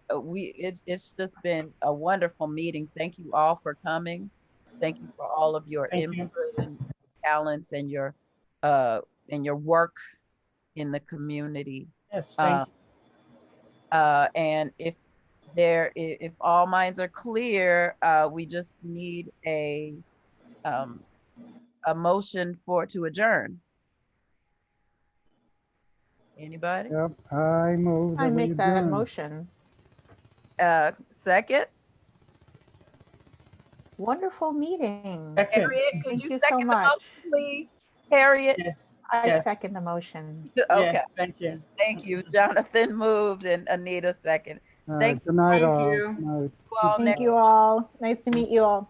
It's just been a wonderful meeting. Thank you all for coming. Thank you for all of your input and talents and your work in the community. Yes, thank you. And if all minds are clear, we just need a motion to adjourn. Anybody? Yep, I move. I make that motion. Second. Wonderful meeting. Harriet, could Thank you you second so the much, motion, please? Harriet. I second the motion. Okay. Yes, thank you. Thank you. Jonathan moved and Anita second. Good night, all. Thank you all. Nice to meet you all.